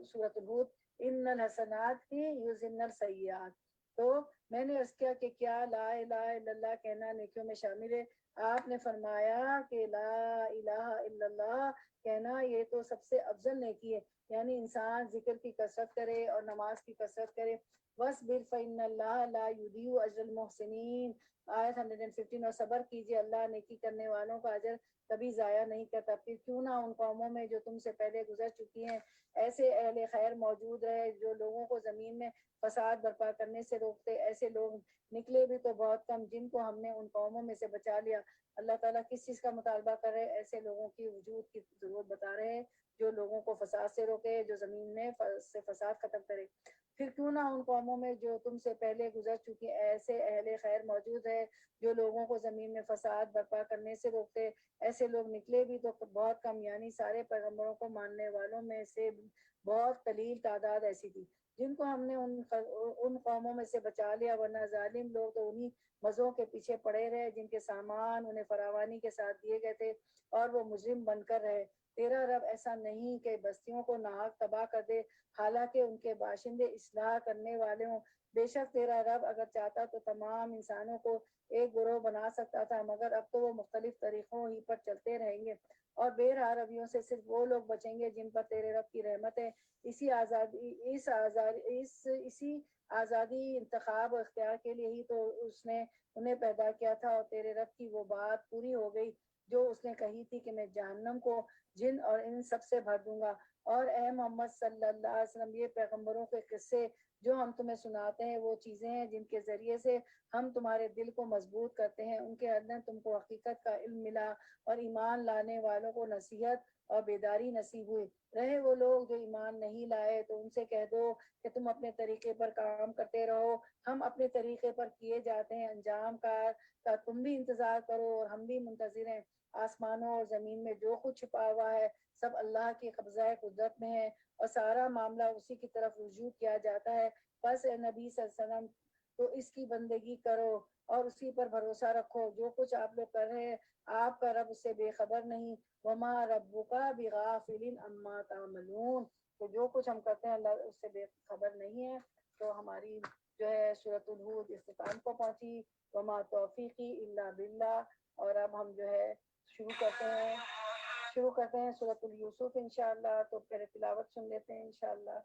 سورۃ الہود، ان الحسنات یذہبن السیئات۔ تو میں نے عرض کیا کہ کیا لا الہ الا اللہ کہنا نیکیوں میں شامل ہے؟ آپ نے فرمایا کہ لا الہ الا اللہ کہنا یہ تو سب سے افضل نیکی ہے، یعنی انسان ذکر کی کثرت کرے اور نماز کی کثرت کرے۔ وَاصْبِرْ فَإِنَّ اللَّهَ لَا يُضِيعُ أَجْرَ الْمُحْسِنِينَ، آیت 115۔ اور صبر کیجیے، اللہ نیکی کرنے والوں کا اجر کبھی ضائع نہیں کرتا۔ پھر کیوں نہ ان قوموں میں جو تم سے پہلے گزر چکی ہیں ایسے اہل خیر موجود رہے جو لوگوں کو زمین میں فساد برپا کرنے سے روکتے، ایسے لوگ نکلے بھی تو بہت کم جن کو ہم نے ان قوموں میں سے بچا لیا۔ اللہ تعالیٰ کس چیز کا مطالبہ کر رہے؟ ایسے لوگوں کی وجود کی ضرورت بتا رہے ہیں جو لوگوں کو فساد سے روکے، جو زمین میں سے فساد ختم کرے۔ پھر کیوں نہ ان قوموں میں جو تم سے پہلے گزر چکی ایسے اہل خیر موجود ہے جو لوگوں کو زمین میں فساد برپا کرنے سے روکتے، ایسے لوگ نکلے بھی تو بہت کم، یعنی سارے پیغمبروں کو ماننے والوں میں سے بہت قلیل تعداد ایسی تھی جن کو ہم نے ان قوموں میں سے بچا لیا، ورنہ ظالم لوگ تو انہی مزوں کے پیچھے پڑے رہے جن کے سامان انہیں فراوانی کے ساتھ دیے گئے تھے، اور وہ مجرم بن کر رہے۔ تیرا رب ایسا نہیں کہ بستیوں کو ناحق تباہ کر دے حالانکہ ان کے باشندے اصلاح کرنے والے ہوں۔ بے شک تیرا رب اگر چاہتا تو تمام انسانوں کو ایک گروہ بنا سکتا تھا، مگر اب تو وہ مختلف طریقوں ہی پر چلتے رہیں گے، اور بے راہ رویوں سے صرف وہ لوگ بچیں گے جن پر تیرے رب کی رحمت ہے۔ اسی آزادی انتخاب و اختیار کے لیے ہی تو اس نے انہیں پیدا کیا تھا، اور تیرے رب کی وہ بات پوری ہو گئی جو اس نے کہی تھی کہ میں جہنم کو جن اور ان سب سے بھر دوں گا۔ اور اے محمد صلی اللہ علیہ وسلم، یہ پیغمبروں کے قصے جو ہم تمہیں سناتے ہیں وہ چیزیں ہیں جن کے ذریعے سے ہم تمہارے دل کو مضبوط کرتے ہیں، ان کے اندر تم کو حقیقت کا علم ملا، اور ایمان لانے والوں کو نصیحت اور بیداری نصیب ہوئی۔ رہے وہ لوگ جو ایمان نہیں لائے تو ان سے کہہ دو کہ تم اپنے طریقے پر کام کرتے رہو، ہم اپنے طریقے پر کیے جاتے ہیں انجام کا تم بھی انتظار کرو اور ہم بھی منتظر ہیں۔ آسمانوں اور زمین میں جو کچھ چھپا ہوا ہے سب اللہ کی قبضہ قدرت میں ہے، اور سارا معاملہ اسی کی طرف رجوع کیا جاتا ہے۔ بس اے نبی صلی اللہ علیہ وسلم تو اس کی بندگی کرو اور اسی پر بھروسہ رکھو، جو کچھ آپ لوگ کر رہے ہیں آپ کا رب اس سے بے خبر نہیں۔ وما ربک بغافل عما تعملون، تو جو کچھ ہم کرتے ہیں اللہ اس سے بے خبر نہیں ہے۔ تو ہماری جو ہے سورۃ الہود اختتام کو پہنچی، وما توفیقی الا باللہ۔ اور اب ہم جو ہے شروع کرتے ہیں سورۃ یوسف انشاءاللہ۔ تو پہلے تلاوت سن لیتے ہیں انشاءاللہ۔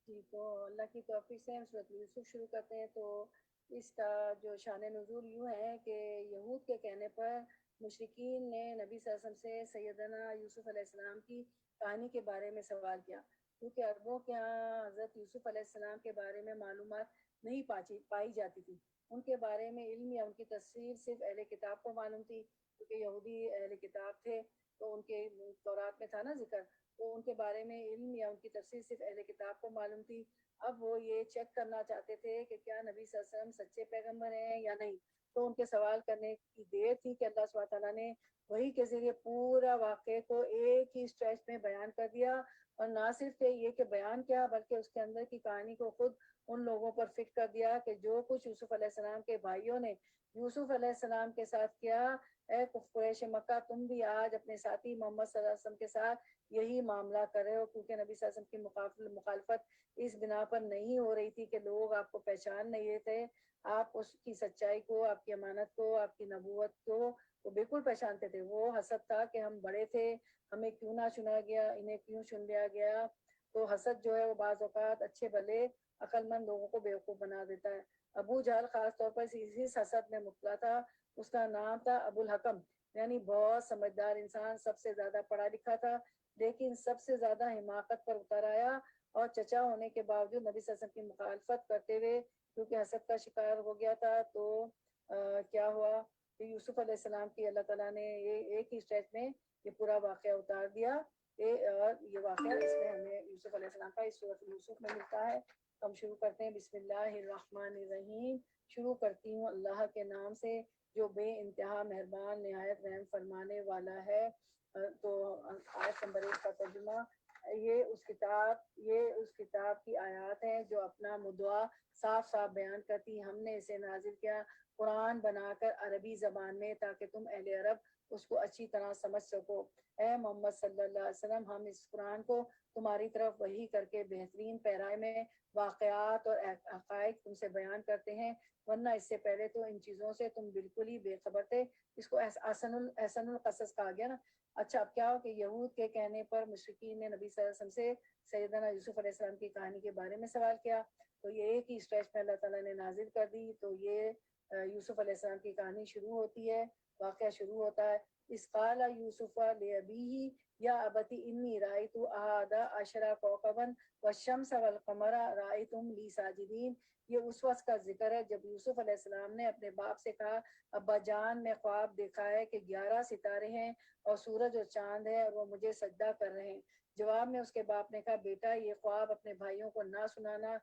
جی، تو اللہ کی توفیق سے ہم سورۃ یوسف شروع کرتے ہیں۔ تو اس کا جو شان نزول یوں ہے کہ یہود کے کہنے پر مشرکین نے نبی صلی اللہ علیہ وسلم سے سیدنا یوسف علیہ السلام کی کہانی کے بارے میں سوال کیا، کیونکہ عربوں کے ہاں حضرت یوسف علیہ السلام کے بارے میں معلومات نہیں پائی جاتی تھی۔ ان کے بارے میں علم یا ان کی تصویر صرف اہل کتاب کو معلوم تھی، کیونکہ یہودی اہل کتاب تھے۔ تو ان کے تورات میں تھا نا ذکر، تو ان کے بارے میں علم یا ان کی تفسیر صرف اہل کتاب کو معلوم تھی۔ اب وہ یہ چیک کرنا چاہتے تھے کہ کیا نبی صلی اللہ علیہ وسلم سچے پیغمبر ہیں یا نہیں۔ تو ان کے سوال کرنے کی دیر تھی کہ اللہ سبحانہ تعالیٰ نے وحی کے ذریعے پورا واقعے کو ایک ہی اسٹریچ میں بیان کر دیا، اور نہ صرف کہ یہ کہ بیان کیا بلکہ اس کے اندر کی کہانی کو خود ان لوگوں پر فٹ کر دیا کہ جو کچھ یوسف علیہ السلام کے بھائیوں نے یوسف علیہ السلام کے ساتھ کیا، اے قریش مکہ تم بھی آج اپنے ساتھی محمد صلی اللہ علیہ وسلم کے ساتھ یہی معاملہ کر رہے ہو، کیونکہ نبی صلی اللہ علیہ وسلم کی مخالفت اس بنا پر نہیں ہو رہی تھی کہ لوگ آپ کو پہچان نہیں رہے تھے، آپ اس کی سچائی کو، آپ کی امانت کو، آپ کی نبوت کو وہ بالکل پہچانتے تھے۔ وہ حسد تھا کہ ہم بڑے تھے، ہمیں کیوں نہ چنا گیا، انہیں کیوں چن لیا گیا۔ تو حسد جو ہے وہ بعض اوقات اچھے بھلے عقل مند لوگوں کو بیوقوف بنا دیتا ہے۔ ابو جہل خاص طور پر اس حسد میں مبتلا تھا۔ اس کا نام تھا ابو الحکم، یعنی بہت سمجھدار انسان، سب سے زیادہ پڑھا لکھا تھا، لیکن سب سے زیادہ حماقت پر اتر آیا، اور چچا ہونے کے باوجود نبی صلی اللہ علیہ وسلم کی مخالفت کرتے ہوئے کیونکہ حسد کا شکار ہو گیا تھا۔ تو کیا ہوا کہ یوسف علیہ السلام کی اللہ تعالیٰ نے ایک ہی اسٹیج میں یہ پورا واقعہ اتار دیا۔ اور یہ واقعہ اس میں ہمیں یوسف علیہ السلام کا اس سورۃ یوسف میں ملتا ہے۔ ہم شروع کرتے ہیں بسم اللہ الرحمن الرحیم۔ شروع کرتی ہوں اللہ کے نام سے جو بے انتہا مہربان نہایت رحم فرمانے والا ہے۔ تو آیت نمبر 1 کا ترجمہ، یہ اس کتاب کی آیات ہیں جو اپنا مدعا صاف صاف بیان کرتی۔ ہم نے اسے نازل کیا قرآن بنا کر عربی زبان میں تاکہ تم اہل عرب اس کو اچھی طرح سمجھ سکو۔ اے محمد صلی اللہ علیہ وسلم، ہم اس قرآن کو تمہاری طرف وحی کر کے بہترین پیرائے میں واقعات اور حقائق تم سے بیان کرتے ہیں، ورنہ اس سے پہلے تو ان چیزوں سے تم بالکل ہی بے خبر تھے۔ اس کو احسن القصص کہا گیا نا۔ اچھا، اب کیا ہو کہ یہود کے کہنے پر مشرکین نے نبی صلی اللہ علیہ وسلم سے سیدنا یوسف علیہ السلام کی کہانی کے بارے میں سوال کیا، تو یہ ایک ہی اسٹریچ میں اللہ تعالیٰ نے نازل کر دی۔ تو یہ یوسف علیہ السلام کی کہانی شروع ہوتی ہے، واقعہ شروع ہوتا ہے۔ اس قال یوسف لأبیہ یا ابتی انی رأیت احد عشر کوکبا والشمس والقمر رأیتهم لی ساجدین۔ یہ اس وقت کا ذکر ہے جب یوسف علیہ السلام نے اپنے باپ سے کہا، ابا جان میں خواب دیکھا ہے کہ 11 ستارے ہیں اور سورج اور چاند ہے اور وہ مجھے سجدہ کر رہے ہیں۔ جواب میں اس کے باپ نے کہا، بیٹا یہ خواب اپنے بھائیوں کو نہ سنانا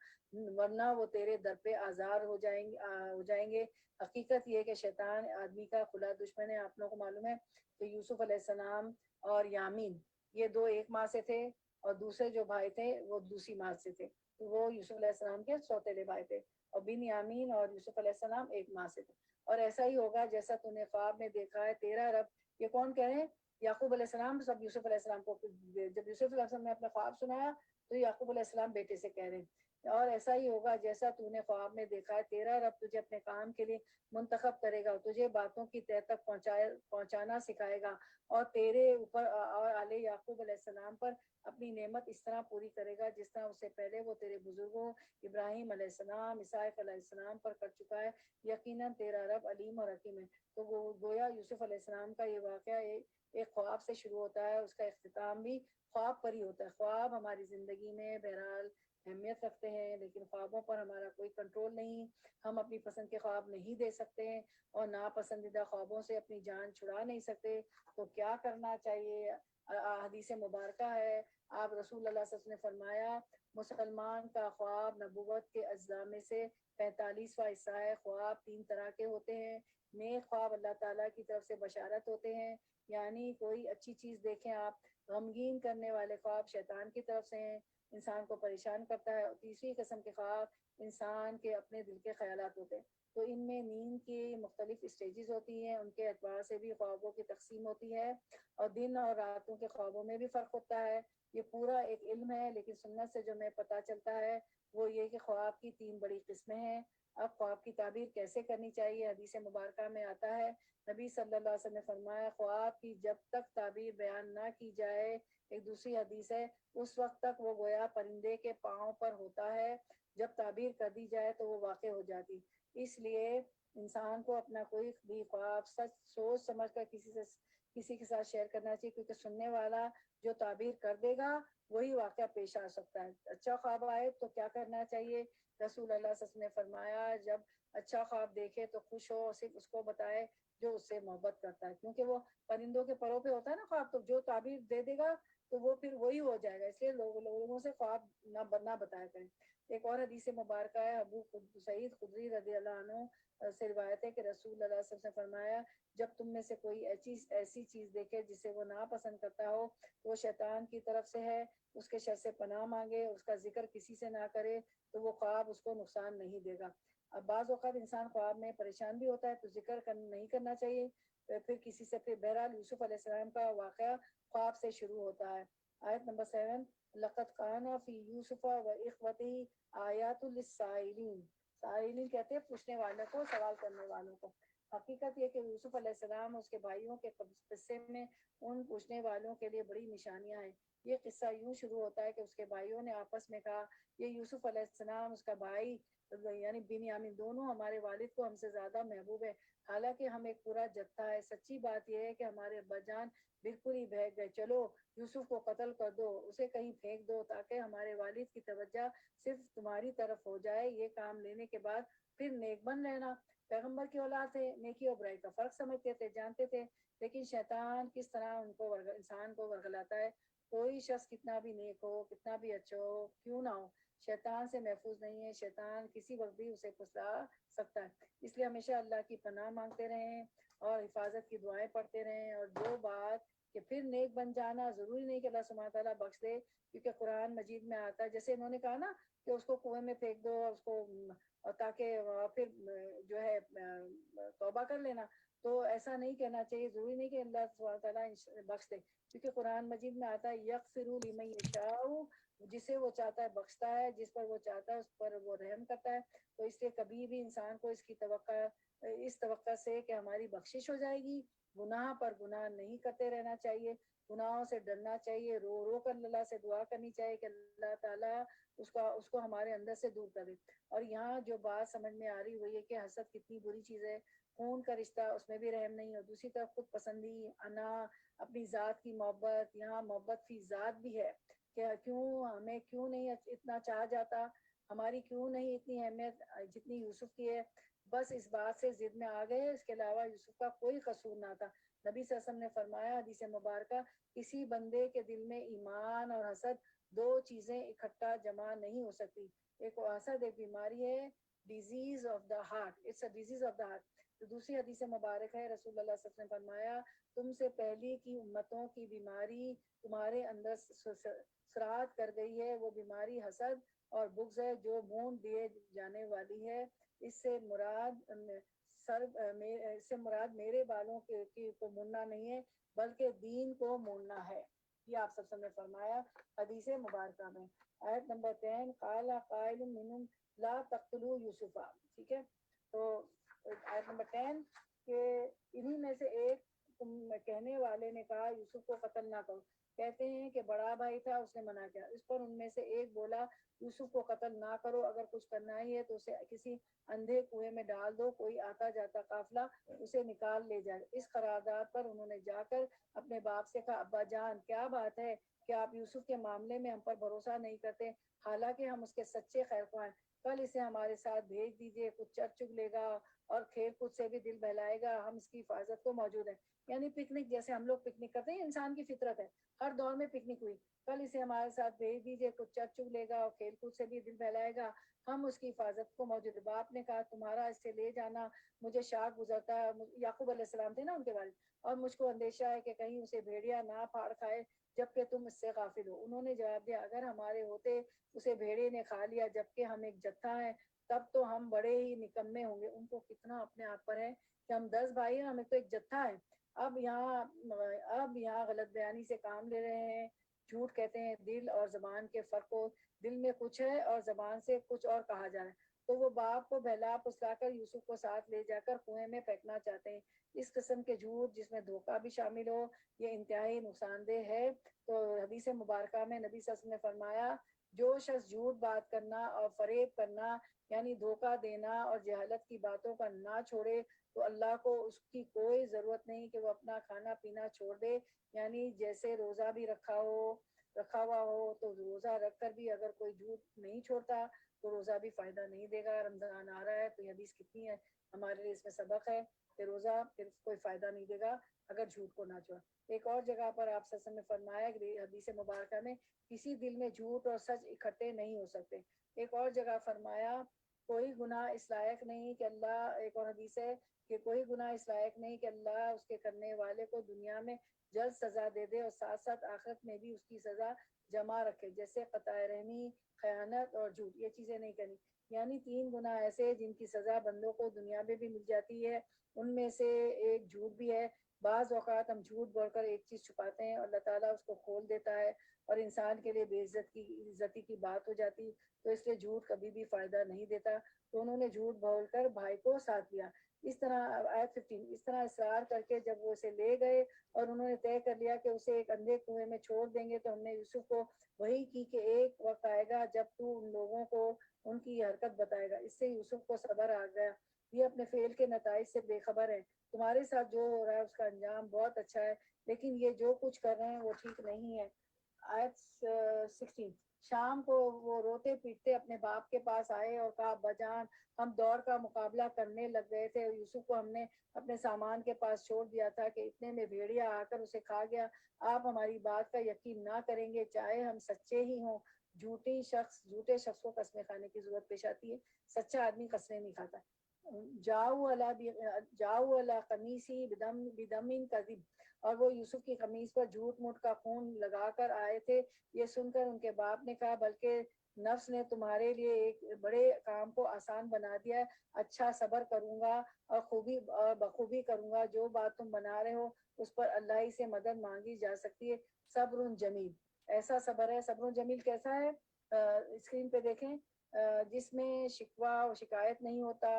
ورنہ وہ تیرے در پہ آزار ہو جائیں گے۔ حقیقت یہ کہ شیطان آدمی کا کھلا دشمن ہے۔ آپ لوگوں کو معلوم ہے کہ یوسف علیہ السلام اور یامین یہ دو ایک ماں سے تھے، اور دوسرے جو بھائی تھے وہ دوسری ماں سے تھے، تو وہ یوسف علیہ السلام کے سوتیلے بھائی تھے، اور بن یامین اور یوسف علیہ السلام ایک ماں سے تھے۔ اور ایسا ہی ہوگا جیسا تو نے خواب میں دیکھا ہے، تیرا رب، یہ کون کہہ رہے ہیں؟ یعقوب علیہ السلام سب یوسف علیہ السلام کو، جب یوسف علیہ السلام نے اپنا خواب سنایا تو یعقوب علیہ السلام بیٹے سے کہہ رہے ہیں، اور ایسا ہی ہوگا جیسا تو نے خواب میں دیکھا ہے، تیرا رب تجھے اپنے کام کے لیے منتخب کرے گا، تجھے باتوں کی تہ تک پہنچانا سکھائے گا، اور تیرے اوپر اور آل یعقوب علیہ السلام پر اپنی نعمت اس طرح پوری کرے گا جس طرح اس سے پہلے وہ تیرے بزرگوں ابراہیم علیہ السلام، اسحاق علیہ السلام پر کر چکا ہے۔ یقیناً تیرا رب علیم اور حکیم ہے۔ تو وہ گویا یوسف علیہ السلام کا یہ واقعہ ایک خواب سے شروع ہوتا ہے، اس کا اختتام بھی خواب پر ہی ہوتا ہے۔ خواب ہماری زندگی میں بہرحال اہمیت رکھتے ہیں، لیکن خوابوں پر ہمارا کوئی کنٹرول نہیں۔ ہم اپنی پسند کے خواب نہیں دے سکتے اور ناپسندیدہ خوابوں سے اپنی جان چھڑا نہیں سکتے۔ تو کیا کرنا چاہیے؟ حدیث مبارکہ ہے، آپ رسول اللہ صلی اللہ علیہ وسلم نے فرمایا، مسلمان کا خواب نبوت کے اجزاء میں سے 45واں حصہ ہے۔ خواب 3 طرح کے ہوتے ہیں۔ نیک خواب اللہ تعالیٰ کی طرف سے بشارت ہوتے ہیں، یعنی کوئی اچھی چیز دیکھیں آپ۔ غمگین کرنے والے خواب شیطان کی طرف سے ہیں، انسان کو پریشان کرتا ہے۔ اور تیسری قسم کے خواب انسان کے اپنے دل کے خیالات ہوتے ہیں۔ تو ان میں نیند کی مختلف اسٹیجز ہوتی ہیں، ان کے اعتبار سے بھی خوابوں کی تقسیم ہوتی ہے، اور دن اور راتوں کے خوابوں میں بھی فرق ہوتا ہے۔ یہ پورا ایک علم ہے، لیکن سنت سے جو ہمیں پتہ چلتا ہے وہ یہ کہ خواب کی 3 بڑی قسمیں ہیں۔ اب خواب کی تعبیر کیسے کرنی چاہیے؟ حدیث مبارکہ میں آتا ہے، نبی صلی اللہ علیہ وسلم نے فرمایا، خواب کی جب تک تعبیر بیان نہ کی جائے، ایک دوسری حدیث ہے، اس وقت تک وہ گویا پرندے کے پاؤں پر ہوتا ہے، جب تعبیر کر دی جائے تو وہ واقع ہو جاتی۔ اس لیے انسان کو اپنا کوئی بھی خواب سچ سوچ سمجھ کر کسی کے ساتھ شیئر کرنا چاہیے، کیونکہ سننے والا جو تعبیر کر دے گا وہی واقعہ پیش آ سکتا ہے۔ اچھا خواب آئے تو کیا کرنا چاہیے؟ رسول اللہ صلی اللہ علیہ وسلم نے فرمایا، جب اچھا خواب دیکھے تو خوش ہو اور صرف اس کو بتائے جو اس سے محبت کرتا ہے، کیونکہ وہ پرندوں کے پروں پہ ہوتا ہے نا خواب، تو جو تعبیر دے دے گا تو وہ پھر وہی ہو جائے گا، اس لیے لوگوں سے خواب نہ بتایا کریں۔ ایک اور حدیث مبارکہ ہے، ابو سعید خدری رضی اللہ عنہ سے روایت ہے کہ رسول اللہ صلی اللہ علیہ وسلم نے فرمایا جب تم میں سے کوئی ایسی چیز دیکھے جسے وہ ناپسند کرتا ہو تو وہ شیطان کی طرف سے ہے، اس کے شر سے پناہ مانگے، اس کا ذکر کسی سے نہ کرے تو وہ خواب اس کو نقصان نہیں دے گا۔ اب بعض اوقات انسان خواب میں پریشان بھی ہوتا ہے تو ذکر نہیں کرنا چاہیے پھر کسی سے۔ پھر بہرحال یوسف علیہ السلام کا واقعہ خواب سے شروع ہوتا ہے۔ آیت نمبر 7، لقد کان فی یوسف و اخوتہ آیات للسائلین، سائلین کہتے ہیں پوچھنے والوں کو، سوال کرنے والوں کو۔ حقیقت یہ کہ یوسف علیہ السلام اور اس کے بھائیوں کے قصے میں ان پوچھنے والوں کے لیے بڑی نشانیاں ہیں۔ یہ قصہ یوں شروع ہوتا ہے کہ اس کے بھائیوں نے آپس میں کہا یہ یوسف علیہ السلام اس کا بھائی یعنی بنیامین دونوں ہمارے والد کو ہم سے زیادہ محبوب ہے، حالانکہ ہم ایک پورا جتھا ہے۔ سچی بات یہ ہے کہ ہمارے ابا جان بالکل ہی بہک گئے، چلو یوسف کو قتل کر دو، اسے کہیں پھینک دو تاکہ ہمارے والد کی توجہ صرف تمہاری طرف ہو جائے، یہ کام لینے کے بعد پھر نیک بن لینا۔ پیغمبر کی اولاد تھے، نیکی اور برائی کا فرق سمجھتے تھے، جانتے تھے، لیکن شیطان کس طرح انسان کو ورگلاتا ہے۔ کوئی شخص کتنا بھی نیک ہو، کتنا بھی اچھا ہو کیوں نہ ہو، شیطان سے محفوظ نہیں ہے، شیطان کسی وقت بھی اسے پھسلا سکتا ہے۔ اس لیے ہمیشہ اللہ کی پناہ مانگتے رہیں اور حفاظت کی دعائیں پڑھتے رہیں۔ اور جو بات کہ پھر نیک بن جانا ضروری نہیں کہ اللہ سبحانہ تعالیٰ بخش دے، کیونکہ قرآن مجید میں آتا ہے جیسے انہوں نے کہا نا کہ اس کو کنویں میں پھینک دو اور اس کو تاکہ پھر جو ہے توبہ کر لینا، تو ایسا نہیں کہنا چاہیے، ضروری نہیں کہ اللہ سبحانہ تعالیٰ بخش دے، کیونکہ قرآن مجید میں آتا ہے یغفر لمن یشاء، جسے وہ چاہتا ہے بخشتا ہے، جس پر وہ چاہتا ہے اس پر وہ رحم کرتا ہے۔ تو اس لیے کبھی بھی انسان کو اس توقع سے کہ ہماری بخشش ہو جائے گی، گناہ پر گناہ نہیں کرتے رہنا چاہیے، گناہوں سے ڈرنا چاہیے، رو رو کر اللہ سے دعا کرنی چاہیے کہ اللہ تعالیٰ اس کو ہمارے اندر سے دور کرے۔ اور یہاں جو بات سمجھ میں آ رہی وہ یہ کہ حسد کتنی بری چیز ہے، خون کا رشتہ، اس میں بھی رحم نہیں، اور دوسری طرف خود پسندی، انا، اپنی ذات کی محبت، یہاں محبت فی ذات بھی ہے کہ ہمیں کیوں نہیں اتنا چاہا جاتا، ہماری کیوں نہیں اتنی اہمیت جتنی یوسف کی ہے۔ بس اس بات سے ضد میں آ گئے، اس کے علاوہ یوسف کا کوئی قصور نہ تھا۔ نبی صلی اللہ علیہ وسلم نے فرمایا حدیث مبارکہ، کسی بندے کے دل میں ایمان اور حسد دو چیزیں اکٹھا جمع نہیں ہو سکتی۔ ایک حسد ایک بیماری ہے، disease of the heart, it's a disease of the heart. تو دوسری حدیث مبارک ہے، رسول اللہ صلی اللہ علیہ وسلم نے فرمایا تم سے پہلی کی امتوں کی بیماری تمہارے اندر سرات کر گئی ہے، وہ بیماری حسد اور بغض ہے جو مون دیے جانے والی ہے۔ اس سے مراد میرے بالوں کو موننا نہیں ہے بلکہ دین کو موننا ہے، یہ آپ سب نے فرمایا حدیث مبارکہ میں۔ آیت نمبر 10، قال قائل منہم لا تقتلوا یوسف، ٹھیک ہے، تو آیت نمبر 10 کہ انہی میں سے ایک کہنے والے نے کہا یوسف کو قتل نہ کرو، کہتے ہیں کہ بڑا بھائی تھا اس نے منع کیا۔ اس پر ان میں سے ایک بولا یوسف کو قتل نہ کرو، اگر کچھ کرنا ہی ہے تو اسے کسی اندھے کنویں میں ڈال دو، کوئی آتا جاتا قافلہ اسے نکال لے جائے۔ اس قرارداد پر انہوں نے جا کر اپنے باپ سے کہا ابا جان کیا بات ہے کہ آپ یوسف کے معاملے میں ہم پر بھروسہ نہیں کرتے، حالانکہ ہم اس کے سچے خیر خواہ ہیں، کل اسے ہمارے ساتھ بھیج دیجئے، کچھ چر چگ لے گا اور کھیل کود سے بھی دل بہلائے گا، ہم اس کی حفاظت کو موجود ہیں۔ یعنی پکنک جیسے ہم لوگ پکنک کرتے ہیں، انسان کی فطرت ہے، ہر دور میں پکنک ہوئی، کل اسے ہمارے ساتھ بھیج دیجئے، کچھ چر چگ لے گا اور کھیل کود سے بھی دل بہلائے گا، ہم اس کی حفاظت کو موجود ہے۔ باپ نے کہا تمہارا اس سے لے جانا مجھے شاک گزرتا ہے، یعقوب علیہ السلام تھے نا ان کے والد، اور مجھ کو اندیشہ ہے کہ کہیں اسے بھیڑیا نہ پھاڑ کھائے جبکہ تم اس سے غافل ہو۔ انہوں نے جواب دیا اگر ہمارے ہوتے اسے بھیڑے نے کھا لیا جبکہ ہم ایک جتھا ہیں تب تو ہم بڑے ہی نکمے ہوں گے۔ ان کو کتنا اپنے آپ پر ہے کہ ہم 10 بھائی ہیں، ہمیں تو ایک جتھا ہے۔ اب یہاں غلط بیانی سے کام لے رہے ہیں، جھوٹ کہتے ہیں، دل اور زبان کے فرق کو، دل میں کچھ ہے اور زبان سے کچھ اور کہا جا رہا ہے۔ تو وہ باپ کو بہلا پسلا کر یوسف کو ساتھ لے جا کر کنویں میں پھینکنا چاہتے ہیں۔ اس قسم کے جھوٹ جس میں دھوکہ بھی شامل ہو یہ انتہائی نقصان دہ ہے۔ تو حدیث مبارکہ میں نبی صلی اللہ علیہ وسلم نے فرمایا جو شخص جھوٹ بات کرنا اور فریب کرنا یعنی دھوکہ دینا اور جہالت کی باتوں کا نہ چھوڑے تو اللہ کو اس کی کوئی ضرورت نہیں کہ وہ اپنا کھانا پینا چھوڑ دے، یعنی جیسے روزہ بھی رکھا ہو رکھا ہوا ہو تو روزہ رکھ کر بھی اگر کوئی جھوٹ نہیں چھوڑتا تو روزہ بھی فائدہ نہیں دے گا. رمضان آ رہا ہے تو یہ حدیث کتنی ہے ہمارے لیے اس میں سبق ہے کہ روزہ پھر کوئی فائدہ نہیں دے گا اگر جھوٹ کو نہ چھوڑا. ایک اور جگہ پر آپ صلی اللہ علیہ وسلم نے فرمایا کہ حدیث مبارکہ میں کسی دل میں جھوٹ اور سچ اکٹھے نہیں ہو سکتے. ایک اور جگہ فرمایا کوئی گناہ اس لائق نہیں کہ اللہ، ایک اور حدیث ہے کہ کوئی گناہ اس لائق نہیں کہ اللہ اس کے کرنے والے کو دنیا میں جلد سزا دے دے اور ساتھ ساتھ آخرت میں بھی اس کی سزا جمع رکھے، جیسے قطع رحمی، خیانت اور جھوٹ. یہ چیزیں نہیں کرنی. یعنی 3 گناہ ایسے جن کی سزا بندوں کو دنیا میں بھی مل جاتی ہے. ان میں سے ایک جھوٹ بھی ہے. بعض اوقات ہم جھوٹ بول کر ایک چیز چھپاتے ہیں اور اللہ تعالیٰ اس کو کھول دیتا ہے اور انسان کے لیے بے عزتی کی بات ہو جاتی. تو اس لیے جھوٹ کبھی بھی فائدہ نہیں دیتا. تو انہوں نے جھوٹ بول کر بھائی کو ساتھ لیا. اس طرح آیت 15 اس طرح اصرار کر کے جب وہ اسے لے گئے اور انہوں نے طے کر لیا کہ اسے ایک اندھے کنویں میں چھوڑ دیں گے تو ہم نے یوسف کو وہی کی کہ ایک وقت آئے گا جب تو ان لوگوں کو ان کی یہ حرکت بتائے گا. اس سے یوسف کو صبر آ گیا. یہ اپنے فعل کے نتائج سے بے خبر ہے. تمہارے ساتھ جو ہو رہا ہے اس کا انجام بہت اچھا ہے لیکن یہ جو کچھ کر رہے ہیں وہ ٹھیک نہیں ہے. آیت 16 شام کو وہ روتے پیٹتے اپنے باپ کے پاس آئے اور کہا ابا جان ہم دوڑ کا مقابلہ کرنے لگ گئے تھے اور یوسف کو ہم نے اپنے سامان کے پاس چھوڑ دیا تھا کہ اتنے میں بھیڑیا آ کر اسے کھا گیا. آپ ہماری بات کا یقین نہ کریں گے چاہے ہم سچے ہی ہوں. جھوٹے شخص کو قسمیں کھانے کی ضرورت پیش آتی ہے. سچا آدمی قسمیں نہیں کھاتا. جاؤ علی قمیصی بدم کذب اور وہ یوسف کی قمیص پر جھوٹ موٹ کا خون لگا کر آئے تھے. یہ سن کر ان کے باپ نے کہا بلکہ نفس نے تمہارے لیے ایک بڑے کام کو آسان بنا دیا ہے. اچھا صبر کروں گا اور بخوبی کروں گا. جو بات تم بنا رہے ہو اس پر اللہ ہی سے مدد مانگی جا سکتی ہے. صبر جمیل ایسا صبر ہے. صبر جمیل کیسا ہے؟ اسکرین پہ دیکھیں. جس میں شکوہ و شکایت نہیں ہوتا،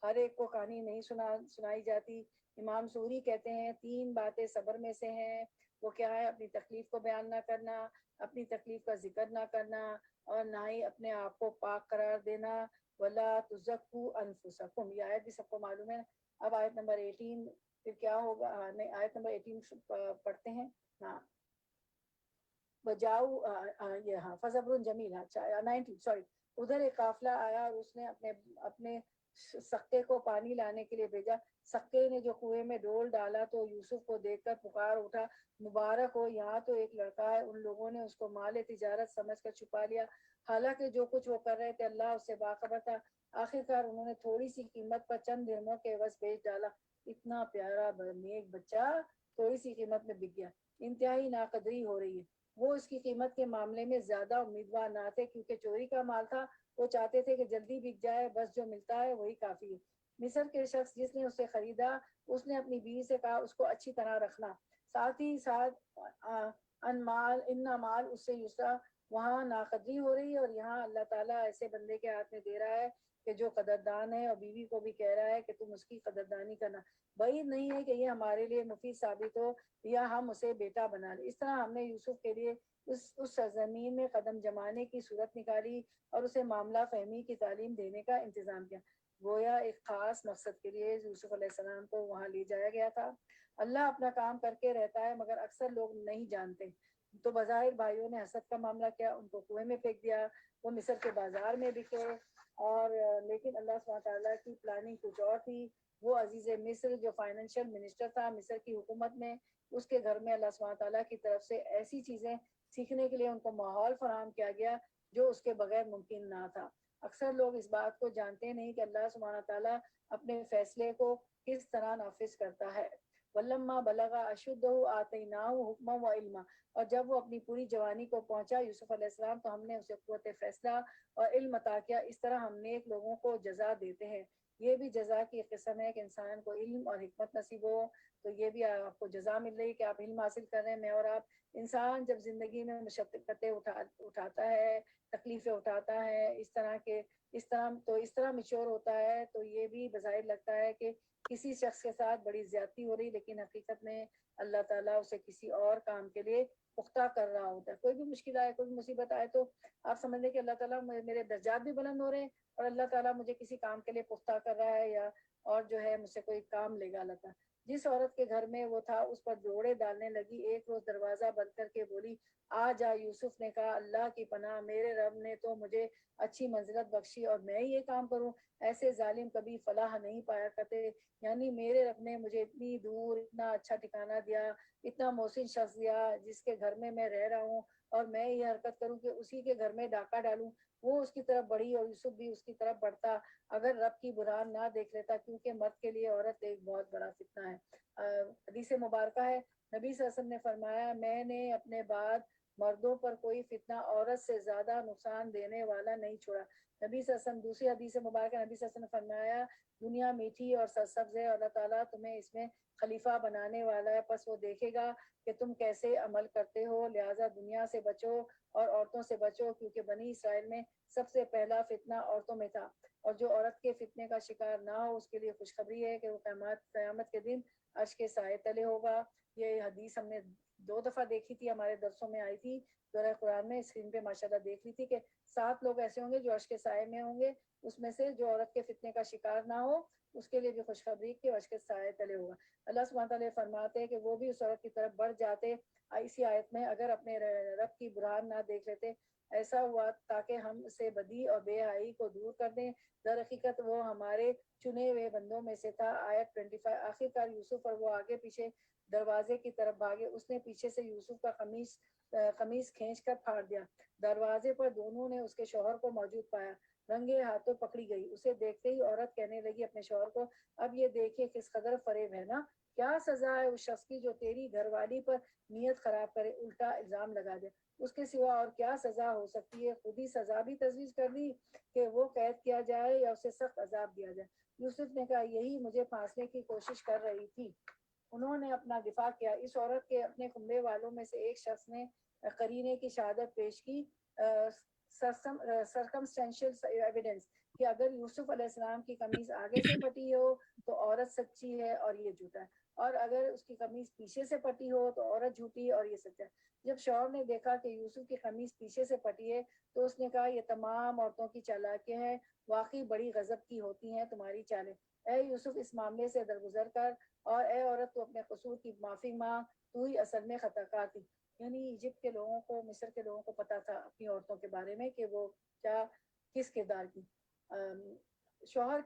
ہر ایک کو کہانی نہیں سنائی جاتی. امام سوری کہتے ہیں 3 باتیں صبر میں سے ہیں. وہ کیا ہے؟ اپنی تکلیف کو بیان نہ کرنا، اپنی تکلیف کا ذکر نہ کرنا اور نہ ہی اپنے آپ کو پاک قرار دینا. ولا تزکوا انفسکم یہ آیت بھی سب کو معلوم ہے. اب آیت نمبر 18 پھر کیا ہوگا؟ نہیں آیت نمبر 18 پڑھتے ہیں. ہاں بجاؤ یہ ہاں فصبر جمیل. اچھا 19 سوری. ادھر ایک قافلہ آیا اور اس نے اپنے سکے کو پانی لانے کے لیے بھیجا. سکے نے جو کنویں میں ڈول ڈالا تو یوسف کو دیکھ کر پکار اٹھا مبارک ہو یہاں تو ایک لڑکا ہے. ان لوگوں نے اس کو مال تجارت سمجھ کر چھپا لیا، حالانکہ جو کچھ وہ کر رہے تھے اللہ اس سے باخبر تھا. آخرکار انہوں نے تھوڑی سی قیمت پر چند درہموں کے عوض بیچ ڈالا. اتنا پیارا نیک بچہ تھوڑی سی قیمت میں بک گیا. انتہائی ناقدری ہو رہی ہے. وہ اس کی قیمت کے معاملے میں زیادہ امیدوار نہ تھے کیونکہ چوری کا مال تھا. وہ چاہتے تھے کہ جلدی بک جائے، بس جو ملتا ہے وہی کافی ہے. مصر کے شخص جس نے اسے خریدا اس نے اپنی بیوی سے کہا اس کو اچھی طرح رکھنا، ساتھ ہی ساتھ ان مال اس سے یسرا. وہاں ناقدری ہو رہی ہے اور یہاں اللہ تعالیٰ ایسے بندے کے ہاتھ میں دے رہا ہے کہ جو قدردان ہے اور بیوی کو بھی کہہ رہا ہے کہ تم اس کی قدردانی کرنا. بعید نہیں ہے کہ یہ ہمارے لیے مفید ثابت ہو یا ہم اسے بیٹا بنا لیں. اس طرح ہم نے یوسف کے لیے اس سرزمین میں قدم جمانے کی صورت نکالی اور اسے معاملہ فہمی کی تعلیم دینے کا انتظام کیا. گویا ایک خاص مقصد کے لیے یوسف علیہ السلام کو وہاں لے جایا گیا تھا. اللہ اپنا کام کر کے رہتا ہے مگر اکثر لوگ نہیں جانتے. تو بظاہر بھائیوں نے حسد کا معاملہ کیا، ان کو کنویں میں پھینک دیا، وہ مصر کے بازار میں بکے. اور لیکن اللہ سبحانہ تعالیٰ کی پلاننگ کچھ اور تھی. وہ عزیز مصر جو فائنینشیل منسٹر تھا مصر کی حکومت میں، اس کے گھر میں اللہ سبحانہ تعالیٰ کی طرف سے ایسی چیزیں سیکھنے کے لیے ان کو ماحول فراہم کیا گیا جو اس کے بغیر ممکن نہ تھا. اکثر لوگ اس بات کو جانتے نہیں کہ اللہ سبحانہ تعالیٰ اپنے فیصلے کو کس طرح نافذ کرتا ہے. ولما بلغ اشدہ آتیناہ حکما و علما اور جب وہ اپنی پوری جوانی کو پہنچا یوسف علیہ السلام تو ہم نے اسے قوت فیصلہ اور علم عطا کیا. اس طرح ہم نیک لوگوں کو جزا دیتے ہیں. یہ بھی جزا کی ایک قسم ہے کہ انسان کو علم اور حکمت نصیب ہو. تو یہ بھی آپ کو جزا مل رہی ہے کہ آپ علم حاصل کر رہے ہیں. میں اور آپ انسان جب زندگی میں مشقتیں اٹھاتا ہے، تکلیفیں اٹھاتا ہے، اس طرح میچور ہوتا ہے تو یہ بھی بظاہر لگتا ہے کہ کسی شخص کے ساتھ بڑی زیادتی ہو رہی، لیکن حقیقت میں اللہ تعالیٰ اسے کسی اور کام کے لیے پختہ کر رہا ہوتا ہے. کوئی بھی مشکل آئے، کوئی بھی مصیبت آئے تو آپ سمجھ لیں کہ اللہ تعالیٰ میرے درجات بھی بلند ہو رہے ہیں اور اللہ تعالیٰ مجھے کسی کام کے لیے پختہ کر رہا ہے یا اور جو ہے مجھ سے کوئی کام لے گا اللہ تعالیٰ۔ جس عورت کے گھر میں وہ تھا اس پر جوڑے ڈالنے لگی، ایک روز دروازہ بند کر کے بولی آ جا۔ یوسف نے کہا اللہ کی پناہ، میرے رب نے تو مجھے اچھی منزلت بخشی اور میں یہ کام کروں؟ ایسے ظالم کبھی فلاح نہیں پایا کرتے۔ یعنی میرے رب نے مجھے اتنی دور اتنا اچھا ٹھکانہ دیا، اتنا محسن شخص دیا جس کے گھر میں رہ رہا ہوں، اور میں یہ حرکت کروں کہ اسی کے گھر میں ڈاکہ ڈالوں؟ وہ اس کی طرف بڑھی اور یوسف بھی اس کی طرف بڑھتا اگر رب کی برہان نہ دیکھ لیتا، کیونکہ مرد کے لیے عورت ایک بہت بڑا فتنہ ہے۔ حدیث مبارکہ ہے، نبی صلی اللہ علیہ وسلم نے فرمایا میں نے اپنے بعد مردوں پر کوئی فتنہ عورت سے زیادہ نقصان دینے والا نہیں چھوڑا۔ نبی صلی اللہ علیہ وسلم دوسری حدیث مبارکہ نبی صلی اللہ علیہ وسلم نے فرمایا دنیا میٹھی اور سرسبز ہے، اللہ تعالیٰ تمہیں اس میں خلیفہ بنانے والا ہے، پس وہ دیکھے گا کہ تم کیسے عمل کرتے ہو، لہٰذا دنیا سے بچو اور عورتوں سے بچو، کیونکہ بنی اسرائیل میں سب سے پہلا فتنہ عورتوں میں تھا، اور جو عورت کے فتنے کا شکار نہ ہو اس کے لیے خوشخبری ہے کہ وہ قیامت کے دن عرش کے سائے تلے ہوگا۔ یہ حدیث ہم نے 2 دفعہ دیکھی تھی، ہمارے درسوں میں آئی تھی سورہ قرآن میں، اسکرین پہ ماشاءاللہ دیکھ لی تھی کہ 7 لوگ ایسے ہوں گے جو عرش کے سائے میں ہوں گے، اس میں سے جو عورت کے فتنے کا شکار نہ ہو اس کے لیے بھی خوشخبری کہ عرش کے سائے تلے ہوگا۔ اللہ سبحانہ تعالیٰ فرماتے ہیں کہ وہ بھی اس عورت کی طرف بڑھ جاتے اسی آیت میں اگر اپنے رب کی برہان نہ دیکھ لیتے۔ ایسا ہوا تاکہ ہم سے بدی اور بے حیائی کو دور کر دیں، در حقیقت وہ ہمارے چنے ہوئے بندوں میں سے تھا۔ آیت 25۔ آخرکار یوسف اور وہ آگے پیچھے دروازے کی طرف بھاگے، اس نے پیچھے سے یوسف کا قمیص کھینچ کر پھاڑ دیا۔ دروازے پر دونوں نے اس کے شوہر کو موجود پایا، رنگے ہاتھوں پکڑی گئی۔ اسے دیکھتے ہی عورت کہنے لگی اپنے شوہر کو اب یہ دیکھے کس قدر فریب ہے نا، کیا سزا ہے اس شخص کی جو تیری گھر والی پر نیت خراب کرے، الٹا الزام لگا دے، اس کے سوا اور کیا سزا ہو سکتی ہے؟ خود ہی سزا بھی تجویز کر دی کہ وہ قید کیا جائے یا اسے سخت عذاب دیا جائے۔ یوسف نے کہا یہی مجھے پھانسنے کی کوشش کر رہی تھی۔ انہوں نے اپنا دفاع کیا۔ اس عورت کے اپنے کنبے والوں میں سے ایک شخص نے قرینے کی شہادت پیش کی، سرکمسٹینشل ایویڈنس، کہ اگر یوسف علیہ السلام کی قمیض آگے سے پھٹی ہو تو عورت سچی ہے اور یہ جھوٹا ہے، اور اگر اس کی قمیض پیچھے سے پھٹی ہو تو عورت جھوٹی ہے اور یہ سچا ہے۔ جب شوہر نے دیکھا کہ یوسف کی قمیض پیچھے سے پھٹی ہے تو اس نے کہا یہ تمام عورتوں کی چالاکیاں ہیں، واقعی بڑی غضب کی ہوتی ہیں تمہاری چالیں۔ اے یوسف اس معاملے سے درگزر کر، اور اے عورت تو اپنے قصور کی معافی مانگ، تو ہی اصل میں خطا کار تھی۔ یعنی ایجپٹ کے لوگوں کو، مصر کے لوگوں کو پتا تھا اپنی عورتوں کے بارے میں کہ وہ کیا کس کردار کی۔ شہر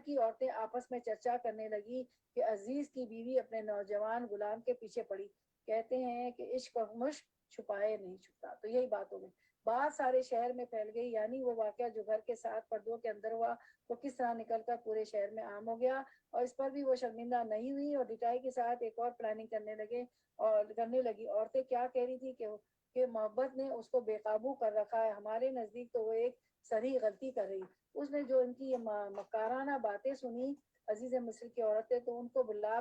کی عورتیں آپس میں چرچا کرنے لگی کہ عزیز کی بیوی اپنے نوجوان غلام کے پیچھے پڑی، کہتے ہیں کہ عشق و مشق چھپائے نہیں چھپتا۔ تو یہی بات ہو گئی، بات سارے شہر میں پھیل گئی، یعنی وہ واقعہ جو گھر کے 7 پردوں کے اندر ہوا وہ کس طرح نکل کر پورے شہر میں عام ہو گیا، اور اس پر بھی وہ شرمندہ نہیں ہوئی اور ڈٹائی کے ساتھ ایک اور پلاننگ کرنے لگی۔ عورتیں کیا کہہ رہی تھی کہ محبت نے اس کو بے قابو کر رکھا ہے، ہمارے نزدیک تو وہ ایک صریح غلطی کر رہی۔ اس نے جو ان کی یہ مکارانہ باتیں سنی عزیز مصر کی عورتیں، تو ان کو بلاوا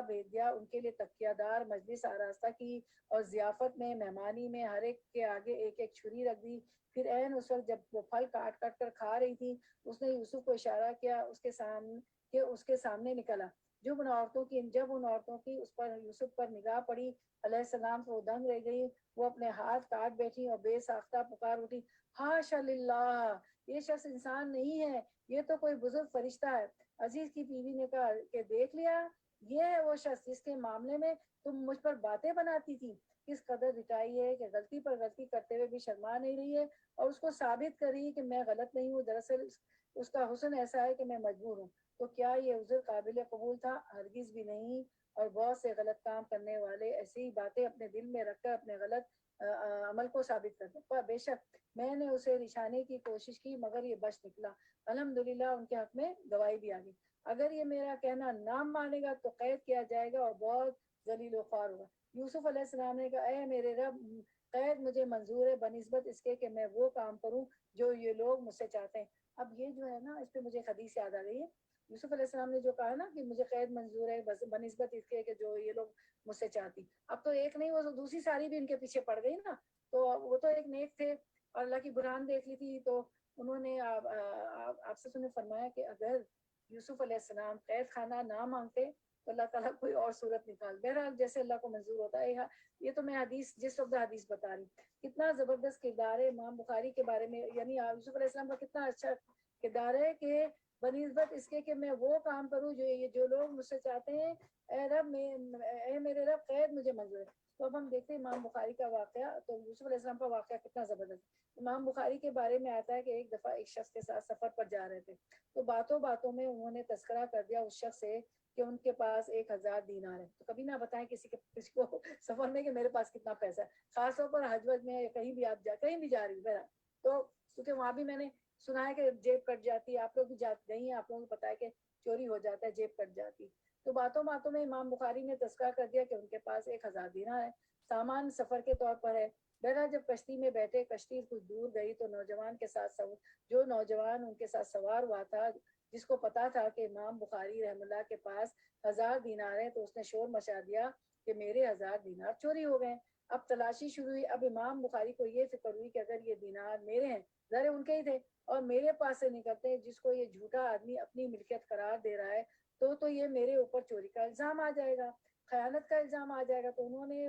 بھیج دیا، ان کے لیے تکیہ دار مجلس آراستہ کی اور ضیافت میں مہمانی میں ہر ایک کے آگے ایک ایک چھری رکھ دی۔ پھر عین اس وقت جب وہ پھل کاٹ کاٹ کر کھا رہی تھی اس نے یوسف کو اشارہ کیا اس کے سامنے نکلا۔ جب ان عورتوں کی اس پر یوسف پر نگاہ پڑی علیہ السلام تو وہ دنگ رہ گئی، وہ اپنے ہاتھ کاٹ بیٹھی اور بے ساختہ پکار اٹھی ہاشا للہ، یہ شخص انسان نہیں ہے، یہ تو کوئی بزرگ فرشتہ ہے۔ عزیز کی بیوی نے کہا کہ دیکھ لیا، یہ ہے وہ شخص جس کے معاملے میں تم مجھ پر باتیں بناتی تھی۔ کس قدر رٹائی ہے کہ غلطی پر غلطی کرتے ہوئے بھی شرما نہیں رہی ہے اور اس کو ثابت کر رہی ہے کہ میں غلط نہیں ہوں، دراصل اس کا حسن ایسا ہے کہ میں مجبور ہوں۔ تو کیا یہ عذر قابل قبول تھا؟ ہرگز بھی نہیں۔ اور بہت سے غلط کام کرنے والے ایسی ہی باتیں اپنے دل میں رکھ کر اپنے غلط عمل کو ثابت کرتے ہیں۔ پر بے شک میں نے اسے رچھانے کی کوشش کی مگر یہ بچ نکلا، الحمدللہ ان کے حق میں گواہی بھی آ گئی۔ اگر یہ میرا کہنا نہ مانے گا تو قید کیا جائے گا اور بہت ذلیل و خوار ہوگا۔ یوسف علیہ السلام نے کہا اے میرے رب، قید مجھے منظور ہے بنسبت اس کے کہ میں وہ کام کروں جو یہ لوگ مجھ سے چاہتے ہیں۔ اب یہ جو ہے نا، اس پہ مجھے حدیث یاد آ رہی ہے۔ یوسف علیہ السلام نے جو کہا نا کہ مجھے قید منظور ہے بنسبت اس کے کہ جو یہ لوگ مجھ سے چاہتی، اب تو ایک نہیں وہ دوسری ساری بھی ان کے پیچھے پڑ گئی نا۔ تو وہ تو ایک نیک تھے اور اللہ کی برہان دیکھ لی تھی، تو انہوں نے آپ سے سنے فرمایا کہ اگر یوسف علیہ السلام قید خانہ نہ مانگتے تو اللہ تعالیٰ کوئی اور صورت نکال۔ بہرحال جیسے اللہ کو منظور ہوتا ہے، یہ تو میں جس وقت حدیث بتا رہی، کتنا زبردست کردار ہے امام بخاری کے بارے میں، یعنی یوسف علیہ السلام کا کتنا اچھا کردار ہے کہ بنسبت اس کے کہ میں وہ کام کروں جو لوگ مجھ سے چاہتے ہیں، اے رب اے میرے رب قید مجھے منظور ہے۔ تو اب ہم دیکھتے ہیں امام بخاری کا واقعہ، تو یوسف علیہ السلام کا واقعہ کتنا زبردست ہے۔ امام بخاری کے بارے میں آتا ہے کہ ایک دفعہ ایک شخص کے ساتھ سفر پر جا رہے تھے، تو باتوں باتوں میں انہوں نے تذکرہ کر دیا اس شخص سے کہ ان کے پاس 1000 دینار ہے۔ تو کبھی نہ بتائیں کسی کو سفر میں کہ میرے پاس کتنا پیسہ ہے، خاص طور پر حج وج میں یا کہیں بھی آپ کہیں بھی جا رہی ہوں تو کیونکہ وہاں بھی میں نے سنا ہے کہ جیب کٹ جاتی ہے، آپ لوگ بھی گئی ہیں، آپ لوگوں کو پتا ہے کہ چوری ہو جاتا ہے، جیب کٹ جاتی۔ تو باتوں باتوں میں امام بخاری نے تذکرہ کر دیا کہ ان کے پاس 1000 دینار ہے، سامان سفر کے طور پر ہے۔ بہرحال جب کشتی میں بیٹھے، کشتی کچھ دور گئی تو جو نوجوان ان کے ساتھ سوار ہوا تھا، جس کو پتا تھا کہ امام بخاری رحم اللہ کے پاس 1000 دینار ہے، تو اس نے شور مچا دیا کہ میرے 1000 دینار چوری ہو گئے۔ اب تلاشی شروع ہوئی۔ اب امام بخاری کو یہ فکر ہوئی کہ اگر یہ دینار میرے ہیں، ظاہر ان کے ہی تھے اور میرے پاس سے نکلتے، جس کو یہ جھوٹا آدمی اپنی ملکیت قرار دے رہا ہے، تو یہ میرے اوپر چوری کا الزام آ جائے گا، خیانت کا الزام آ جائے گا۔ تو انہوں نے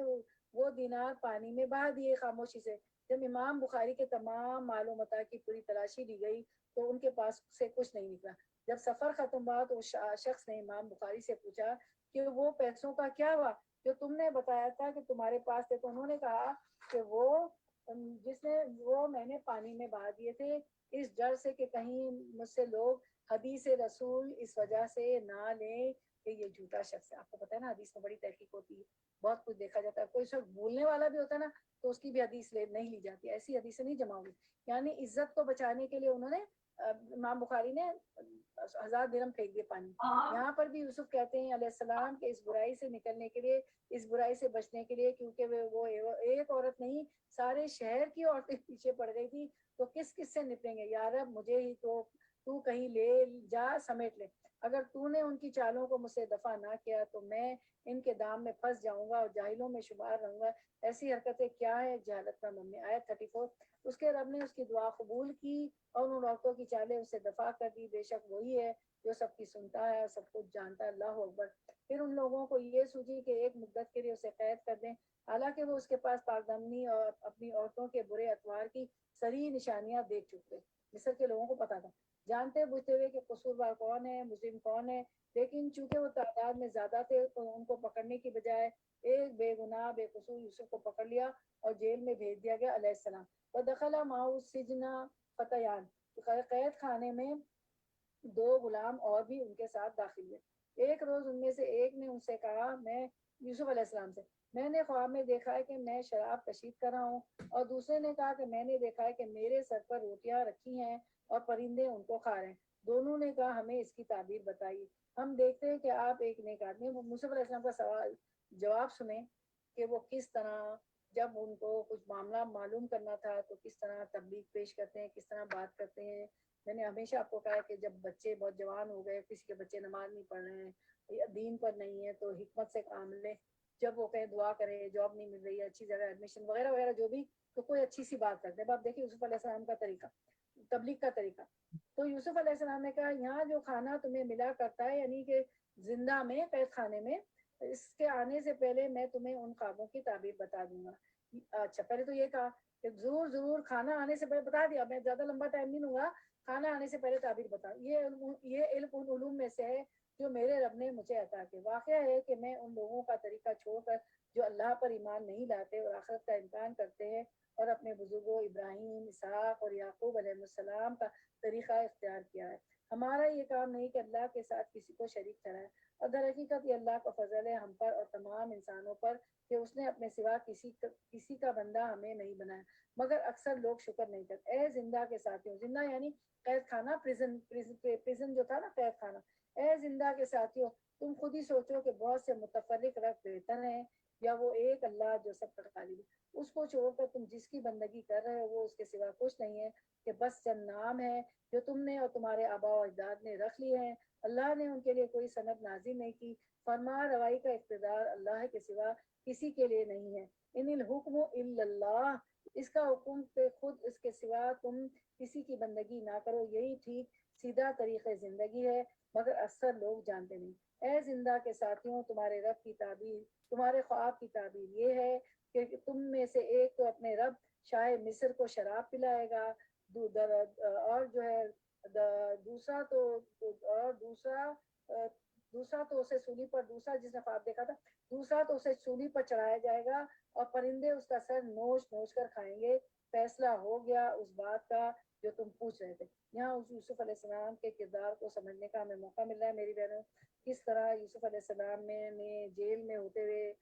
وہ دینار پانی میں بہا دیے خاموشی سے۔ جب امام بخاری کے تمام مال و متاع کی پوری تلاشی لی گئی تو ان کے پاس سے کچھ نہیں نکلا۔ جب سفر ختم ہوا تو شخص نے امام بخاری سے پوچھا کہ وہ پیسوں کا کیا ہوا جو تم نے بتایا تھا کہ تمہارے پاس تھے؟ تو انہوں نے کہا کہ وہ میں نے پانی میں بہا دیے تھے، اس ڈر سے کہ کہیں مجھ سے لوگ حدیث رسول اس وجہ سے نہ لیں کہ یہ جھوٹا شخص ہے۔ آپ کو پتا ہے نا حدیث میں بڑی تحقیق ہوتی ہے، بہت کچھ دیکھا جاتا ہے، کوئی شخص بھولنے والا بھی ہوتا ہے نا تو اس کی بھی حدیث نہیں لی جاتی، ایسی حدیثیں نہیں جمع ہوئی۔ یعنی عزت کو بچانے کے لیے انہوں نے امام بخاری نے 1000 درہم پھینک دیے پانی۔ یہاں پر بھی یوسف کہتے ہیں علیہ السلام کہ اس برائی سے نکلنے کے لیے، اس برائی سے بچنے کے لیے، کیونکہ وہ ایک عورت نہیں سارے شہر کی عورتیں پیچھے پڑ گئی تھی، تو کس سے نپٹیں گے؟ یا رب مجھے ہی تو کہیں لے جا، سمیٹ لے۔ اگر تو نے ان کی چالوں کو مجھ سے دفع نہ کیا تو میں ان کے دام میں پھنس جاؤں گا اور جاہلوں میں شمار رہوں گا۔ ایسی حرکتیں کیا ہے جہالت کا مبنی۔ آیت 34۔ اس کے رب نے اس کی دعا قبول کی اور ان عورتوں کی چالیں اس سے دفع کر دی۔ بے شک وہی ہے جو سب کی سنتا ہے اور سب کچھ جانتا ہے۔ اللہ اکبر۔ پھر ان لوگوں کو یہ سوچی کہ ایک مدت کے لیے اسے قید کر دیں، حالانکہ وہ اس کے پاس پاک دامنی اور اپنی عورتوں کے برے اتوار کی صریح نشانیاں دیکھ چکے۔ مصر کے لوگوں کو پتا تھا، جانتے بوجھتے ہوئے کہ قصوروار کون ہے، مجرم کون ہے، لیکن چونکہ وہ تعداد میں زیادہ تھے تو ان کو پکڑنے کی بجائے ایک بے گناہ بے قصور یوسف کو پکڑ لیا اور جیل میں بھیج دیا گیا علیہ السلام۔ وَدَخَلَ مَعَهُ السِّجْنَ فَتَيَانِ۔ قید خانے میں 2 غلام اور بھی ان کے ساتھ داخل ہوئے۔ ایک روز ان میں سے ایک نے ان سے کہا، میں یوسف علیہ السلام سے، میں نے خواب میں دیکھا ہے کہ میں شراب کشید کر رہا ہوں، اور دوسرے نے کہا کہ میں نے دیکھا ہے کہ میرے سر پر روٹیاں رکھی ہیں اور پرندے ان کو کھا رہے ہیں۔ دونوں نے کہا ہمیں اس کی تعبیر بتائیے، ہم دیکھتے ہیں کہ آپ ایک نیک آدمی۔ یوسف علیہ السلام کا جواب سنیں کہ وہ کس طرح جب ان کو کچھ معاملہ معلوم کرنا تھا تو کس طرح تبلیغ پیش کرتے ہیں، کس طرح بات کرتے ہیں۔ میں نے ہمیشہ آپ کو کہا ہے کہ جب بچے بہت جوان ہو گئے، کسی کے بچے نماز نہیں پڑھ رہے ہیں یا دین پر نہیں ہے، تو حکمت سے کام لیں۔ جب وہ کہیں دعا کریں، جاب نہیں مل رہی ہے، اچھی جگہ ایڈمیشن وغیرہ وغیرہ جو بھی، تو کوئی اچھی سی بات کرتے ہیں۔ اب آپ دیکھیں یوسف علیہ السلام کا طریقہ، تبلیغ کا طریقہ۔ تو یوسف علیہ السلام نے کہا یہاں جو کھانا تمہیں ملا کرتا ہے، یعنی کہ زندہ میں قید خانے میں، اس کے آنے سے پہلے میں تمہیں ان خوابوں کی تعبیر بتا دوں گا۔ اچھا، پہلے تو یہ کہا کہ ضرور کھانا آنے سے پہلے بتا دیا، میں زیادہ لمبا ٹائم نہیں لوں گا، کھانا آنے سے پہلے تعبیر بتا۔ یہ علم ان علوم میں سے ہے جو میرے رب نے مجھے عطا کیا۔ واقعہ ہے کہ میں ان لوگوں کا طریقہ چھوڑ کر جو اللہ پر ایمان نہیں لاتے اور آخرت کا انکار کرتے ہیں، اور اپنے بزرگوں ابراہیم، اسحاق اور یعقوب علیہ السلام کا طریقہ اختیار کیا ہے۔ ہمارا یہ کام نہیں کہ اللہ کے ساتھ کسی کو شریک ٹھہرائے، اور در حقیقت یہ اللہ کا فضل ہے ہم پر اور تمام انسانوں پر کہ اس نے اپنے سوا کسی کا بندہ ہمیں نہیں بنایا، مگر اکثر لوگ شکر نہیں کرتے۔ اے زندہ کے ساتھیوں، زندہ یعنی قید خانہ، پریزن جو تھا نا، قید خانہ۔ اے زندہ کے ساتھیوں، تم خود ہی سوچو کہ بہت سے متفرق رب بہتر ہیں یا وہ ایک اللہ جو سب پر غالب ہے۔ اس کو چھوڑ کر تم جس کی بندگی کر رہے ہو وہ اس کے سوا کچھ نہیں ہے کہ بس چند نام ہے جو تم نے اور تمہارے آباء و اجداد نے رکھ لیے ہیں۔ اللہ نے ان کے لیے کوئی سند نازل نہیں کی۔ فرما روائی کا اقتدار اللہ کے سوا کسی کے لیے نہیں ہے۔ ان الحکم الا اللہ، اس کا حکم کہ خود اس کے سوا تم کسی کی بندگی نہ کرو، یہی ٹھیک سیدھا طریقہ زندگی ہے، مگر اکثر لوگ جانتے نہیں۔ اے زندہ کے ساتھیوں، تمہارے رب کی تعبیر، تمہارے خواب کی تعبیر یہ ہے کہ تم میں سے ایک تو اپنے رب شاہ مصر کو شراب پلائے گا، اور جو ہے دوسرا تو اور دوسرا تو اسے سولی پر، دوسرا جس نے خواب دیکھا تھا، دوسرا تو اسے سولی پر چڑھایا جائے گا اور پرندے اس کا سر نوچ نوچ کر کھائیں گے۔ فیصلہ ہو گیا اس بات کا جو تم پوچھ رہے تھے۔ یہاں یوسف علیہ السلام کے کردار کو سمجھنے کا ہمیں موقع مل رہا ہے میری بہنوں، کس طرح یوسف علیہ السلام میں جیل میں ہوتے ہوئے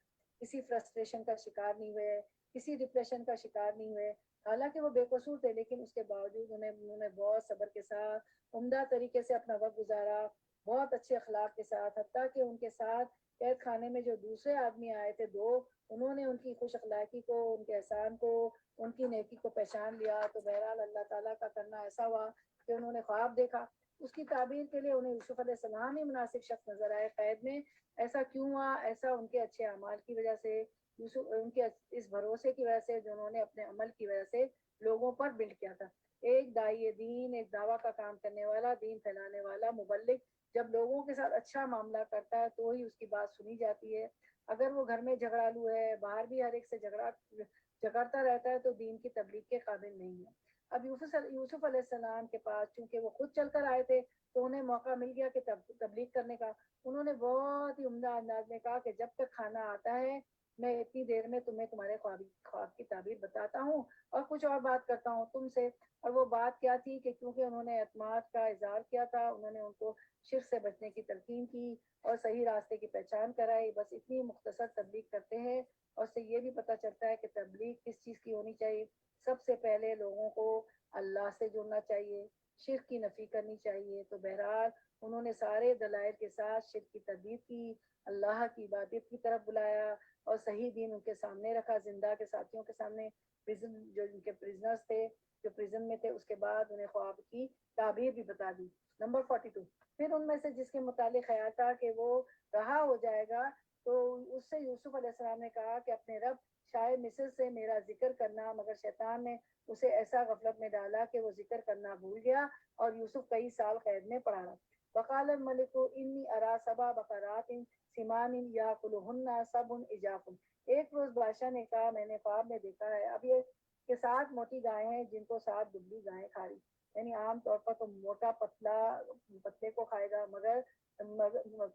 کسی فرسٹریشن کا شکار نہیں ہوئے، کسی ڈپریشن کا شکار نہیں ہوئے۔ حالانکہ وہ بے قصور تھے، لیکن اس کے باوجود انہوں نے بہت صبر کے ساتھ عمدہ طریقے سے اپنا وقت گزارا، بہت اچھے اخلاق کے ساتھ، حتیٰ کہ ان کے ساتھ قید خانے میں جو دوسرے آدمی آئے تھے دو، انہوں نے ان کی خوش اخلاقی کو، ان کے احسان کو، ان کی نیکی کو پہچان لیا۔ تو بہرحال اللہ تعالیٰ کا کرنا ایسا ہوا کہ انہوں نے خواب دیکھا، اس کی تعبیر کے لیے انہیں یوسف علیہ السلام ہی مناسب شخص نظر آئے قید میں۔ ایسا کیوں ہوا؟ ایسا ان کے اچھے اعمال کی وجہ سے، یوسف ان کے اس بھروسے کی وجہ سے جو انہوں نے اپنے عمل کی وجہ سے لوگوں پر بلڈ کیا تھا۔ ایک داعی دین، ایک دعویٰ کا کام کرنے والا، دین پھیلانے والا مبلغ جب لوگوں کے ساتھ اچھا معاملہ کرتا ہے تو ہی اس کی بات سنی جاتی ہے۔ اگر وہ گھر میں جھگڑالو ہے، باہر بھی ہر ایک سے جھگڑتا رہتا ہے، تو دین کی تبلیغ کے قابل نہیں ہے۔ اب یوسف علیہ السلام کے پاس چونکہ وہ خود چل کر آئے تھے تو انہیں موقع مل گیا کہ تبلیغ کرنے کا۔ انہوں نے بہت ہی عمدہ انداز میں کہا کہ جب تک کھانا آتا ہے میں اتنی دیر میں تمہیں تمہارے خواب کی تعبیر بتاتا ہوں اور کچھ اور بات کرتا ہوں تم سے۔ اور وہ بات کیا تھی کہ کیونکہ انہوں نے اعتماد کا اظہار کیا تھا، انہوں نے ان کو شرک سے بچنے کی تلقین کی اور صحیح راستے کی پہچان کرائی۔ بس اتنی مختصر تبلیغ کرتے ہیں، اور سے یہ بھی پتہ چلتا ہے کہ تبلیغ کس چیز کی ہونی چاہیے۔ سب سے پہلے لوگوں کو اللہ سے جڑنا چاہیے، شرک کی نفی کرنی چاہیے۔ تو بہرحال انہوں نے سارے دلائل کے ساتھ شرک کی تردید کی، اللہ کی عبادت کی طرف بلایا اور صحیح دین ان کے سامنے رکھا، زندہ کے ساتھیوں کے سامنے، جو ان کے پریزنرز تھے، جو پریزن میں تھے۔ اس کے بعد انہیں خواب کی تعبیر بھی بتا دی۔ نمبر 42، پھر ان میں سے جس کے متعلق خیال تھا کہ وہ رہا ہو جائے گا، تو اس سے یوسف علیہ السلام نے کہا کہ اپنے رب شاہ مصر سے میرا ذکر کرنا، مگر شیطان نے اسے ایسا غفلت میں ڈالا کہ وہ ذکر کرنا بھول گیا اور یوسف کئی سال قید میں پڑا رہا۔ وقال الملک انی ارا سبع بقرات سمان یاکلہن سبع عجاف۔ ایک روز بادشاہ نے کہا میں نے خواب میں دیکھا ہے اب یہ کہ 7 موٹی گائیں ہیں جن کو 7 دبلی گائیں کھا رہی۔ یعنی عام طور پر تو موٹا پتلے کو کھائے گا مگر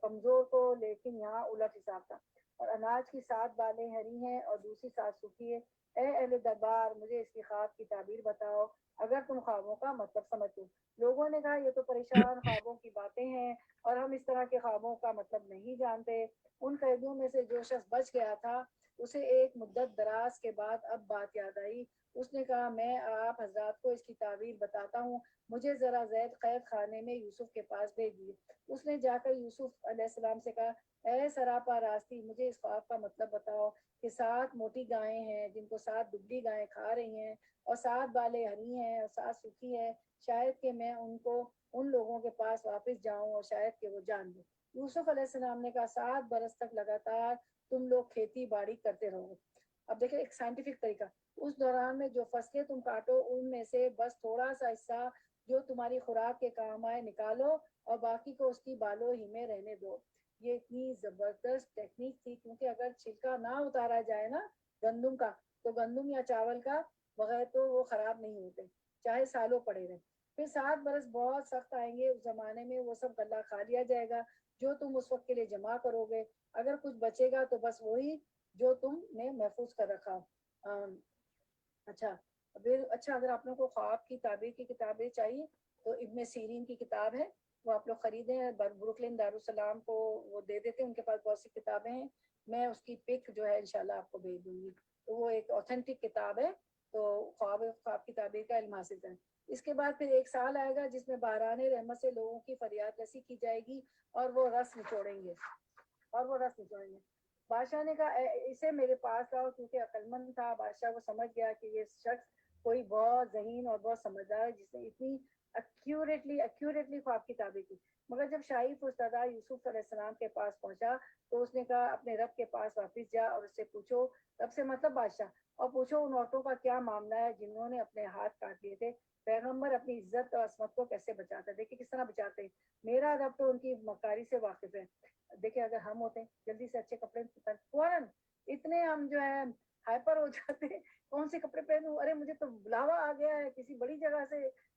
کمزور کو، لیکن یہاں الٹ حساب تھا۔ اور اناج کی 7 بالیں ہری ہیں اور دوسری 7 سوکھی ہے۔ اے اہل دربار، مجھے اس کی خواب کی تعبیر بتاؤ اگر تم خوابوں کا مطلب سمجھو۔ لوگوں نے کہا یہ تو پریشان خوابوں کی باتیں ہیں اور ہم اس طرح کے خوابوں کا مطلب نہیں جانتے۔ ان قیدیوں میں سے جو شخص بچ گیا تھا اسے ایک مدت دراز کے بعد اب بات یاد آئی۔ اس نے کہا میں آپ حضرات کو اس کی تعبیر بتاتا ہوں، مجھے ذرا زید قید خانے میں یوسف کے پاس بھیج دیے۔ اس نے جا کر یوسف علیہ السلام سے کہا اے سراپا راستی، مجھے اس خواب کا مطلب بتاؤ کہ 7 موٹی گائیں ہیں جن کو 7 دبلی گائیں کھا رہی ہیں اور 7 بالیں ہری ہیں اور 7 سوکھی ہیں، شاید کہ میں ان لوگوں کے پاس واپس جاؤں اور شاید کہ وہ جان دیں۔ یوسف علیہ السلام نے کہا 7 برس تک لگاتار تم لوگ کھیتی باڑی کرتے رہو۔ اب دیکھیں ایک سائنٹیفک طریقہ، اس دوران میں جو فصلیں تم کاٹو ان میں سے بس تھوڑا سا حصہ جو تمہاری خوراک کے کام آئے نکالو اور باقی کو اس کی بالوں ہی میں رہنے دو۔ یہ اتنی زبردست ٹیکنیک تھی کیونکہ اگر چھلکا نہ اتارا جائے نا گندم کا، تو گندم یا چاول کا بغیر تو وہ خراب نہیں ہوتے چاہے سالوں پڑے رہے۔ پھر 7 برس بہت سخت آئیں گے، اس زمانے میں وہ سب غلہ کھا لیا جائے گا جو تم اس وقت کے لیے جمع کرو گے۔ اگر کچھ بچے گا تو بس وہی جو تم نے محفوظ کر رکھا۔ اچھا اگر آپ لوگوں کو خواب کی تعبیر کی کتابیں چاہیے تو ابن سیرین کی کتاب ہے، وہ آپ لوگ خریدیں، بروکلن دارالسلام کو وہ دے دیتے ہیں، ان کے پاس بہت سی کتابیں ہیں، میں اس کی پک جو ہے انشاءاللہ آپ کو بھیج دوں گی۔ تو وہ ایک اوتھینٹک کتاب ہے، تو خواب کی تعبیر کا علم حاصل کریں۔ اس کے بعد پھر ایک سال آئے گا جس میں باران رحمت سے لوگوں کی فریاد رسی کی جائے گی اور وہ رس نچوڑیں گے۔ بادشاہ نے کہا اسے میرے پاس لاؤ، کیونکہ عقلمند تھا۔ بادشاہ کو سمجھ گیا کہ یہ شخص کوئی بہت ذہین اور بہت سمجھدار ہے جس نے اتنی ایکوریٹلی خواب کی تعبیر کی۔ مگر جب شاہی فرستادہ یوسف علیہ السلام کے پاس پہنچا تو اس نے کہا اپنے رب کے پاس واپس جا اور اس سے پوچھو، رب سے مطلب بادشاہ، اور پوچھو ان عورتوں کا کیا معاملہ ہے جنہوں نے اپنے ہاتھ کاٹ لیے تھے۔ پیغمبر اپنی عزت اور عصمت کو کیسے بچاتا ہے، دیکھیں کس طرح بچاتے ہیں۔ میرا رب تو ان کی مکاری سے واقف ہے۔ دیکھیں اگر ہم ہوتے ہیں جلدی سے اچھے کپڑے فوراً اتنے ہم جو ہے ہائپر ہو جاتے ہیں، کون سے کپڑے پہنوں، ارے مجھے تو بلاوا آ گیا ہے کسی بڑی جگہ سے،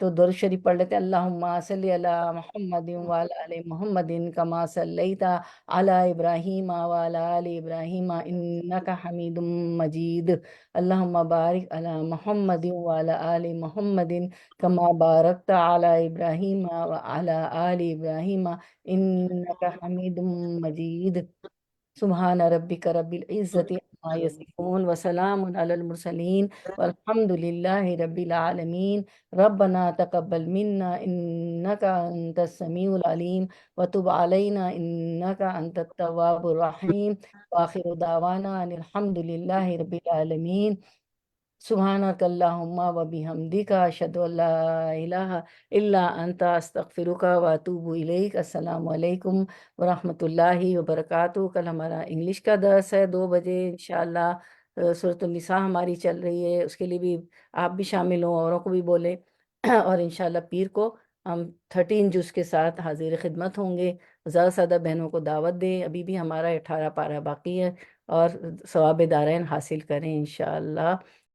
تو درود شریف پڑھ لیتے ہیں، اللہم صلی علی محمد وعلی آل محمد کما صلیت علی ابراہیم وعلی آل ابراہیم انک حمید مجید، اللہم بارک علی محمد وعلی آل محمد کما بارکت علی ابراہیم وعلی آل ابراہیم انک حمید مجید، سبحان ربک رب العزت عما یصفون وسلام علی المرسلین والحمد للہ رب العالمین، ربنا تقبل منا انک انت السمیع العلیم وتب علینا انک انت التواب الرحیم، وآخر دعوانا ان الحمد للہ رب العالمین، سبحانک اللہم و بحمدک اشہد ان لا الہ الا انت استغفرک و اتوب الیک۔ السلام علیکم ورحمۃ اللہ وبرکاتہ۔ کل ہمارا انگلش کا درس ہے 2 بجے انشاءاللہ، سورۃ النساء ہماری چل رہی ہے، اس کے لیے بھی آپ بھی شامل ہوں، اوروں کو بھی بولیں اور انشاءاللہ پیر کو ہم 13 جز کے ساتھ حاضر خدمت ہوں گے۔ زیادہ سے زیادہ بہنوں کو دعوت دیں، ابھی بھی ہمارا 18 پارہ باقی ہے، اور ثواب دارین حاصل کریں انشاءاللہ۔